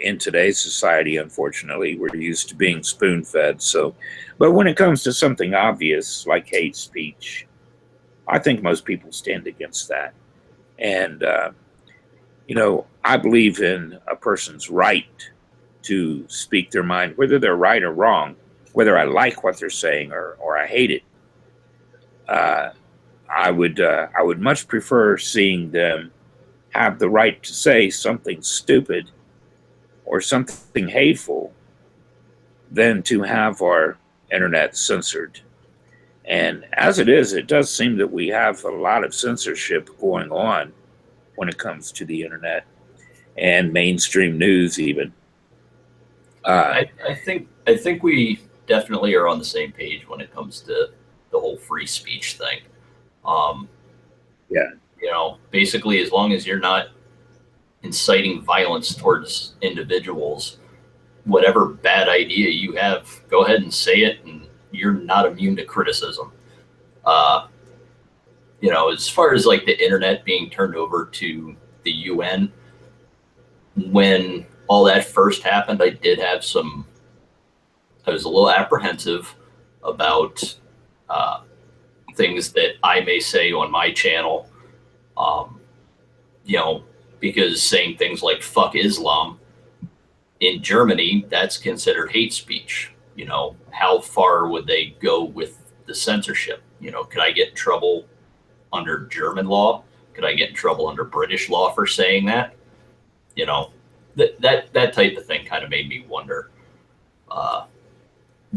In today's society, unfortunately, we're used to being spoon-fed. So, but when it comes to something obvious like hate speech, I think most people stand against that. And I believe in a person's right to speak their mind, whether they're right or wrong, whether I like what they're saying or I hate it. I would much prefer seeing them have the right to say something stupid or something hateful than to have our internet censored. And as it is, it does seem that we have a lot of censorship going on when it comes to the internet and mainstream news even. I think we definitely are on the same page when it comes to the whole free speech thing. Yeah. Basically, as long as you're not inciting violence towards individuals, whatever bad idea you have, go ahead and say it, and you're not immune to criticism. As far as like the internet being turned over to the UN, when all that first happened, I was a little apprehensive about things that I may say on my channel, because saying things like fuck Islam in Germany, that's considered hate speech. How far would they go with the censorship? Could I get in trouble under German law? Could I get in trouble under British law for saying that? That type of thing kind of made me wonder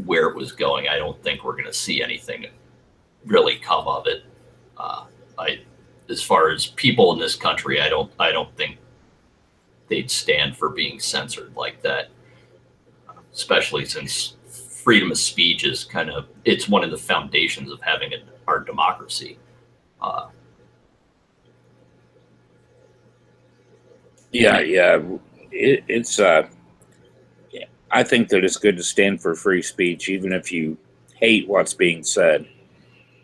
where it was going. I don't think we're going to see anything really come of it. As far as people in this country, I don't think they'd stand for being censored like that, especially since freedom of speech is it's one of the foundations of having our democracy. It's I think that it's good to stand for free speech, even if you hate what's being said,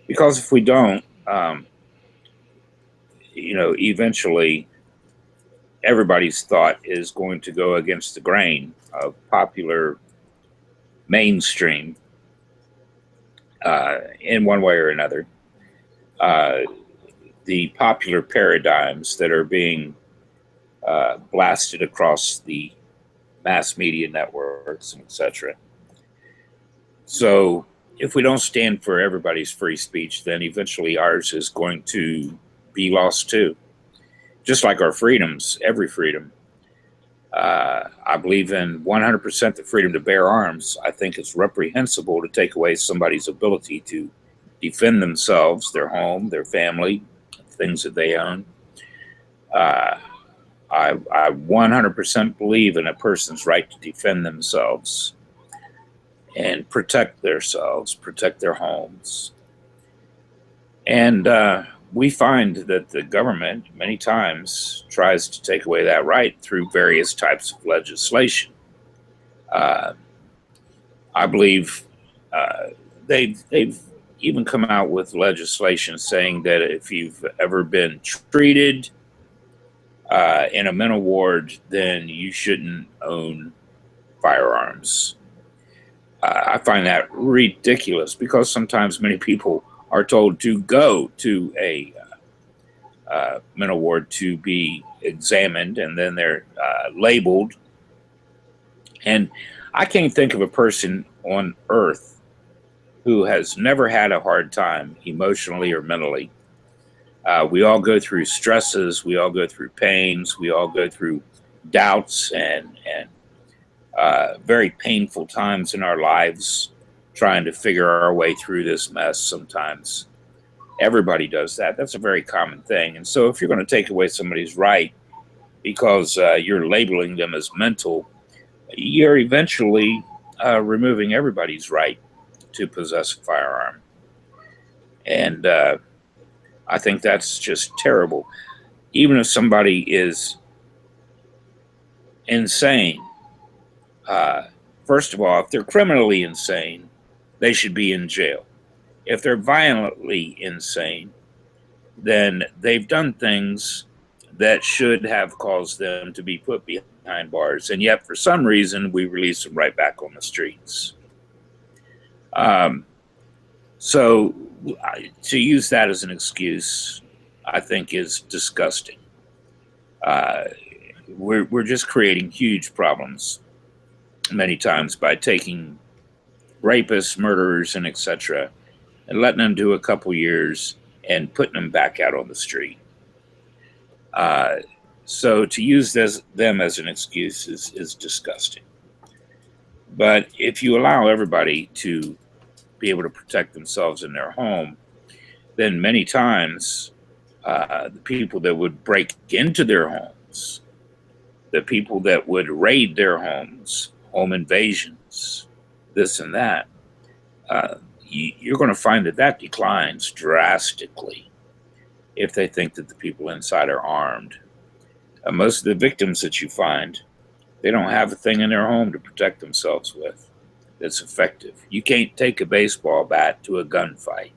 because if we don't, eventually everybody's thought is going to go against the grain of popular mainstream in one way or another. The popular paradigms that are being blasted across the mass media networks, etc. So if we don't stand for everybody's free speech, then eventually ours is going to be lost too. Just like our freedoms, every freedom. I believe in 100% the freedom to bear arms. I think it's reprehensible to take away somebody's ability to defend themselves, their home, their family, things that they own. I 100% believe in a person's right to defend themselves and protect themselves, protect their homes. And we find that the government many times tries to take away that right through various types of legislation. I believe they've even come out with legislation saying that if you've ever been treated in a mental ward, then you shouldn't own firearms. I find that ridiculous because sometimes many people are told to go to a mental ward to be examined, and then they're labeled. And I can't think of a person on earth who has never had a hard time emotionally or mentally. We all go through stresses, we all go through pains, we all go through doubts and very painful times in our lives trying to figure our way through this mess sometimes. Everybody does that. That's a very common thing. And so if you're going to take away somebody's right because you're labeling them as mental, you're eventually removing everybody's right to possess a firearm. And I think that's just terrible. Even if somebody is insane, first of all, if they're criminally insane, they should be in jail. If they're violently insane, then they've done things that should have caused them to be put behind bars. And yet, for some reason, we release them right back on the streets. So to use that as an excuse, I think is disgusting. We're just creating huge problems many times by taking rapists, murderers, and etc., and letting them do a couple years and putting them back out on the street. So to use them as an excuse is disgusting. But if you allow everybody to be able to protect themselves in their home, then many times the people that would break into their homes, the people that would raid their homes, home invasions, this and that, you're going to find that declines drastically if they think that the people inside are armed. Most of the victims that you find, they don't have a thing in their home to protect themselves with that's effective. You can't take a baseball bat to a gunfight.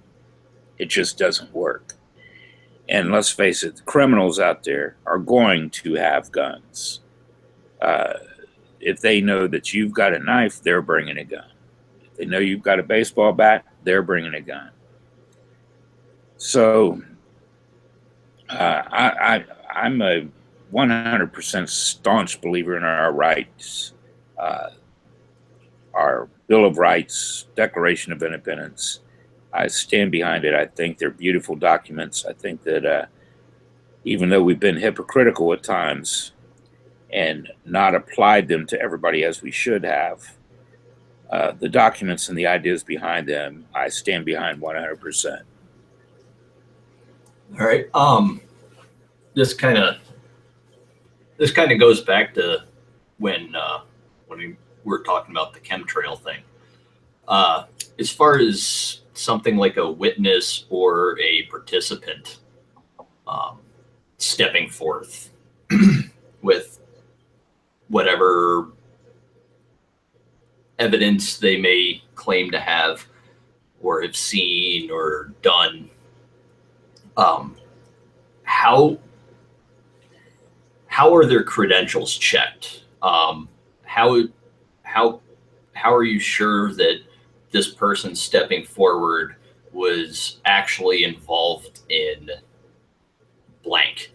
It just doesn't work. And let's face it, the criminals out there are going to have guns. If they know that you've got a knife, they're bringing a gun. If they know you've got a baseball bat, they're bringing a gun. So I'm a 100% staunch believer in our rights, our Bill of Rights, Declaration of Independence. I stand behind it. I think they're beautiful documents. I think that even though we've been hypocritical at times and not applied them to everybody as we should have, the documents and the ideas behind them, I stand behind 100%. All right. This kind of goes back to when we were talking about the chemtrail thing. As far as something like a witness or a participant stepping forth with whatever evidence they may claim to have or have seen or done, how are their credentials checked? How how how are you sure that this person stepping forward was actually involved in blank,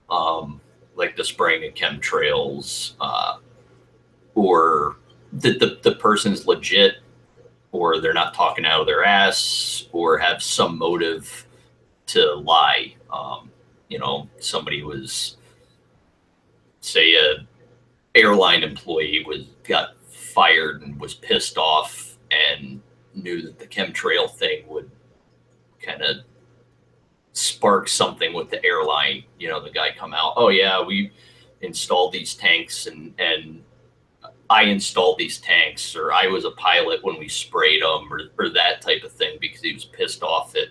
like the spraying of chemtrails, or that the person's legit, or they're not talking out of their ass, or have some motive to lie. Somebody was, say, a airline employee got fired and was pissed off and knew that the chemtrail thing would kind of spark something with the airline. The guy come out, oh yeah, we installed these tanks, and I installed these tanks, or I was a pilot when we sprayed them, or that type of thing, because he was pissed off at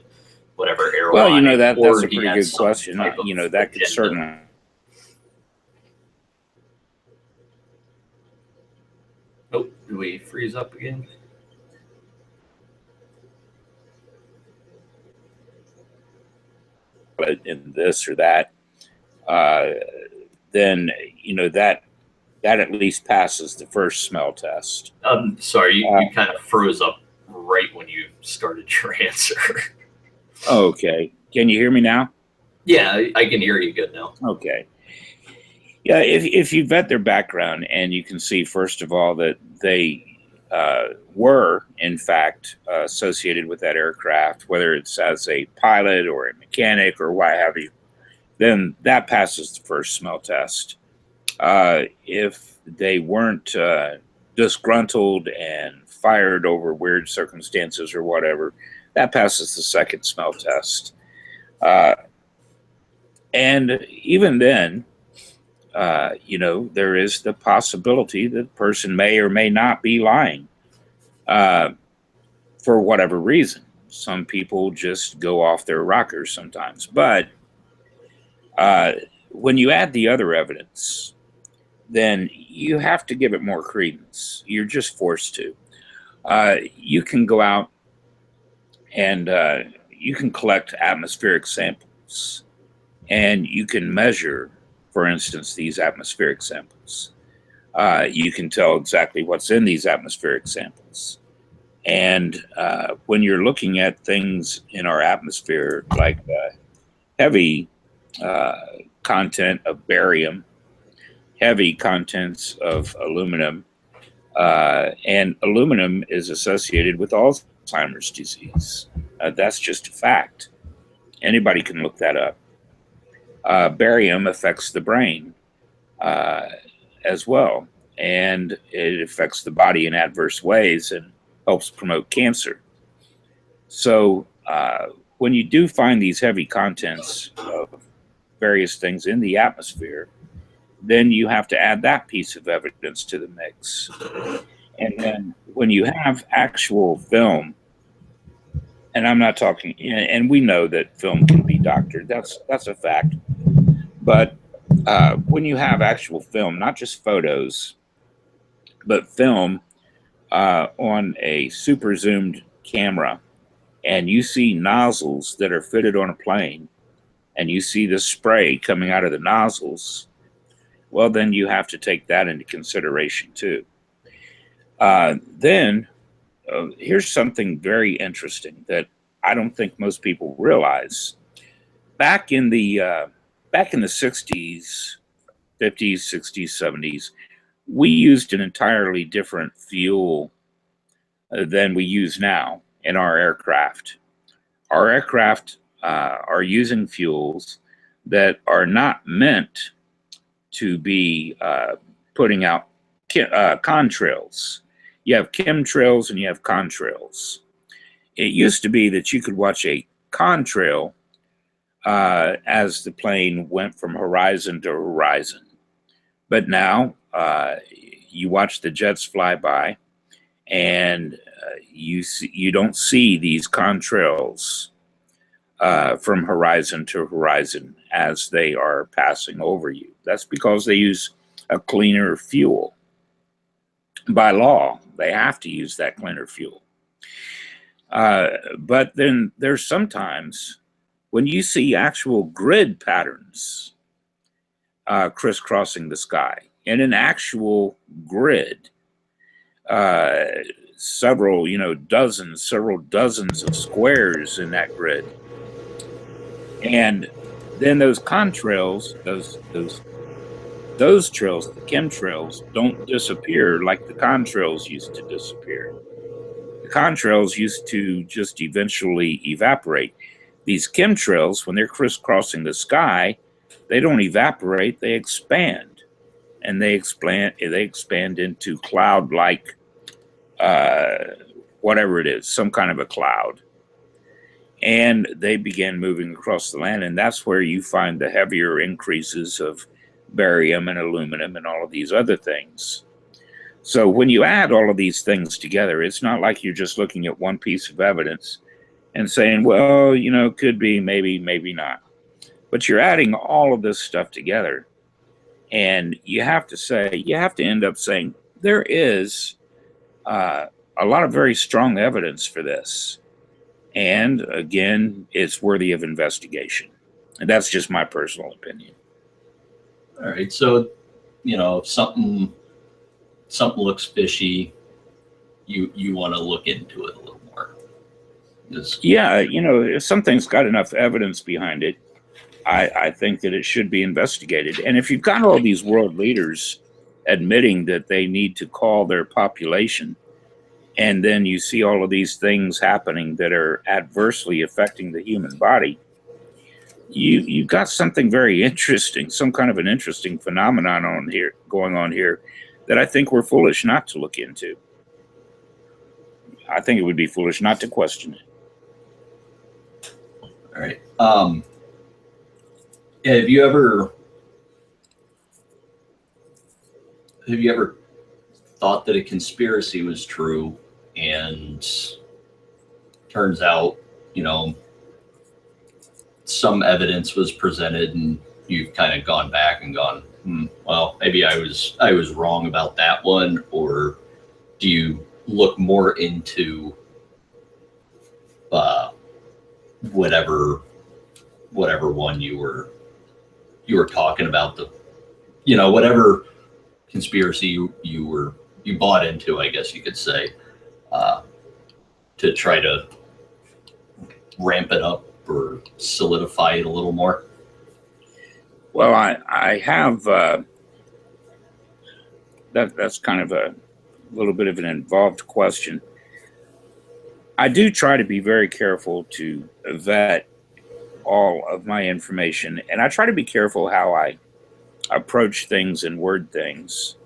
whatever airline. Well, that's or a he pretty had good some question. type of That could agenda. certainly. Oh, did we freeze up again? In this or that, then that at least passes the first smell test. Sorry, you kind of froze up right when you started your answer. Okay, can you hear me now? Yeah, I can hear you good now. Okay. Yeah, if you vet their background, and you can see, first of all, that they were, in fact, associated with that aircraft, whether it's as a pilot or a mechanic or what have you, then that passes the first smell test. If they weren't disgruntled and fired over weird circumstances or whatever, that passes the second smell test. And even then, there is the possibility that the person may or may not be lying for whatever reason. Some people just go off their rockers sometimes. But when you add the other evidence, then you have to give it more credence. You're just forced to. You can go out and you can collect atmospheric samples, and you can measure, for instance, these atmospheric samples. You can tell exactly what's in these atmospheric samples. And when you're looking at things in our atmosphere, like heavy content of barium, heavy contents of aluminum, and aluminum is associated with Alzheimer's disease. That's just a fact. Anybody can look that up. Barium affects the brain as well, and it affects the body in adverse ways and helps promote cancer. So when you do find these heavy contents of various things in the atmosphere, then you have to add that piece of evidence to the mix. And then when you have actual film, and I'm not talking, and we know that film can be doctored, that's a fact. But when you have actual film, not just photos, but film on a super zoomed camera, and you see nozzles that are fitted on a plane, and you see the spray coming out of the nozzles, well, then you have to take that into consideration too. Then here's something very interesting that I don't think most people realize. Back in the 60s, 50s, 60s, 70s, we used an entirely different fuel than we use now in our aircraft. Our aircraft are using fuels that are not meant to be putting out contrails. You have chemtrails and you have contrails. It used to be that you could watch a contrail as the plane went from horizon to horizon. But now you watch the jets fly by, and you don't see these contrails from horizon to horizon as they are passing over you. That's because they use a cleaner fuel. By law, they have to use that cleaner fuel. But then there's sometimes when you see actual grid patterns crisscrossing the sky in an actual grid, several dozens of squares in that grid, and then those contrails, those trails, the chemtrails, don't disappear like the contrails used to disappear. The contrails used to just eventually evaporate. These chemtrails, when they're crisscrossing the sky, they don't evaporate, they expand. And they expand into cloud-like, whatever it is, some kind of a cloud. And they began moving across the land, and that's where you find the heavier increases of barium and aluminum and all of these other things. So when you add all of these things together, it's not like you're just looking at one piece of evidence and saying, well, could be, maybe, maybe not. But you're adding all of this stuff together, and you have to end up saying there is a lot of very strong evidence for this. And again, it's worthy of investigation. And that's just my personal opinion. All right. So, if something looks fishy, you want to look into it a little more. Yeah, if something's got enough evidence behind it, I think that it should be investigated. And if you've got all these world leaders admitting that they need to call their population, and then you see all of these things happening that are adversely affecting the human body, you've got something very interesting, some kind of an interesting phenomenon going on here that I think we're foolish not to look into. I think it would be foolish not to question it. All right. Have you ever thought that a conspiracy was true, and turns out, some evidence was presented, and you've kind of gone back and gone, well, maybe I was wrong about that one? Or do you look more into whatever one you were talking about, whatever conspiracy you bought into, I guess you could say, to try to ramp it up or solidify it a little more? Well, I have that's kind of a little bit of an involved question. I do try to be very careful to vet all of my information, and I try to be careful how I approach things and word things.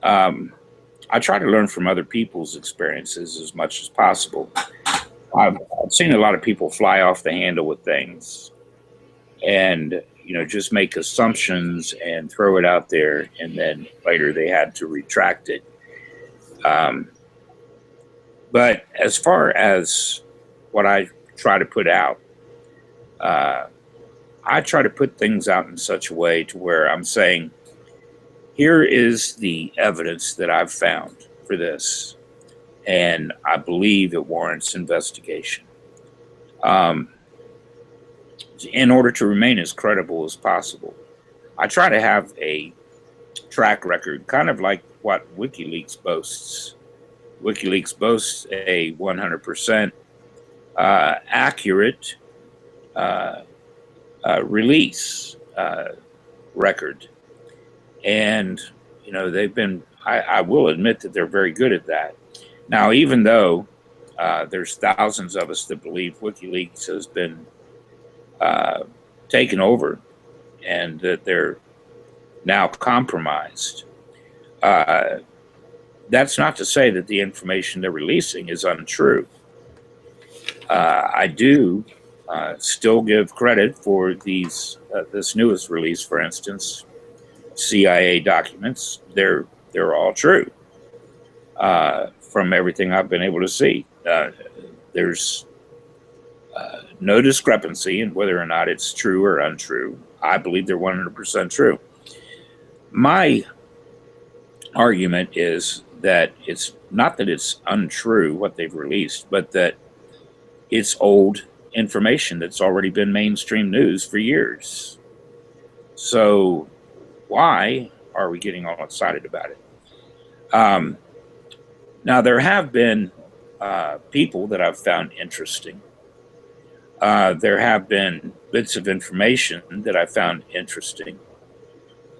I try to learn from other people's experiences as much as possible. I've seen a lot of people fly off the handle with things and, just make assumptions and throw it out there, and then later they had to retract it. But as far as what I try to put out, I try to put things out in such a way to where I'm saying, here is the evidence that I've found for this, and I believe it warrants investigation. In order to remain as credible as possible, I try to have a track record, kind of like what WikiLeaks boasts. WikiLeaks boasts a 100% accurate release record. And, they've been, I will admit that they're very good at that. Now, even though there's thousands of us that believe WikiLeaks has been taken over and that they're now compromised, that's not to say that the information they're releasing is untrue. I do still give credit for this newest release, for instance, CIA documents. They're all true from everything I've been able to see. There's no discrepancy in whether or not it's true or untrue. I believe they're 100% true. My argument is that it's not that it's untrue what they've released, but that it's old information that's already been mainstream news for years. So why are we getting all excited about it? Now, there have been people that I've found interesting. There have been bits of information that I found interesting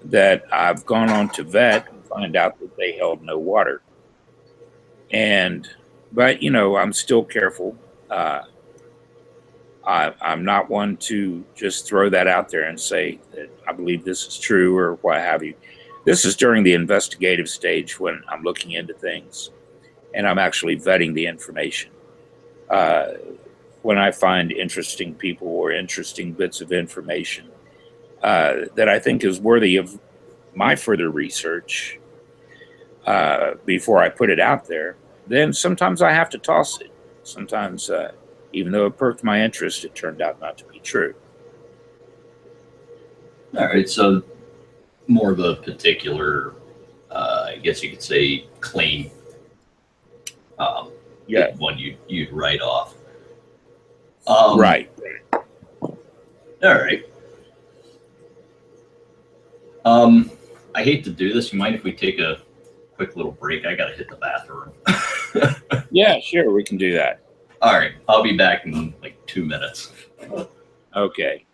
that I've gone on to vet and find out that they held no water. But I'm still careful. Uh, I'm not one to just throw that out there and say that I believe this is true or what have you. This is during the investigative stage when I'm looking into things and I'm actually vetting the information. When I find interesting people or interesting bits of information that I think is worthy of my further research before I put it out there, then sometimes I have to toss it. Sometimes, even though it perked my interest, it turned out not to be true. All right, so more of a particular, I guess you could say, claim. Yeah. One you'd write off. Right. All right. I hate to do this. You mind if we take a quick little break? I gotta hit the bathroom. Yeah, sure, we can do that. All right, I'll be back in like 2 minutes. Okay.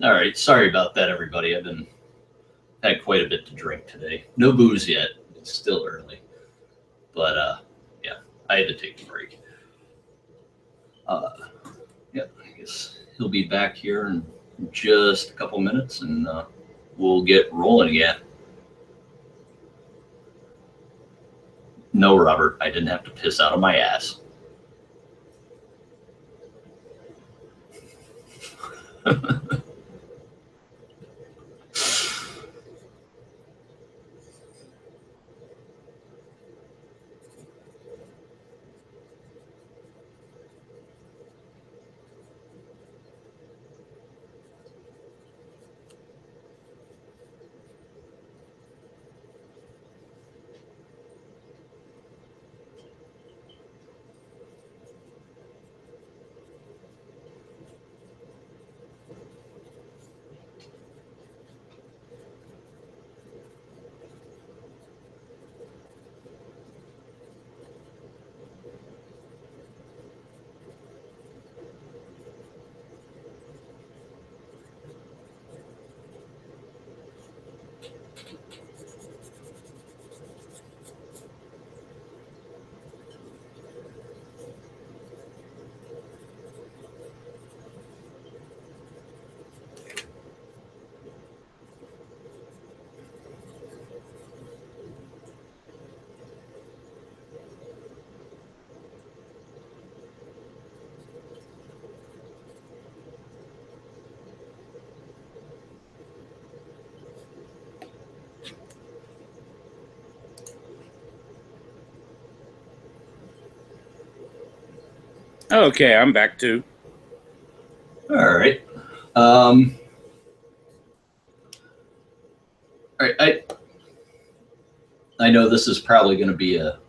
All right, sorry about that, everybody. I've had quite a bit to drink today. No booze yet. It's still early, but yeah, I had to take a break. Yeah, I guess he'll be back here in just a couple minutes, and we'll get rolling again. No, Robert, I didn't have to piss out of my ass. Okay, I'm back too. right. All right. I know this is probably going to be a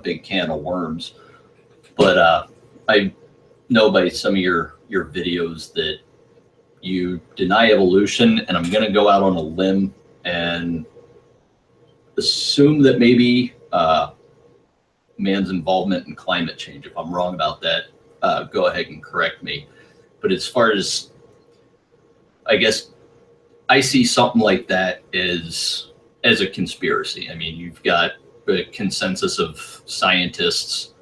big can of worms, but I know by some of your videos that you deny evolution, and I'm going to go out on a limb and assume that maybe man's involvement in climate change. If I'm wrong about that, go ahead and correct me. But as far as, I guess, I see something like that as a conspiracy. I mean, you've got a consensus of scientists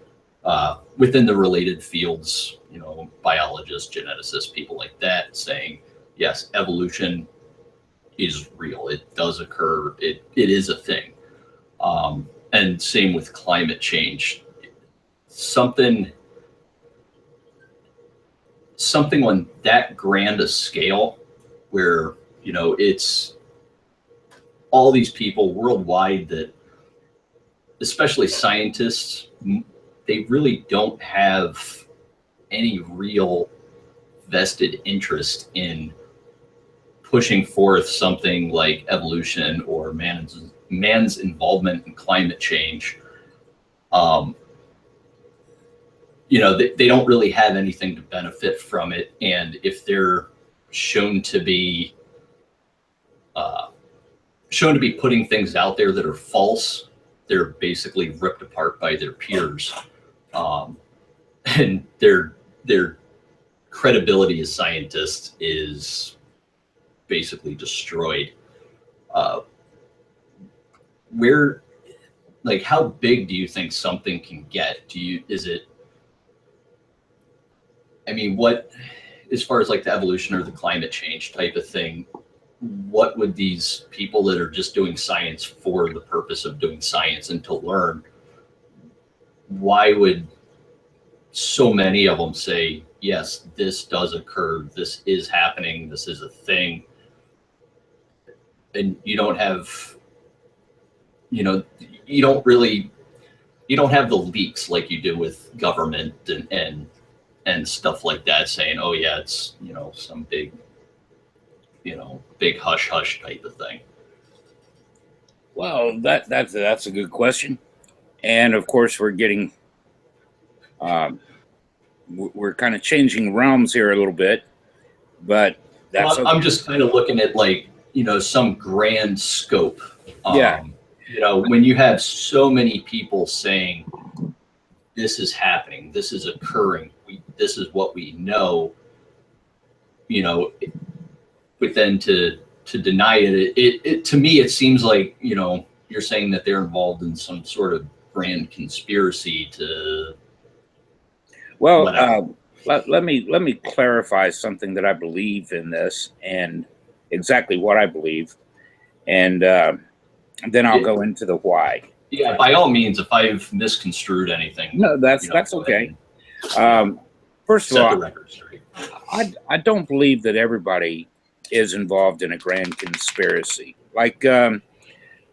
within the related fields, you know, biologists, geneticists, people like that, saying, yes, evolution is real. It does occur. It is a thing. And same with climate change. Something on that grand a scale where, you know, it's all these people worldwide that, especially scientists, they really don't have any real vested interest in pushing forth something like evolution or man's involvement in climate change. You know, they don't really have anything to benefit from it. And if they're shown to be putting things out there that are false, they're basically ripped apart by their peers. And their credibility as scientists is basically destroyed. Where, like, how big do you think something can get? I mean, what, as far as like the evolution or the climate change type of thing, what would these people that are just doing science for the purpose of doing science and to learn, why would so many of them say, yes, this does occur, this is happening, this is a thing? And you don't have, you know, you don't have the leaks like you do with government and stuff like that, saying, oh yeah, it's, you know, some big hush hush type of thing. Well, that's a good question, and of course we're getting we're kind of changing realms here a little bit, but that's I'm just kind of looking at, like, you know, some grand scope. Yeah. You know, when you have so many people saying this is happening, this is occurring, this is what we know, you know, but then to deny it, to me, it seems like, you know, you're saying that they're involved in some sort of grand conspiracy to. Well, let me clarify something that I believe in this and exactly what I believe, and then I'll go into the why. Yeah, by all means, if I've misconstrued anything. No, that's okay. First of all, I don't believe that everybody is involved in a grand conspiracy. Like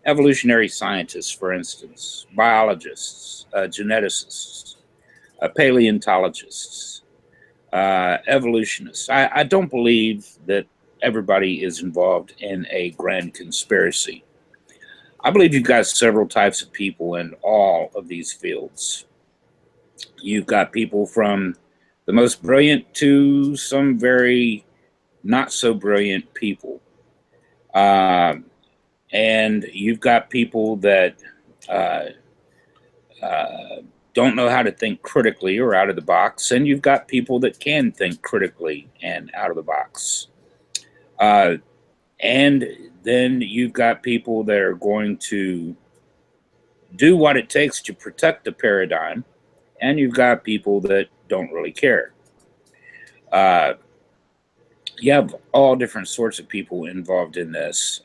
evolutionary scientists, for instance, biologists, geneticists, paleontologists, evolutionists. I don't believe that everybody is involved in a grand conspiracy. I believe you've got several types of people in all of these fields. You've got people from the most brilliant to some very not so brilliant people. And you've got people that don't know how to think critically or out of the box. And you've got people that can think critically and out of the box. And then you've got people that are going to do what it takes to protect the paradigm. And you've got people that don't really care. You have all different sorts of people involved in this.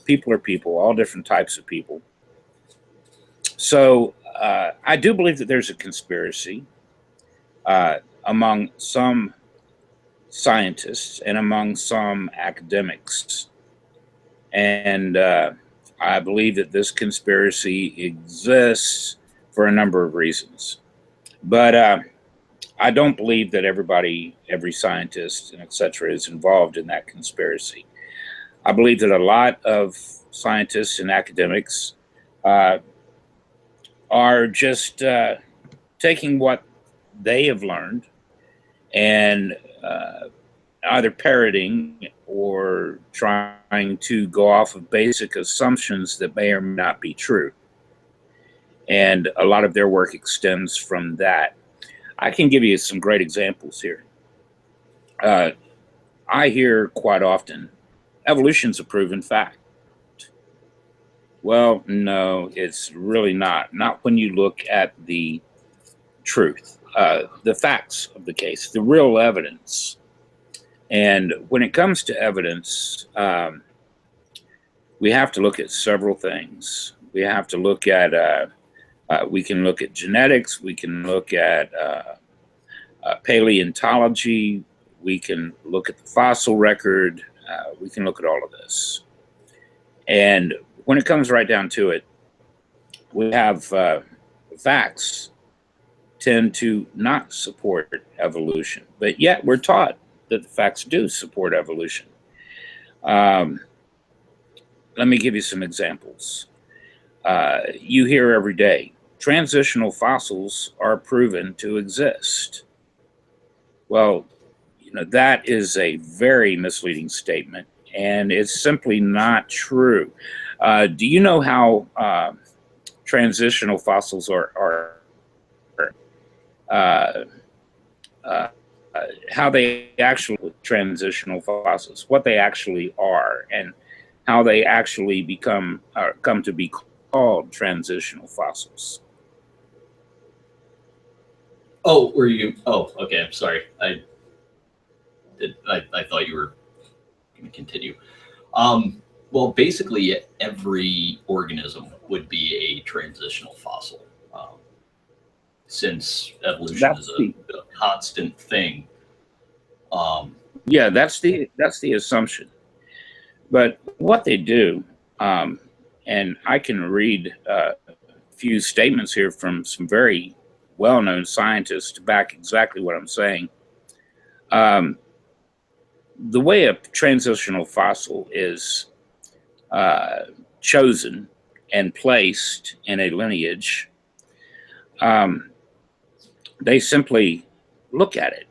People are people, all different types of people. So I do believe that there's a conspiracy among some scientists and among some academics. And I believe that this conspiracy exists for a number of reasons. But I don't believe that every scientist and etc. is involved in that conspiracy. I believe that a lot of scientists and academics uh, are just taking what they have learned and either parroting or trying to go off of basic assumptions that may or may not be true. And a lot of their work extends from that. I can give you some great examples here. I hear quite often, evolution's a proven fact. Well, no, it's really not. Not when you look at the truth, the facts of the case, the real evidence. And when it comes to evidence, we have to look at several things. We have to look at, we can look at genetics, we can look at paleontology, we can look at the fossil record, we can look at all of this. And when it comes right down to it, we have facts tend to not support evolution, but yet we're taught that the facts do support evolution. Let me give you some examples. You hear every day, transitional fossils are proven to exist. Well, that is a very misleading statement, and it's simply not true. Do you know how transitional fossils are uh, uh, how they actually transitional fossils, what they actually are, and how they actually come to be called transitional fossils? Oh, were you? Oh, okay. I'm sorry. I thought you were going to continue. Well, basically, every organism would be a transitional fossil, since evolution is a constant thing. Yeah, that's the assumption. But what they do, and I can read a few statements here from some very well-known scientists to back exactly what I'm saying. The way a transitional fossil is chosen and placed in a lineage, they simply look at it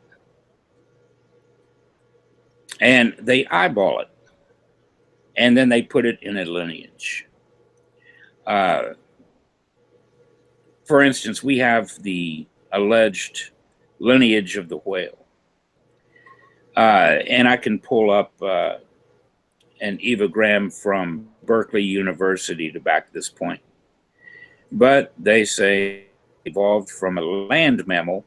and they eyeball it, and then they put it in a lineage. For instance, we have the alleged lineage of the whale. And I can pull up an evogram from Berkeley University to back this point. But they say evolved from a land mammal,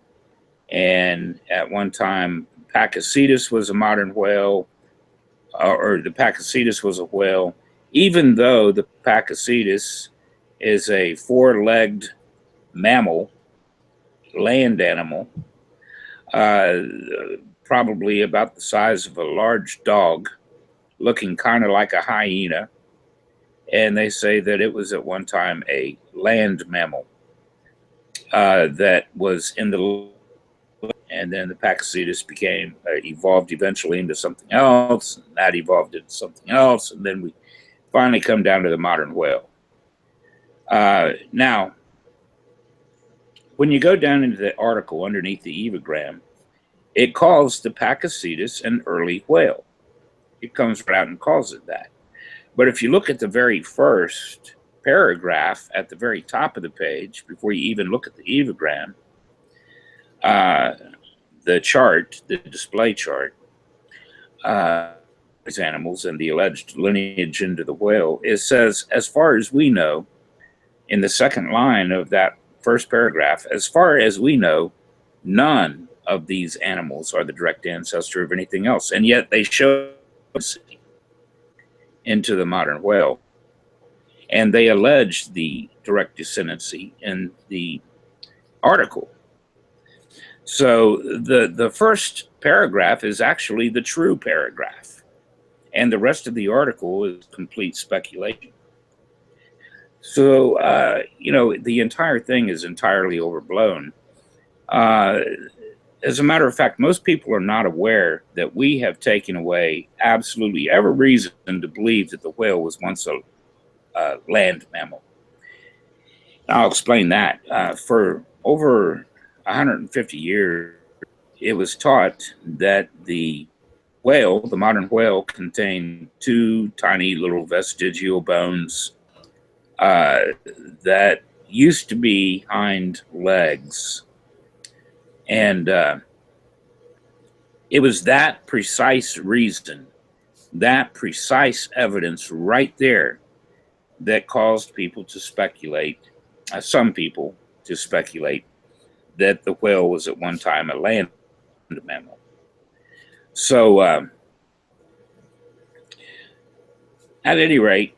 and at one time Pakicetus was a modern whale, or the Pakicetus was a whale, even though the Pakicetus is a four-legged mammal, land animal, probably about the size of a large dog, looking kind of like a hyena. And they say that it was at one time a land mammal that was in the, and then the Pakicetus evolved eventually into something else, and that evolved into something else, and then we finally come down to the modern whale. Now, when you go down into the article underneath the evogram, it calls the Pakicetus an early whale. It comes right out and calls it that. But if you look at the very first paragraph at the very top of the page, before you even look at the evogram, the chart, the display chart, these animals and the alleged lineage into the whale, it says, as far as we know, in the second line of that first paragraph, as far as we know, none of these animals are the direct ancestor of anything else. And yet they show into the modern whale. And they allege the direct descendancy in the article. So the first paragraph is actually the true paragraph. And the rest of the article is complete speculation. So, the entire thing is entirely overblown. as a matter of fact, most people are not aware that we have taken away absolutely every reason to believe that the whale was once a land mammal. I'll explain that. For over 150 years, it was taught that the whale, the modern whale, contained two tiny little vestigial bones that used to be hind legs. And it was that precise reason, that precise evidence right there, that caused people to speculate, some people to speculate, that the whale was at one time a land mammal. So, at any rate,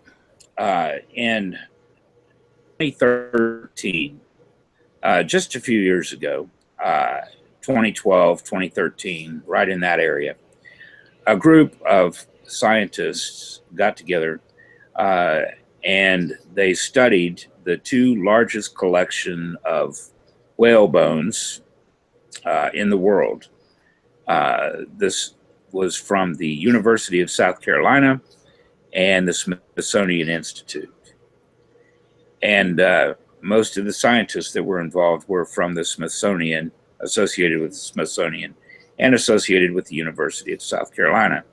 in 2013, just a few years ago, 2012, 2013, right in that area, a group of scientists got together and they studied the two largest collection of whale bones in the world. This was from the University of South Carolina and the Smithsonian Institute. And most of the scientists that were involved were from the Smithsonian, associated with the Smithsonian, and associated with the University of South Carolina.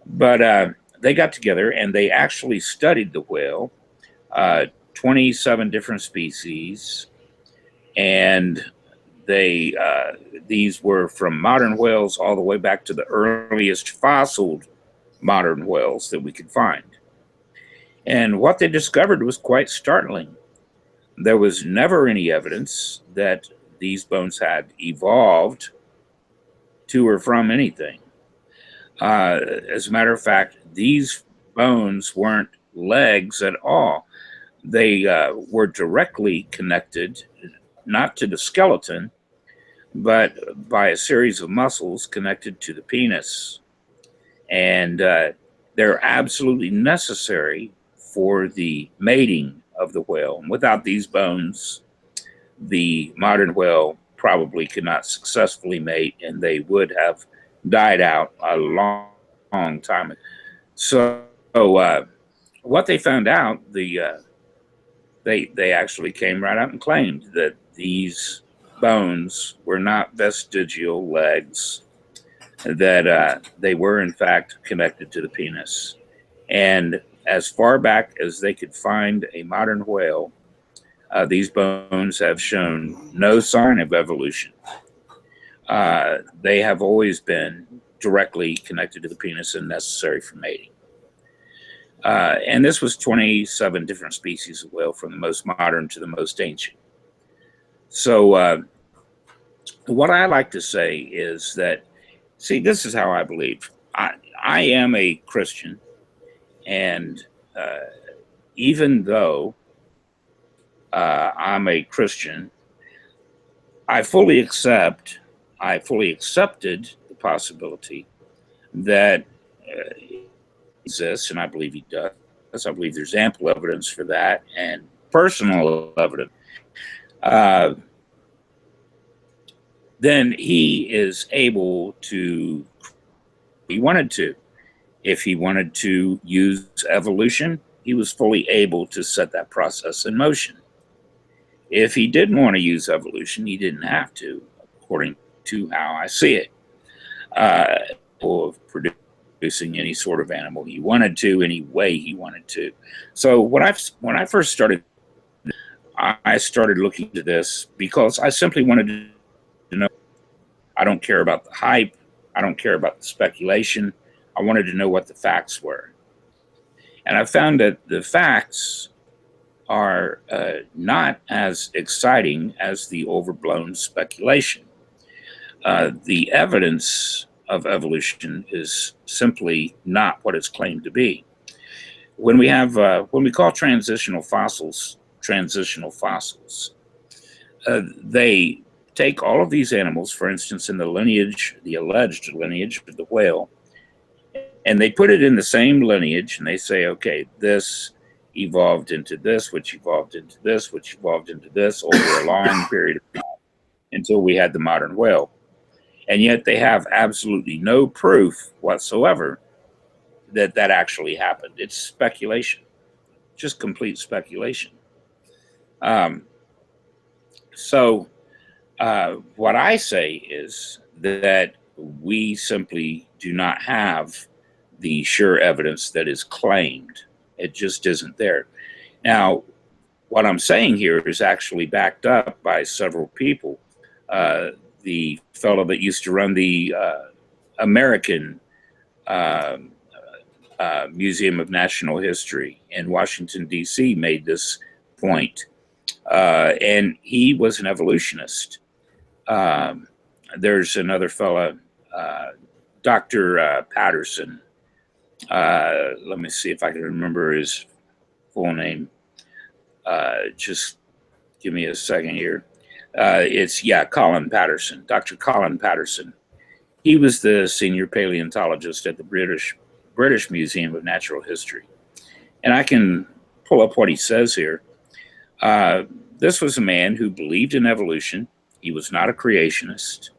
But they got together and they actually studied the whale, 27 different species, and these were from modern whales all the way back to the earliest fossiled modern whales that we could find. And what they discovered was quite startling. There was never any evidence that these bones had evolved to or from anything. As a matter of fact, these bones weren't legs at all. They were directly connected, not to the skeleton, but by a series of muscles connected to the penis. And they're absolutely necessary for the mating of the whale. And without these bones, the modern whale probably could not successfully mate, and they would have died out a long time ago. So what they found out, they actually came right out and claimed that these bones were not vestigial legs, that they were in fact connected to the penis. And as far back as they could find a modern whale, these bones have shown no sign of evolution. They have always been directly connected to the penis and necessary for mating. And this was 27 different species of whale, from the most modern to the most ancient. So what I like to say is that, see, this is how I believe. I am a Christian, and even though I'm a Christian, I fully accepted the possibility that exists, and I believe he does. I believe there's ample evidence for that, and personal evidence. Then he is able to, he wanted to. If he wanted to use evolution, he was fully able to set that process in motion. If he didn't want to use evolution, he didn't have to, according to how I see it. Of producing any sort of animal he wanted to, any way he wanted to. So when I first started, I started looking into this because I simply wanted to know. I don't care about the hype. I don't care about the speculation. I wanted to know what the facts were. And I found that the facts are not as exciting as the overblown speculation. The evidence of evolution is simply not what it's claimed to be. When we call transitional fossils, they take all of these animals, for instance, in the alleged lineage of the whale, and they put it in the same lineage, and they say, okay, this evolved into this, which evolved into this, which evolved into this over a long period of time until we had the modern whale. And yet they have absolutely no proof whatsoever that that actually happened. It's speculation, just complete speculation. Um, so what I say is that we simply do not have the sure evidence that is claimed. It just isn't there. Now, what I'm saying here is actually backed up by several people. The fellow that used to run the American uh, Museum of National History in Washington, D.C., made this point. And he was an evolutionist. Um, there's another fellow, Dr. Patterson. Let me see if I can remember his full name. Just give me a second here. Colin Patterson, Dr. Colin Patterson. He was the senior paleontologist at the British Museum of Natural History. And I can pull up what he says here. This was a man who believed in evolution. He was not a creationist,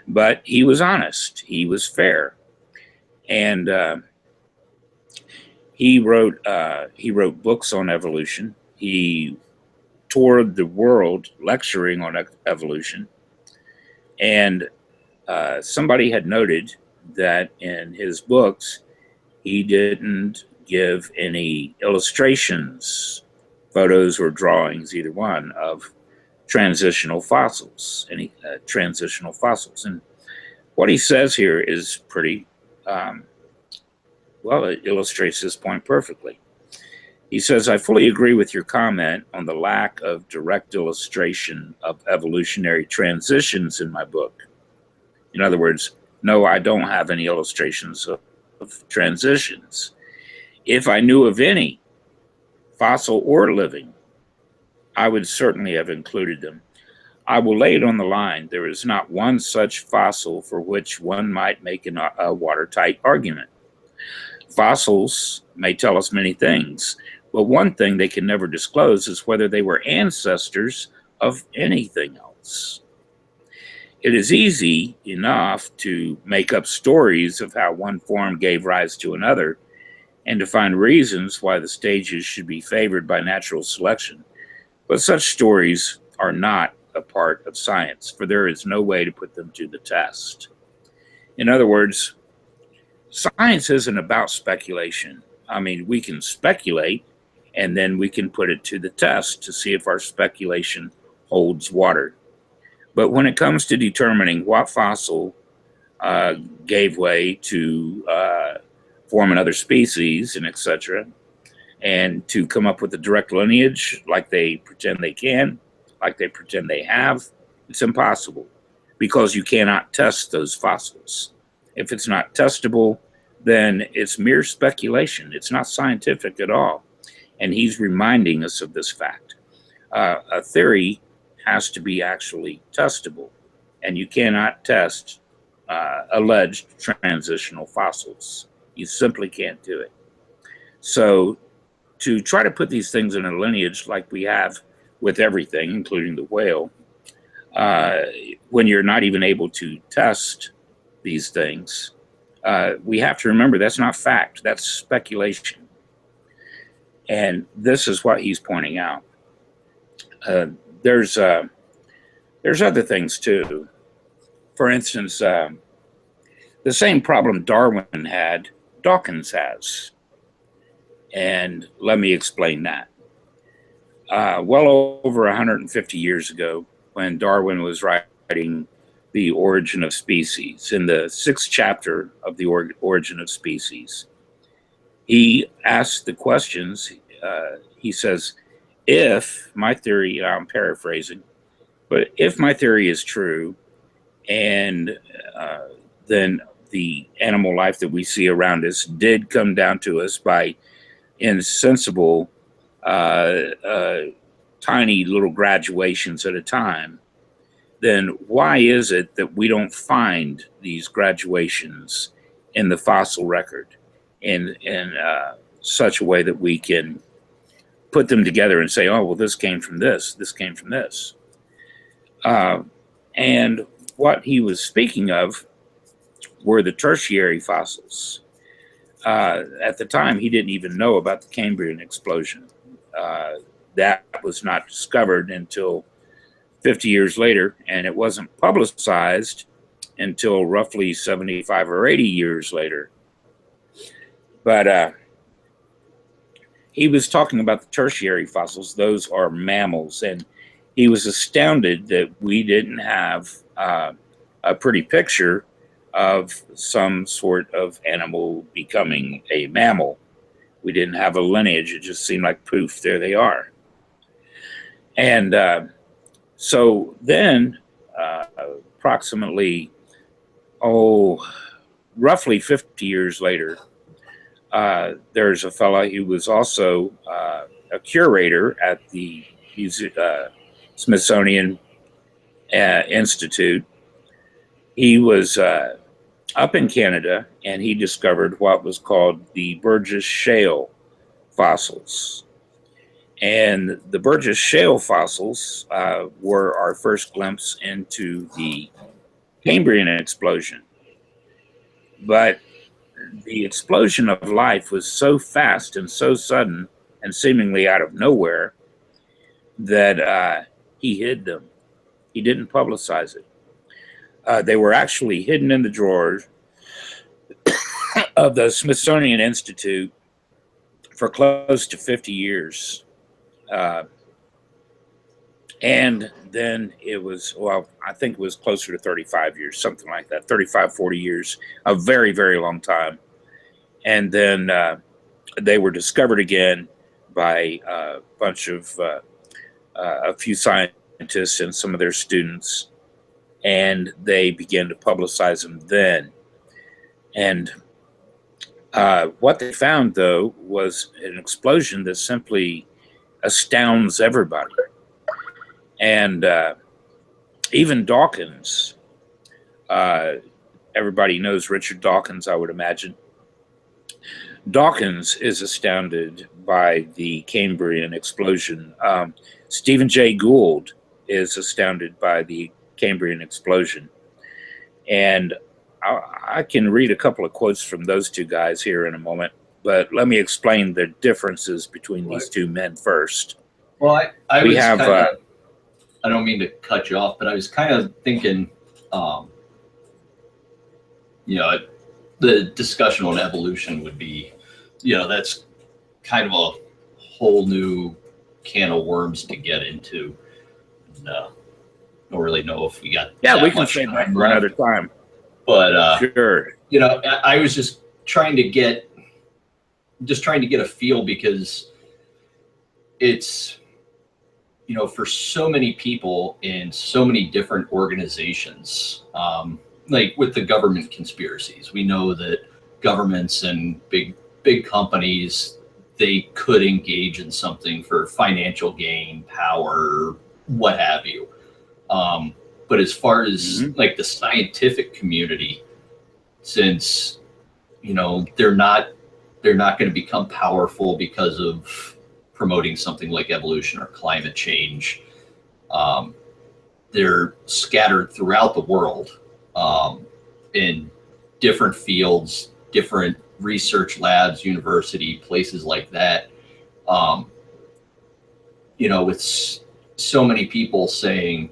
but he was honest. He was fair. And he wrote books on evolution. He toured the world lecturing on evolution. And somebody had noted that in his books, he didn't give any illustrations, photos, or drawings, either one, of transitional fossils, any transitional fossils. And what he says here is pretty, it illustrates this point perfectly. He says, I fully agree with your comment on the lack of direct illustration of evolutionary transitions in my book. In other words, no, I don't have any illustrations of transitions. If I knew of any, fossil or living, I would certainly have included them. I will lay it on the line. There is not one such fossil for which one might make a watertight argument. Fossils may tell us many things, but one thing they can never disclose is whether they were ancestors of anything else. It is easy enough to make up stories of how one form gave rise to another and to find reasons why the stages should be favored by natural selection. But such stories are not a part of science, for there is no way to put them to the test. In other words, science isn't about speculation. I mean, we can speculate and then we can put it to the test to see if our speculation holds water. But when it comes to determining what fossil gave way to form another species and etc., and to come up with a direct lineage like they pretend they can, like they pretend they have, it's impossible because you cannot test those fossils. If it's not testable, then it's mere speculation. It's not scientific at all. And he's reminding us of this fact. A theory has to be actually testable, and you cannot test alleged transitional fossils. You simply can't do it. So to try to put these things in a lineage like we have with everything, including the whale, when you're not even able to test these things, we have to remember that's not fact, that's speculation. And this is what he's pointing out. There's other things too. For instance, the same problem Darwin had, Dawkins has. And let me explain that. Well over 150 years ago, when Darwin was writing The Origin of Species, in the 6th chapter of The Origin of Species, he asked the questions. He says, if my theory, I'm paraphrasing, but if my theory is true, and then the animal life that we see around us did come down to us by insensible, tiny little graduations at a time, then why is it that we don't find these graduations in the fossil record in such a way that we can put them together and say, oh, well, this came from this, this came from this. And what he was speaking of were the tertiary fossils. At the time, he didn't even know about the Cambrian explosion. That was not discovered until 50 years later, and it wasn't publicized until roughly 75 or 80 years later. But he was talking about the tertiary fossils. Those are mammals, and he was astounded that we didn't have a pretty picture of some sort of animal becoming a mammal. We didn't have a lineage. It just seemed like poof, there they are. And so then approximately, roughly 50 years later, there's a fella who was also a curator at the Smithsonian Institute. He was up in Canada, and he discovered what was called the Burgess Shale fossils. And the Burgess Shale fossils were our first glimpse into the Cambrian explosion. But the explosion of life was so fast and so sudden and seemingly out of nowhere that he hid them. He didn't publicize it. They were actually hidden in the drawers of the Smithsonian Institute for close to 50 years. And then it was, well, I think it was closer to 35 years, something like that, 35, 40 years, a very, very long time. And then they were discovered again by a bunch of, a few scientists and some of their students, and they began to publicize them then. And what they found, though, was an explosion that simply astounds everybody. And even Dawkins, everybody knows Richard Dawkins, I would imagine. Dawkins is astounded by the Cambrian explosion. Stephen Jay Gould is astounded by the Cambrian explosion. And I can read a couple of quotes from those two guys here in a moment, but let me explain the differences between these two men first. Well, I was kind of, I don't mean to cut you off, but I was kind of thinking, you know, the discussion on evolution would be, you know, that's kind of a whole new can of worms to get into. And, don't really know if we got we can save that for another time. But sure, you know, I was just trying to get a feel, because it's, you know, for so many people in so many different organizations, like with the government conspiracies, we know that governments and big companies, they could engage in something for financial gain, power, what have you. But as far as like the scientific community, since, you know, they're not going to become powerful because of promoting something like evolution or climate change. They're scattered throughout the world in different fields, different research labs, university, places like that. You know, with so many people saying,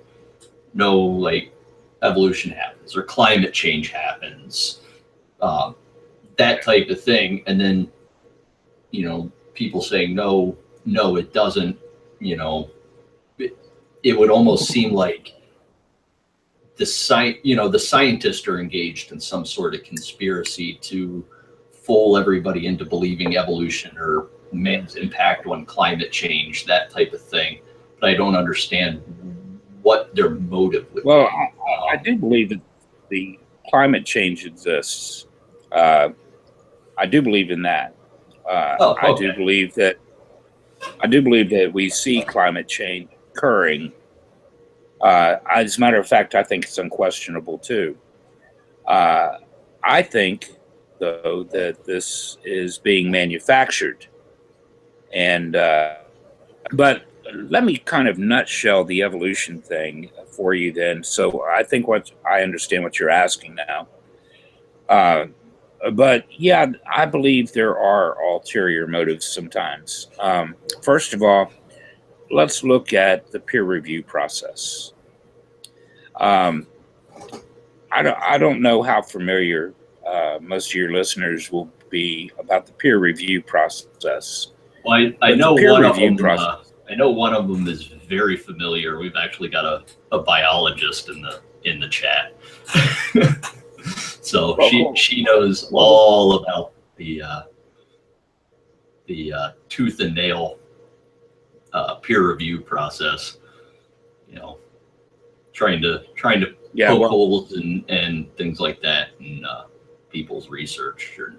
no, like evolution happens or climate change happens, that type of thing. And then, you know, people saying, no, it doesn't, you know, it would almost seem like the scientists are engaged in some sort of conspiracy to fool everybody into believing evolution or man's impact on climate change, that type of thing. But I don't understand what their motive would be. Well, I do believe that the climate change exists. I do believe in that. Okay. I do believe that we see climate change occurring. As a matter of fact, I think it's unquestionable too. I think, though, that this is being manufactured, and but let me kind of nutshell the evolution thing for you then. So I think I understand what you're asking now. But yeah, I believe there are ulterior motives sometimes. First of all, let's look at the peer review process. I don't know how familiar most of your listeners will be about the peer review process. Well, I But the know peer one of review them. process. I know one of them is very familiar. We've actually got a biologist in the chat, so Well, cool. she knows Well, all about the tooth and nail peer review process. You know, trying to yeah, poke well, holes and things like that in people's research, or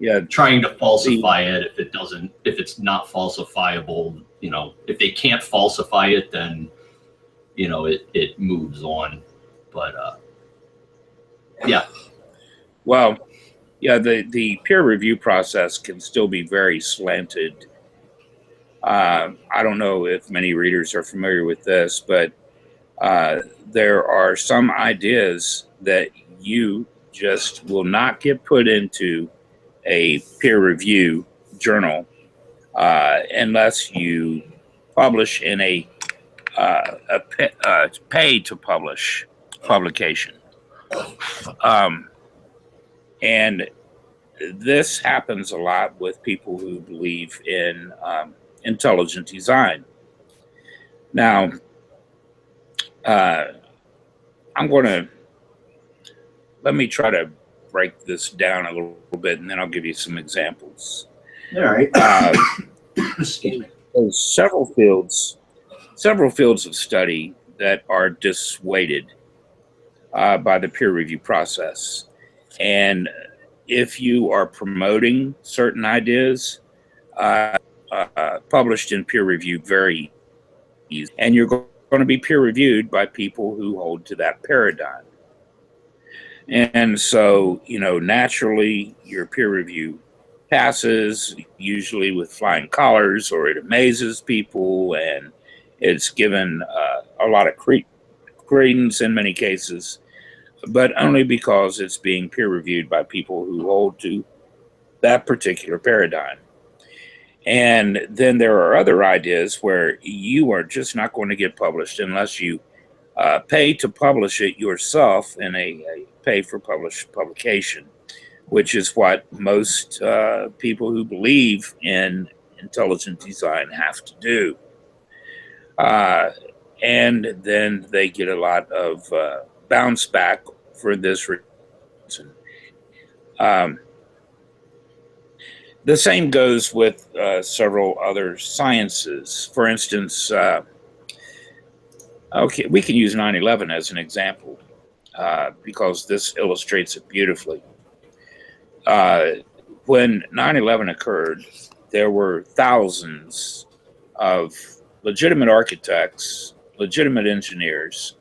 yeah, trying to the falsify it if it's not falsifiable. You know, if they can't falsify it, then it moves on. But yeah. well, yeah, the peer review process can still be very slanted. I don't know if many readers are familiar with this, but there are some ideas that you just will not get put into a peer review journal unless you publish in a pay to publish publication. And this happens a lot with people who believe in intelligent design. Now, uh, I'm going to let me try to break this down a little bit, and then I'll give you some examples. All right. Excuse me. There's several fields of study that are dissuaded by the peer review process, and if you are promoting certain ideas, published in peer review very easy, and you're going to be peer reviewed by people who hold to that paradigm. And so, naturally, your peer review passes, usually with flying colors, or it amazes people, and it's given a lot of credence in many cases, but only because it's being peer reviewed by people who hold to that particular paradigm. And then there are other ideas where you are just not going to get published unless you pay to publish it yourself in a pay for publication, which is what most people who believe in intelligent design have to do. Uh, and then they get a lot of bounce back for this reason. Um, the same goes with several other sciences. For instance, okay, we can use 9/11 as an example because this illustrates it beautifully. Uh, when 9/11 occurred, there were thousands of legitimate architects, legitimate engineers,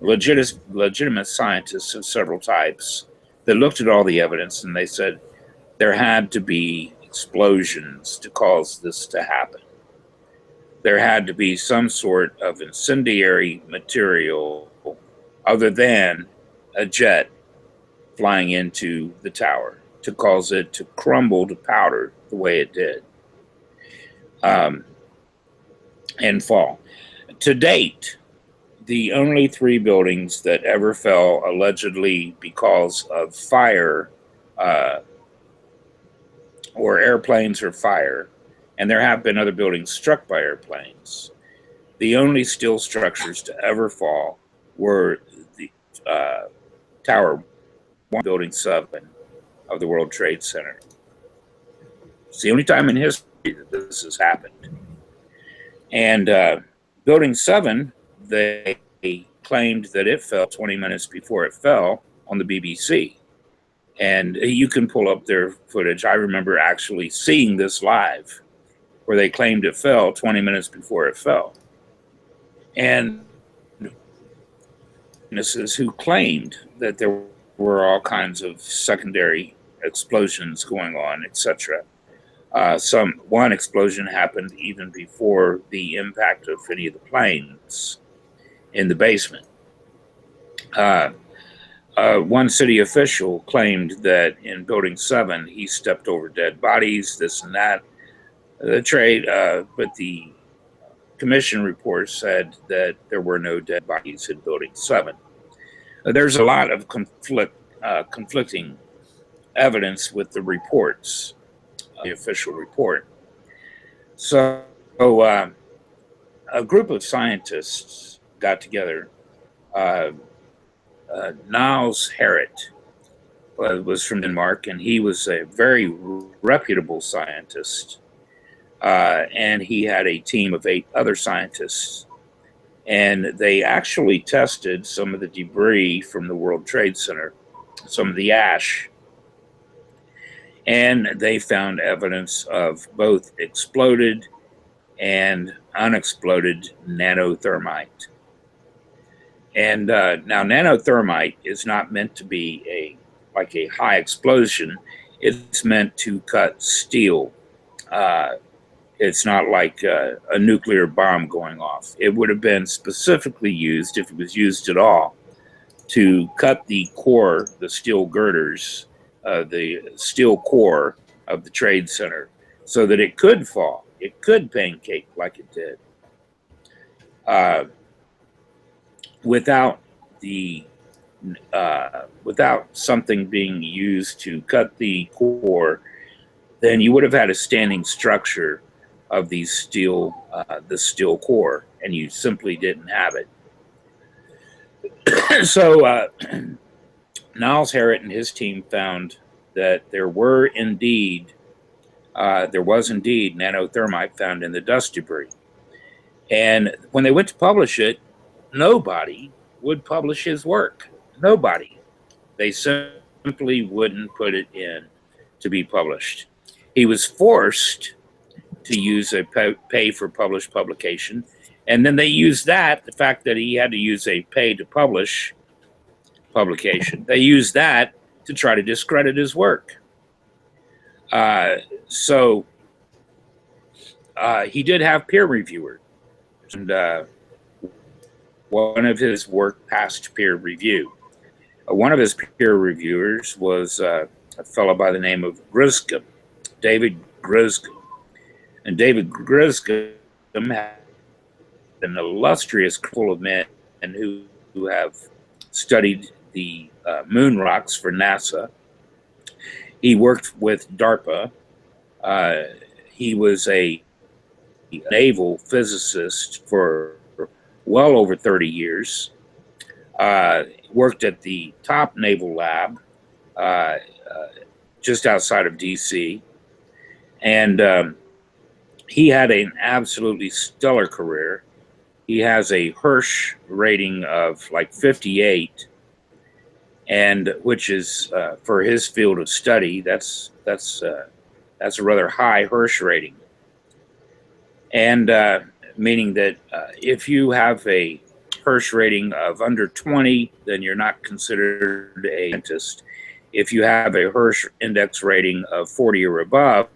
legitimate scientists of several types that looked at all the evidence, and they said there had to be explosions to cause this to happen. There had to be some sort of incendiary material other than a jet flying into the tower to cause it to crumble to powder the way it did and fall. To date, the only three buildings that ever fell allegedly because of fire or airplanes or fire, and there have been other buildings struck by airplanes, the only steel structures to ever fall were the Tower 1, Building 7 of the World Trade Center. It's the only time in history that this has happened. And Building 7, they claimed that it fell 20 minutes before it fell on the BBC. And you can pull up their footage. I remember actually seeing this live where they claimed it fell 20 minutes before it fell. And witnesses who claimed that there were all kinds of secondary explosions going on, etc. One explosion happened even before the impact of any of the planes. in the basement. One city official claimed that in Building 7, he stepped over dead bodies, this and that. But the commission report said that there were no dead bodies in Building 7. There's a lot of conflicting evidence with the reports, the official report. So a group of scientists got together. Niels Harrit was from Denmark, and he was a very reputable scientist. And he had a team of 8 other scientists. And they actually tested some of the debris from the World Trade Center, some of the ash. And they found evidence of both exploded and unexploded nanothermite. And now nanothermite is not meant to be like a high explosion. It's meant to cut steel. It's not like a nuclear bomb going off. It would have been specifically used, if it was used at all, to cut the core, the steel girders, the steel core of the Trade Center, so that it could fall. It could pancake like it did. Without something being used to cut the core, then you would have had a standing structure of these the steel core, and you simply didn't have it. So Niels Harrit and his team found that there was indeed nanothermite found in the dust debris. And when they went to publish it, nobody would publish his work. Nobody. They simply wouldn't put it in to be published. He was forced to use a pay for published publication. And then they used that, the fact that he had to use a pay to publish publication, they used that to try to discredit his work. So he did have peer reviewers, and one of his work passed peer review. One of his peer reviewers was a fellow by the name of Griscom, David Griscom. And David Griscom had an illustrious couple of men who have studied the moon rocks for NASA. He worked with DARPA. He was a naval physicist for well over 30 years. Worked at the top naval lab just outside of DC. And he had an absolutely stellar career. He has a Hirsch rating of like 58, and which is for his field of study, that's a rather high Hirsch rating. And meaning that if you have a Hirsch rating of under 20, then you're not considered a scientist. If you have a Hirsch index rating of 40 or above,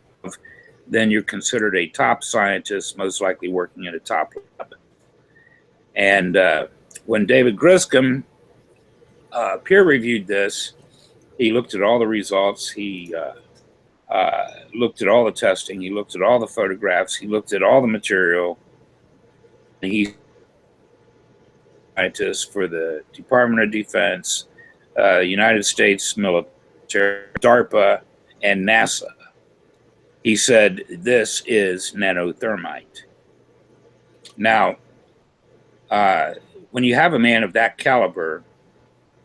then you're considered a top scientist, most likely working in a top lab. And when David Griscom peer-reviewed this, he looked at all the results, he looked at all the testing, he looked at all the photographs, he looked at all the material. He's a scientist for the Department of Defense, United States military, DARPA, and NASA. He said, this is nanothermite. Now, when you have a man of that caliber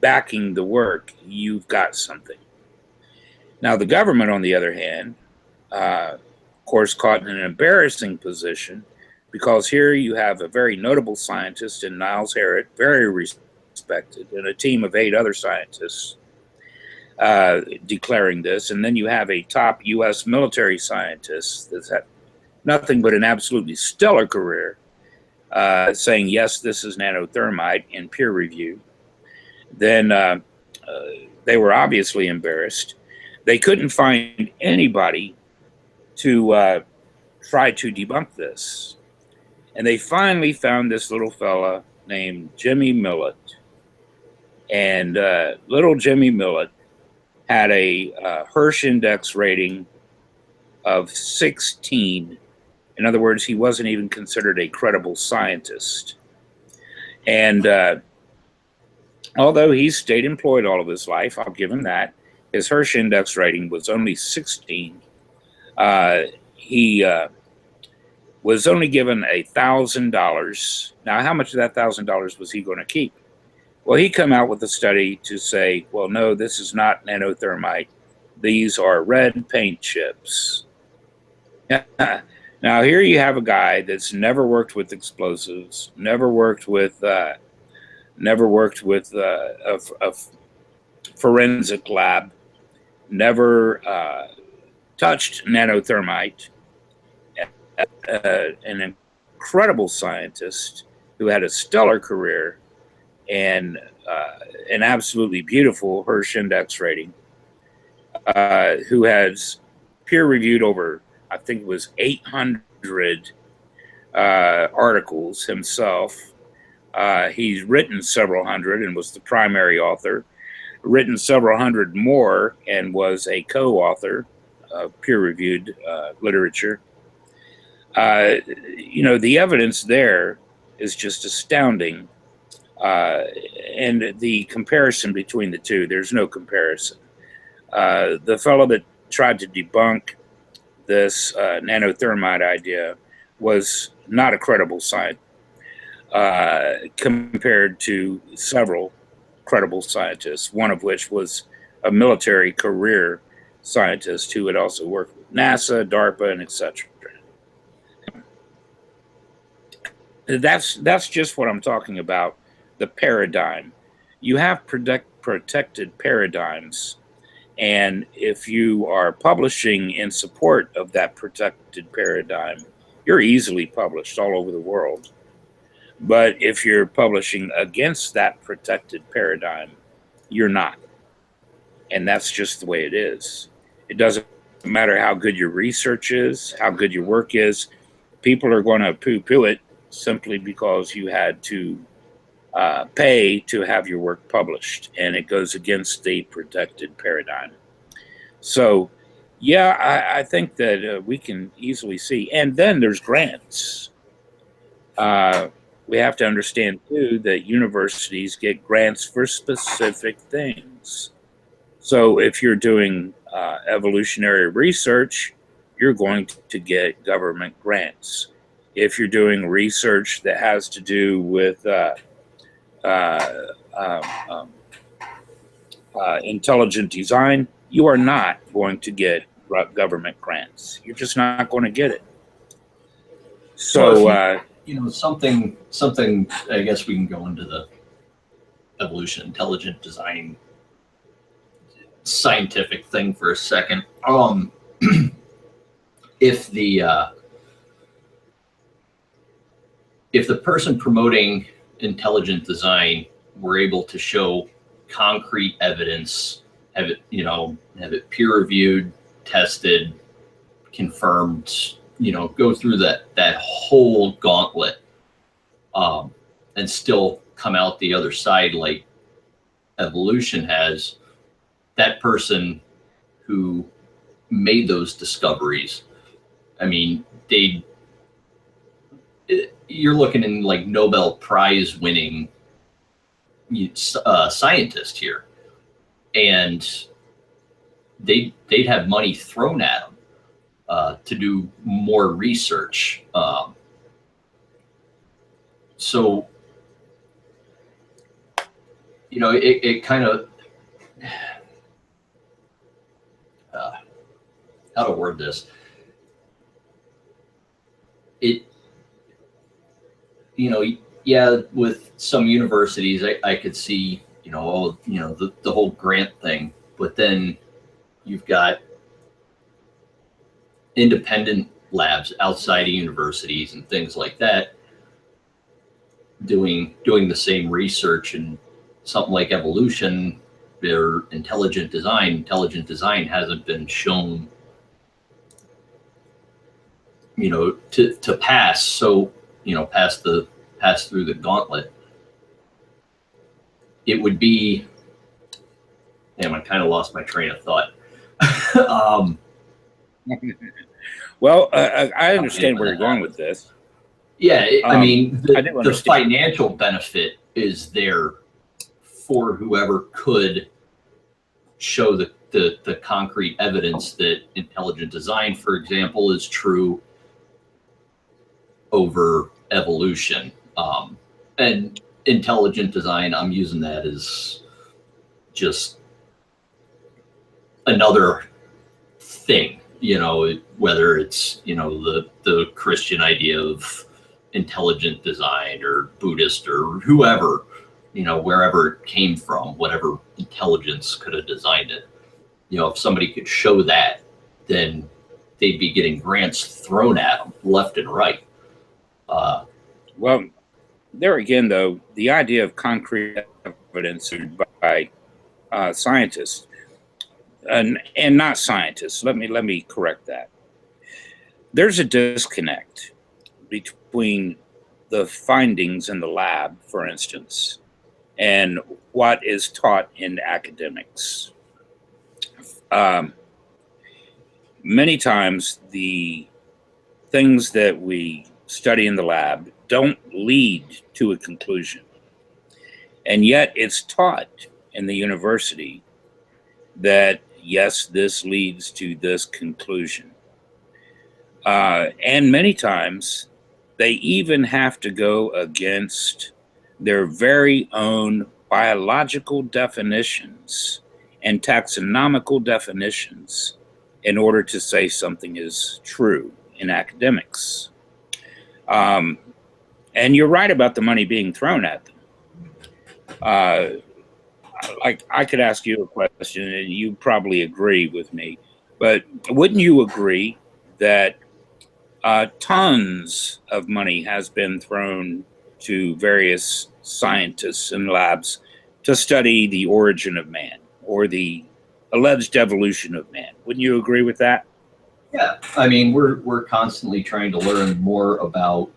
backing the work, you've got something. Now, the government, on the other hand, of course, caught in an embarrassing position, because here you have a very notable scientist in Niels Harrit, very respected, and a team of 8 other scientists declaring this. And then you have a top U.S. military scientist that's had nothing but an absolutely stellar career saying, yes, this is nanothermite in peer review. Then they were obviously embarrassed. They couldn't find anybody to try to debunk this. And they finally found this little fella named Jimmy Millet. And little Jimmy Millet had a Hirsch index rating of 16. In other words, he wasn't even considered a credible scientist. And although he stayed employed all of his life, I'll give him that, his Hirsch index rating was only 16. He was only given $1,000. Now, how much of that $1,000 was he going to keep? Well, he come out with a study to say, well, no, this is not nanothermite. These are red paint chips. Now, here you have a guy that's never worked with explosives, never worked with a forensic lab, never touched nanothermite. An incredible scientist who had a stellar career and an absolutely beautiful Hirsch index rating, who has peer-reviewed over, I think it was 800 articles himself. He's written several hundred and was the primary author, written several hundred more and was a co-author of peer-reviewed literature. The evidence there is just astounding. And the comparison between the two, there's no comparison. The fellow that tried to debunk this nanothermite idea was not a credible scientist compared to several credible scientists, one of which was a military career scientist who had also worked with NASA, DARPA, and etc. That's just what I'm talking about, the paradigm. You have protected paradigms, and if you are publishing in support of that protected paradigm, you're easily published all over the world. But if you're publishing against that protected paradigm, you're not. And that's just the way it is. It doesn't matter how good your research is, how good your work is. People are going to poo-poo it simply because you had to pay to have your work published, and it goes against the protected paradigm. So, yeah, I think that we can easily see. And then there's grants. We have to understand, too, that universities get grants for specific things. So if you're doing evolutionary research, you're going to get government grants. If you're doing research that has to do with intelligent design, you are not going to get government grants. You're just not going to get it. So, well, something, I guess we can go into the evolution, intelligent design, scientific thing for a second. If the person promoting intelligent design were able to show concrete evidence, have it peer reviewed, tested, confirmed, go through that whole gauntlet, and still come out the other side like evolution has, that person who made those discoveries, I mean, you're looking in like Nobel Prize winning scientist here, and they'd have money thrown at them to do more research. So, it kind of, how to word this? Yeah, with some universities, I could see, the whole grant thing, but then you've got independent labs outside of universities and things like that doing the same research, and something like evolution, their intelligent design hasn't been shown, to pass. So, pass through the gauntlet. it would be, damn, I kind of lost my train of thought. Well, I understand where you're going with this. Yeah, I mean, I do the understand. financial benefit is there for whoever could show the concrete evidence that intelligent design, for example, is true over evolution. And intelligent design, I'm using that as just another thing, whether it's, the Christian idea of intelligent design or Buddhist or whoever, wherever it came from, whatever intelligence could have designed it. If somebody could show that, then they'd be getting grants thrown at them left and right. Well, there again, though, the idea of concrete evidence by scientists and not scientists. Let me correct that. There's a disconnect between the findings in the lab, for instance, and what is taught in academics. Many times the things that we study in the lab don't lead to a conclusion. And yet it's taught in the university that, yes, this leads to this conclusion. And many times they even have to go against their very own biological definitions and taxonomical definitions in order to say something is true in academics. And you're right about the money being thrown at them. Like, I could ask you a question and you probably agree with me, but wouldn't you agree that tons of money has been thrown to various scientists and labs to study the origin of man or the alleged evolution of man? Wouldn't you agree with that? Yeah, I mean, we're constantly trying to learn more about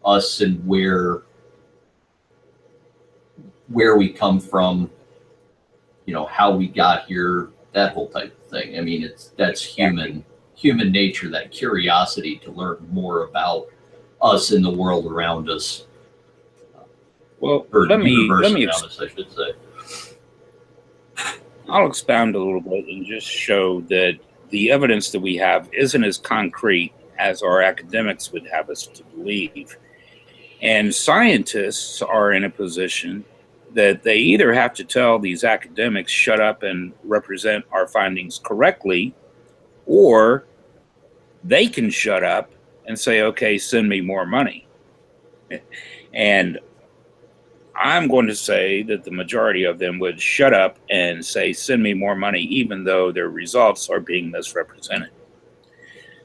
us and where we come from, how we got here, that whole type of thing. I mean, that's human nature, that curiosity to learn more about us and the world around us. Well, or let me around us, I should say. I'll expound a little bit and just show that the evidence that we have isn't as concrete as our academics would have us to believe. And scientists are in a position that they either have to tell these academics, shut up and represent our findings correctly, or they can shut up and say, okay, send me more money. And I'm going to say that the majority of them would shut up and say, send me more money, even though their results are being misrepresented.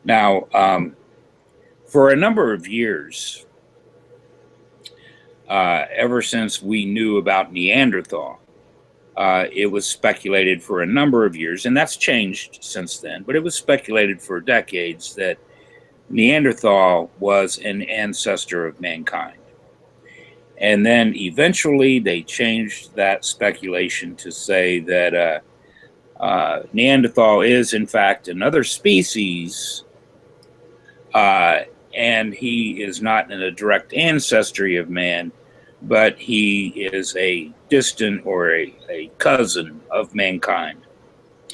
Now, for a number of years, ever since we knew about Neanderthal, it was speculated for a number of years, and that's changed since then, but it was speculated for decades that Neanderthal was an ancestor of mankind. And then eventually they changed that speculation to say that Neanderthal is, in fact, another species, and he is not in a direct ancestry of man, but he is a distant or a cousin of mankind,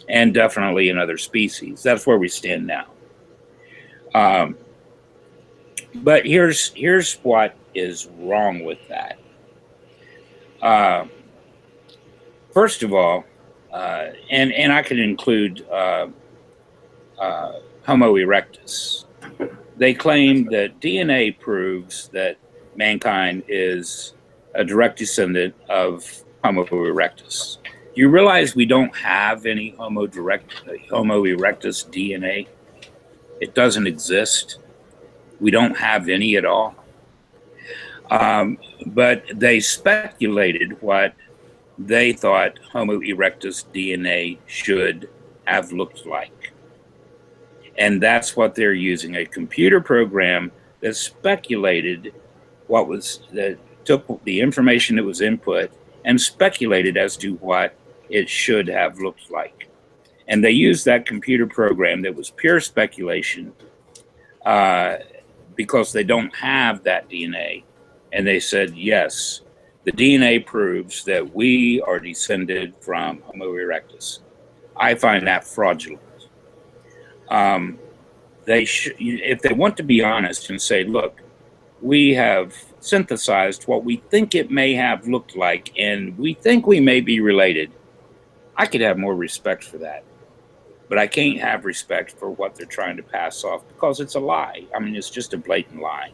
and definitely another species. That's where we stand now. But here's what is wrong with that. First of all, and I could include Homo erectus. They claim that DNA proves that mankind is a direct descendant of Homo erectus. Do you realize we don't have any Homo erectus DNA? It doesn't exist. We don't have any at all. But they speculated what they thought Homo erectus DNA should have looked like. And that's what they're using, a computer program that speculated that took the information that was input and speculated as to what it should have looked like. And they used that computer program that was pure speculation because they don't have that DNA. And they said, yes, the DNA proves that we are descended from Homo erectus. I find that fraudulent. If they want to be honest and say, look, we have synthesized what we think it may have looked like, and we think we may be related, I could have more respect for that. But I can't have respect for what they're trying to pass off because it's a lie. I mean, it's just a blatant lie.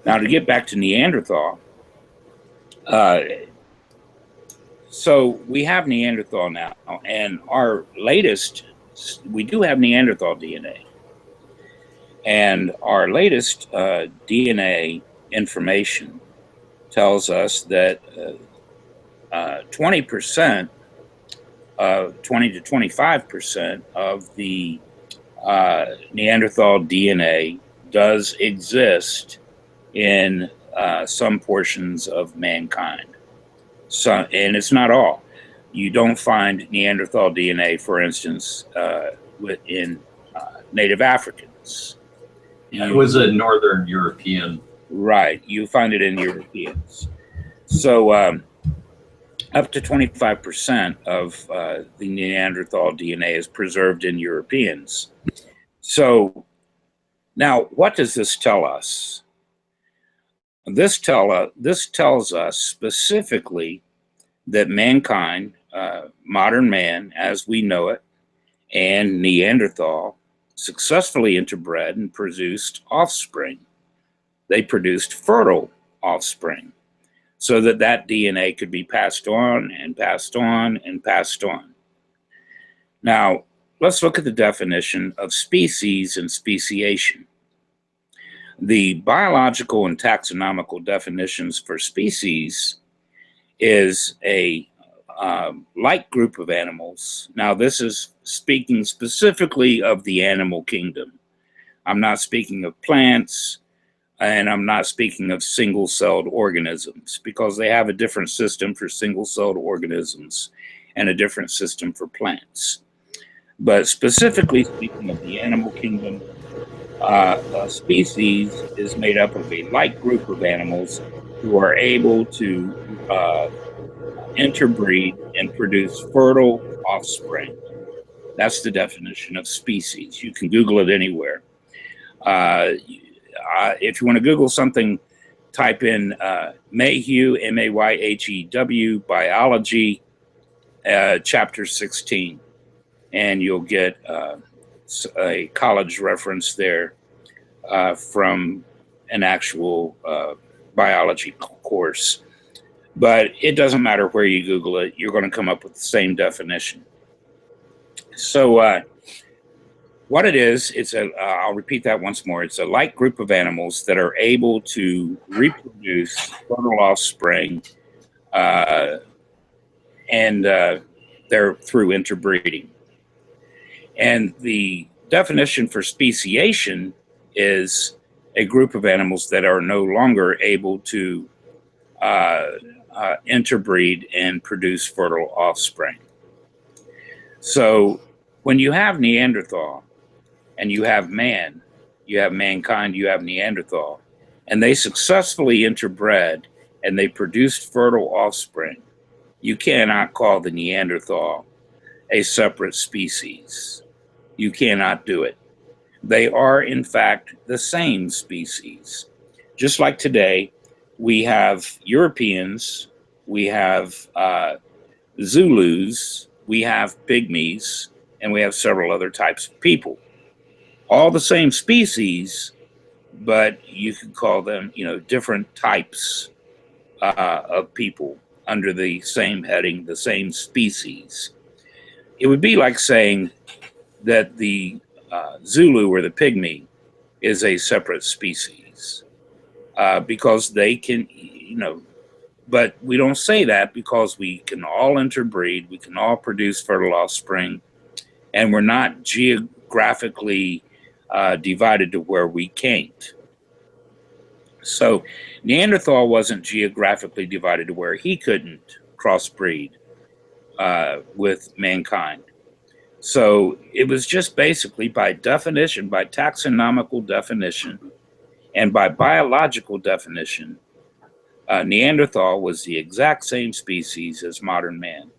Now, to get back to Neanderthal, so we have Neanderthal now, and our latest, we do have Neanderthal DNA. And our latest DNA information tells us that 20%, 20 to 25% of the Neanderthal DNA does exist in some portions of mankind. So, and it's not all. You don't find Neanderthal DNA, for instance, in native Africans. It was a Northern European. Right. You find it in Europeans. So up to 25% of the Neanderthal DNA is preserved in Europeans. So now, what does this tell us? This tells us specifically that mankind, modern man as we know it, and Neanderthal successfully interbred and produced offspring. They produced fertile offspring so that that DNA could be passed on and passed on and passed on. Now, let's look at the definition of species and speciation. The biological and taxonomical definitions for species is a like group of animals. Now, this is speaking specifically of the animal kingdom. I'm not speaking of plants, and I'm not speaking of single-celled organisms because they have a different system for single-celled organisms and a different system for plants. But specifically speaking of the animal kingdom, a species is made up of a like group of animals who are able to interbreed and produce fertile offspring. That's the definition of species. You can Google it anywhere. If you want to Google something, type in Mayhew, M-A-Y-H-E-W, biology, chapter 16, and you'll get a college reference there from an actual biology course. But it doesn't matter where you Google it, you're going to come up with the same definition. So what it is, I'll repeat that once more. It's a like group of animals that are able to reproduce fertile offspring, and they're through interbreeding. And the definition for speciation is a group of animals that are no longer able to interbreed and produce fertile offspring. So when you have Neanderthal and you have man, you have mankind, you have Neanderthal, and they successfully interbred and they produced fertile offspring, you cannot call the Neanderthal a separate species. You cannot do it. They are, in fact, the same species. Just like today, we have Europeans, we have Zulus, we have Pygmies, and we have several other types of people. All the same species, but you could call them, different types of people under the same heading, the same species. It would be like saying that the Zulu or the Pygmy is a separate species because they can, but we don't say that because we can all interbreed, we can all produce fertile offspring, and we're not geographically divided to where we can't. So Neanderthal wasn't geographically divided to where he couldn't crossbreed with mankind. So it was just basically by definition, by taxonomical definition, and by biological definition, Neanderthal was the exact same species as modern man.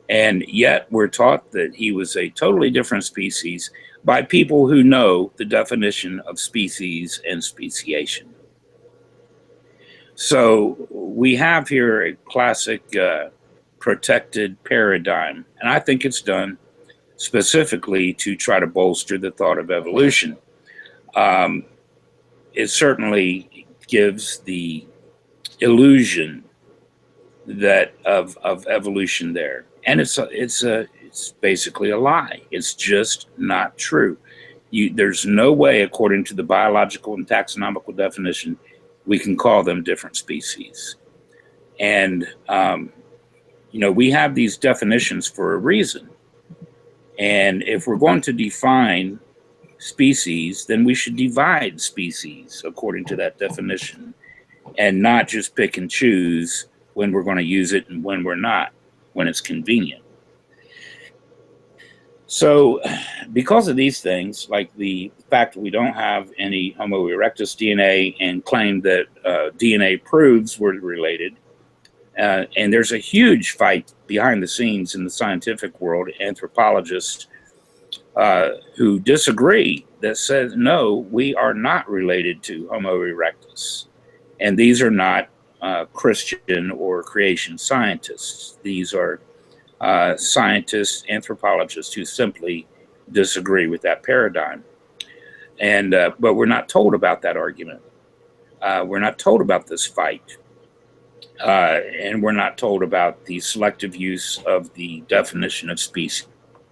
And yet we're taught that he was a totally different species by people who know the definition of species and speciation. So we have here a classic protected paradigm, and I think it's done specifically to try to bolster the thought of evolution. It certainly gives the illusion that of evolution there, and it's basically a lie. It's just not true. There's no way, according to the biological and taxonomical definition, we can call them different species. And we have these definitions for a reason. And if we're going to define species, then we should divide species according to that definition, and not just pick and choose when we're going to use it and when we're not, when it's convenient. So because of these things, like the fact that we don't have any Homo erectus DNA and claim that DNA proves we're related, and there's a huge fight behind the scenes in the scientific world, anthropologists who disagree, that says, no, we are not related to Homo erectus. And these are not Christian or creation scientists. These are scientists, anthropologists who simply disagree with that paradigm. And but we're not told about that argument. We're not told about this fight. And we're not told about the selective use of the definition of species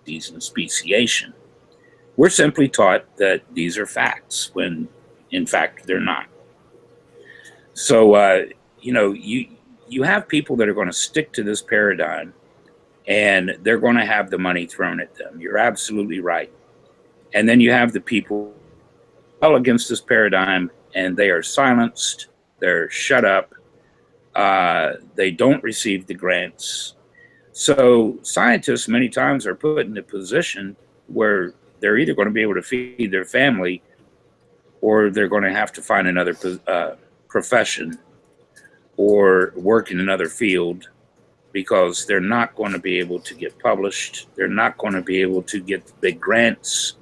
and speciation. We're simply taught that these are facts when in fact they're not. So you have people that are going to stick to this paradigm, and they're going to have the money thrown at them. You're absolutely right. And then you have the people all against this paradigm, and they are silenced, they're shut up, they don't receive the grants. So scientists many times are put in a position where they're either going to be able to feed their family, or they're going to have to find another profession or work in another field, because they're not going to be able to get published. They're not going to be able to get the big grants.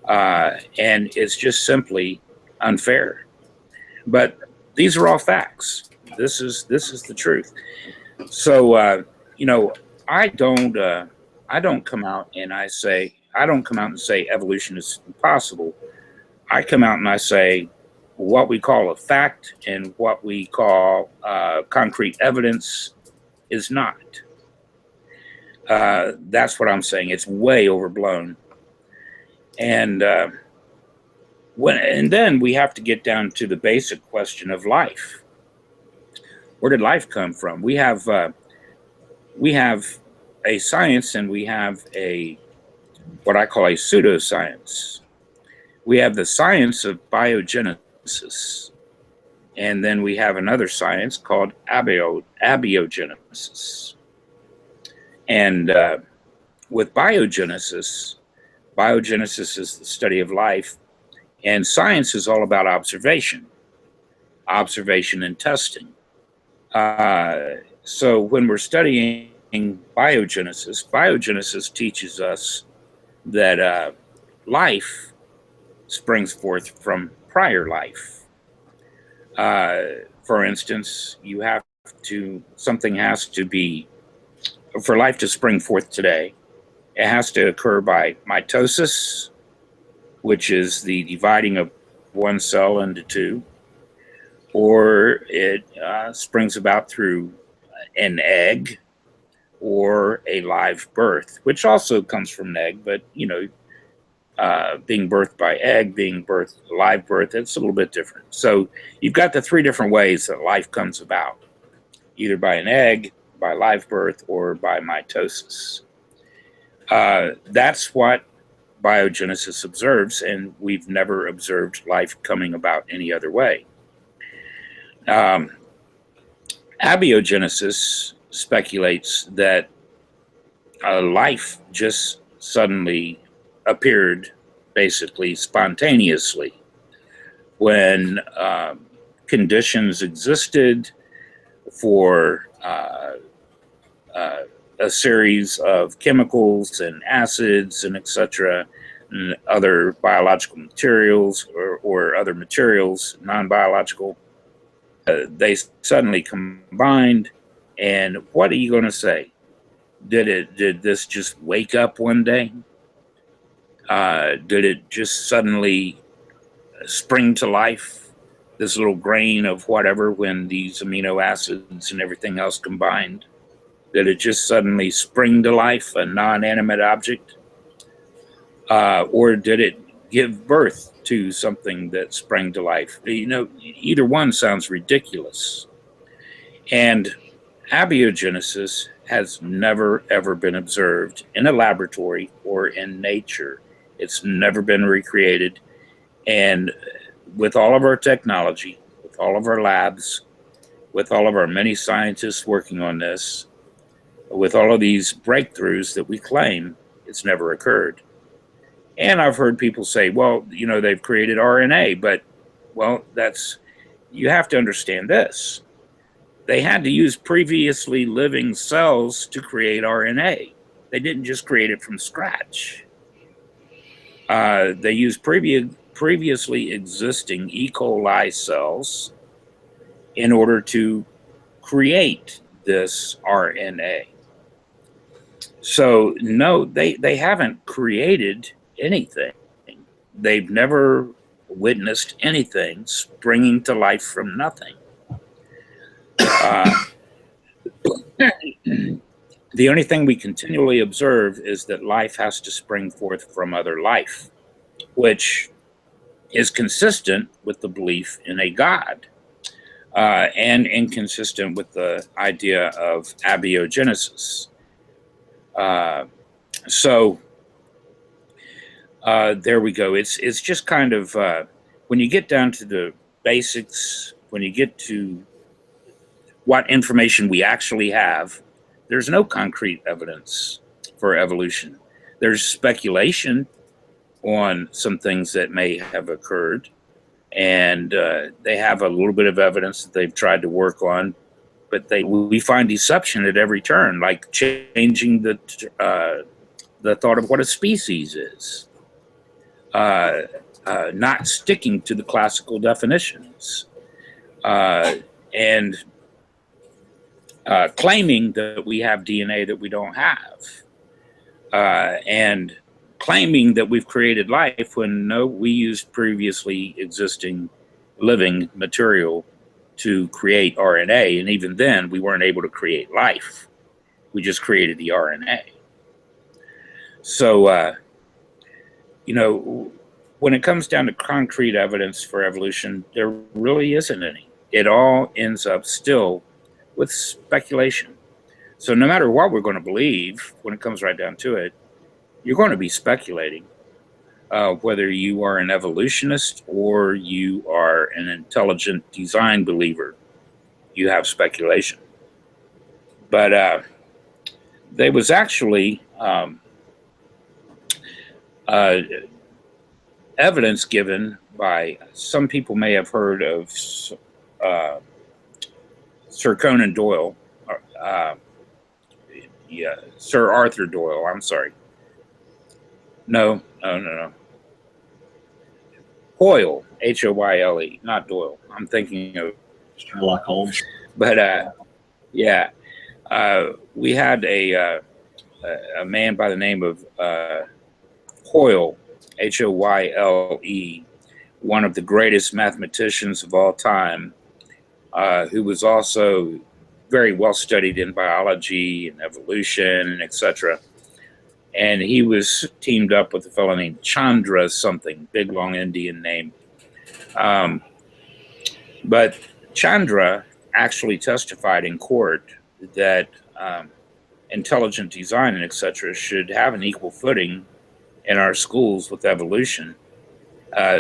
And it's just simply unfair. But these are all facts. This is the truth. So, I don't come out and say evolution is impossible. I come out and I say what we call a fact and what we call concrete evidence is not. That's what I'm saying. It's way overblown. And then we have to get down to the basic question of life. Where did life come from? We have a science, and we have what I call a pseudoscience. We have the science of biogenesis, and then we have another science called abiogenesis. And with biogenesis is the study of life, and science is all about observation and testing. So when we're studying biogenesis teaches us that life springs forth from prior life. For instance, something has to be, for life to spring forth today, it has to occur by mitosis, which is the dividing of one cell into two, or it springs about through an egg or a live birth, which also comes from an egg, but being birthed by egg, being birthed live birth, it's a little bit different. So you've got the three different ways that life comes about, either by an egg, by live birth, or by mitosis. That's what biogenesis observes, and we've never observed life coming about any other way. Um, Abiogenesis speculates that life just suddenly appeared basically spontaneously when conditions existed for uh, a series of chemicals and acids and etc. and other biological materials or other materials, non-biological. They suddenly combined, and what are you going to say? Did this just wake up one day? Did it just suddenly spring to life? This little grain of whatever when these amino acids and everything else combined? Did it just suddenly spring to life, a non-animate object? Or did it give birth to something that sprang to life? You know, either one sounds ridiculous. And abiogenesis has never, ever been observed in a laboratory or in nature. It's never been recreated. And with all of our technology, with all of our labs, with all of our many scientists working on this, with all of these breakthroughs that we claim, it's never occurred. And I've heard people say, well, you know, they've created RNA, but, well, you have to understand this. They had to use previously living cells to create RNA. They didn't just create it from scratch. They used previously existing E. coli cells in order to create this RNA. So no, they haven't created anything. They've never witnessed anything springing to life from nothing. The only thing we continually observe is that life has to spring forth from other life, which is consistent with the belief in a God, and inconsistent with the idea of abiogenesis. So there we go. It's just kind of when you get down to the basics, when you get to what information we actually have, there's no concrete evidence for evolution. There's speculation on some things that may have occurred, and they have a little bit of evidence that they've tried to work on, but we find deception at every turn, like changing the thought of what a species is, not sticking to the classical definitions, and claiming that we have DNA that we don't have, and claiming that we've created life when no, we used previously existing living material to create RNA, and even then we weren't able to create life. We just created the RNA. So, you know, when it comes down to concrete evidence for evolution, there really isn't any. It all ends up still with speculation. So no matter what we're going to believe, when it comes right down to it, you're going to be speculating. Whether you are an evolutionist or you are an intelligent design believer, you have speculation. But there was actually evidence given by, some people may have heard of Sir Conan Doyle, Sir Arthur Doyle, I'm sorry. No. Hoyle, Hoyle, not Doyle. I'm thinking of Sherlock Holmes. But yeah, we had a man by the name of Hoyle, Hoyle, one of the greatest mathematicians of all time, who was also very well studied in biology and evolution and etc. And he was teamed up with a fellow named Chandra something, big long Indian name. But Chandra actually testified in court that intelligent design and etc. should have an equal footing in our schools with evolution,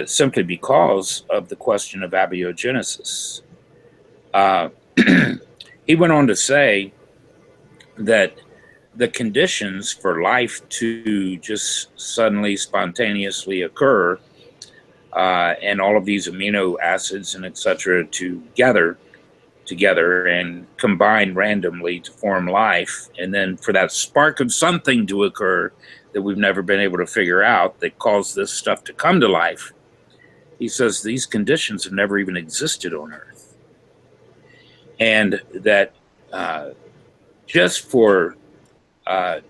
simply because of the question of abiogenesis. Uh, he went on to say that the conditions for life to just suddenly, spontaneously occur, and all of these amino acids and etc. together and combine randomly to form life, and then for that spark of something to occur that we've never been able to figure out that caused this stuff to come to life. He says these conditions have never even existed on Earth, and that just for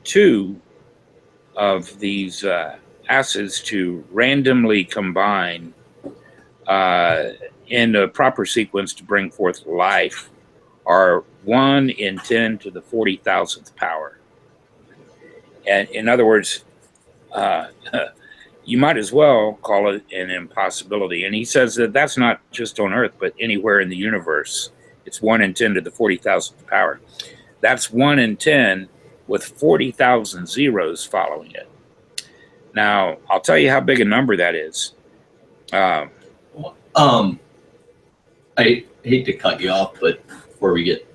two of these acids to randomly combine in a proper sequence to bring forth life are 1 in 10 to the 40,000th power. And in other words, you might as well call it an impossibility. And he says that that's not just on Earth, but anywhere in the universe. It's 1 in 10 to the 40,000th power. That's 1 in 10 with 40,000 zeros following it. Now, I'll tell you how big a number that is. I hate to cut you off, but before we get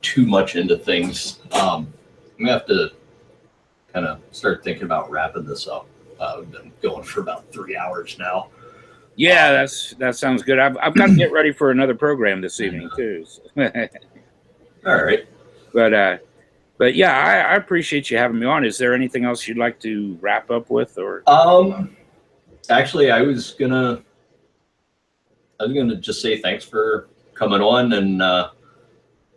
too much into things, I'm gonna have to kind of start thinking about wrapping this up. We've been going for about 3 hours now. Yeah, that sounds good. I've got to get ready for another program this evening too. All right. But yeah, I appreciate you having me on. Is there anything else you'd like to wrap up with, or? Actually, I was gonna just say thanks for coming on and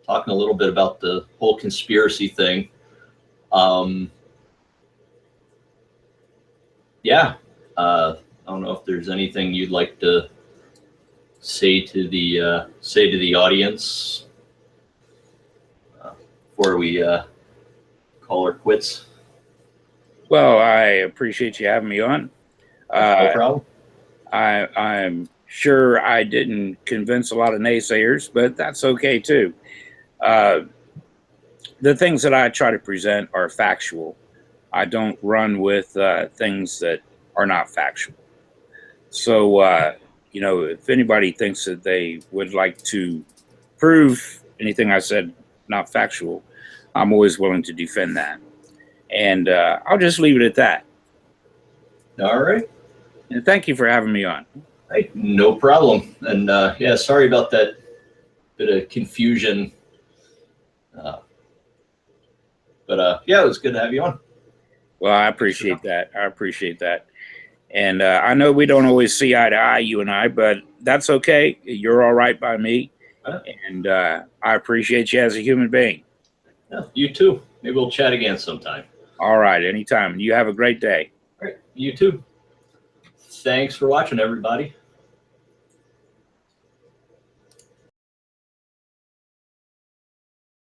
talking a little bit about the whole conspiracy thing. Yeah, I don't know if there's anything you'd like to say to the audience before we call her quits. Well, I appreciate you having me on. No problem. I'm sure I didn't convince a lot of naysayers, but that's okay too. The things that I try to present are factual. I don't run with things that are not factual. So, if anybody thinks that they would like to prove anything I said not factual, I'm always willing to defend that. And I'll just leave it at that. All right. And thank you for having me on. Hey, no problem. And yeah, sorry about that bit of confusion. But yeah, it was good to have you on. Well, I appreciate that. I appreciate that. And I know we don't always see eye to eye, you and I, but that's okay. You're all right by me. And I appreciate you as a human being. Yeah, you too. Maybe we'll chat again sometime. All right, anytime. You have a great day. All right, you too. Thanks for watching, everybody.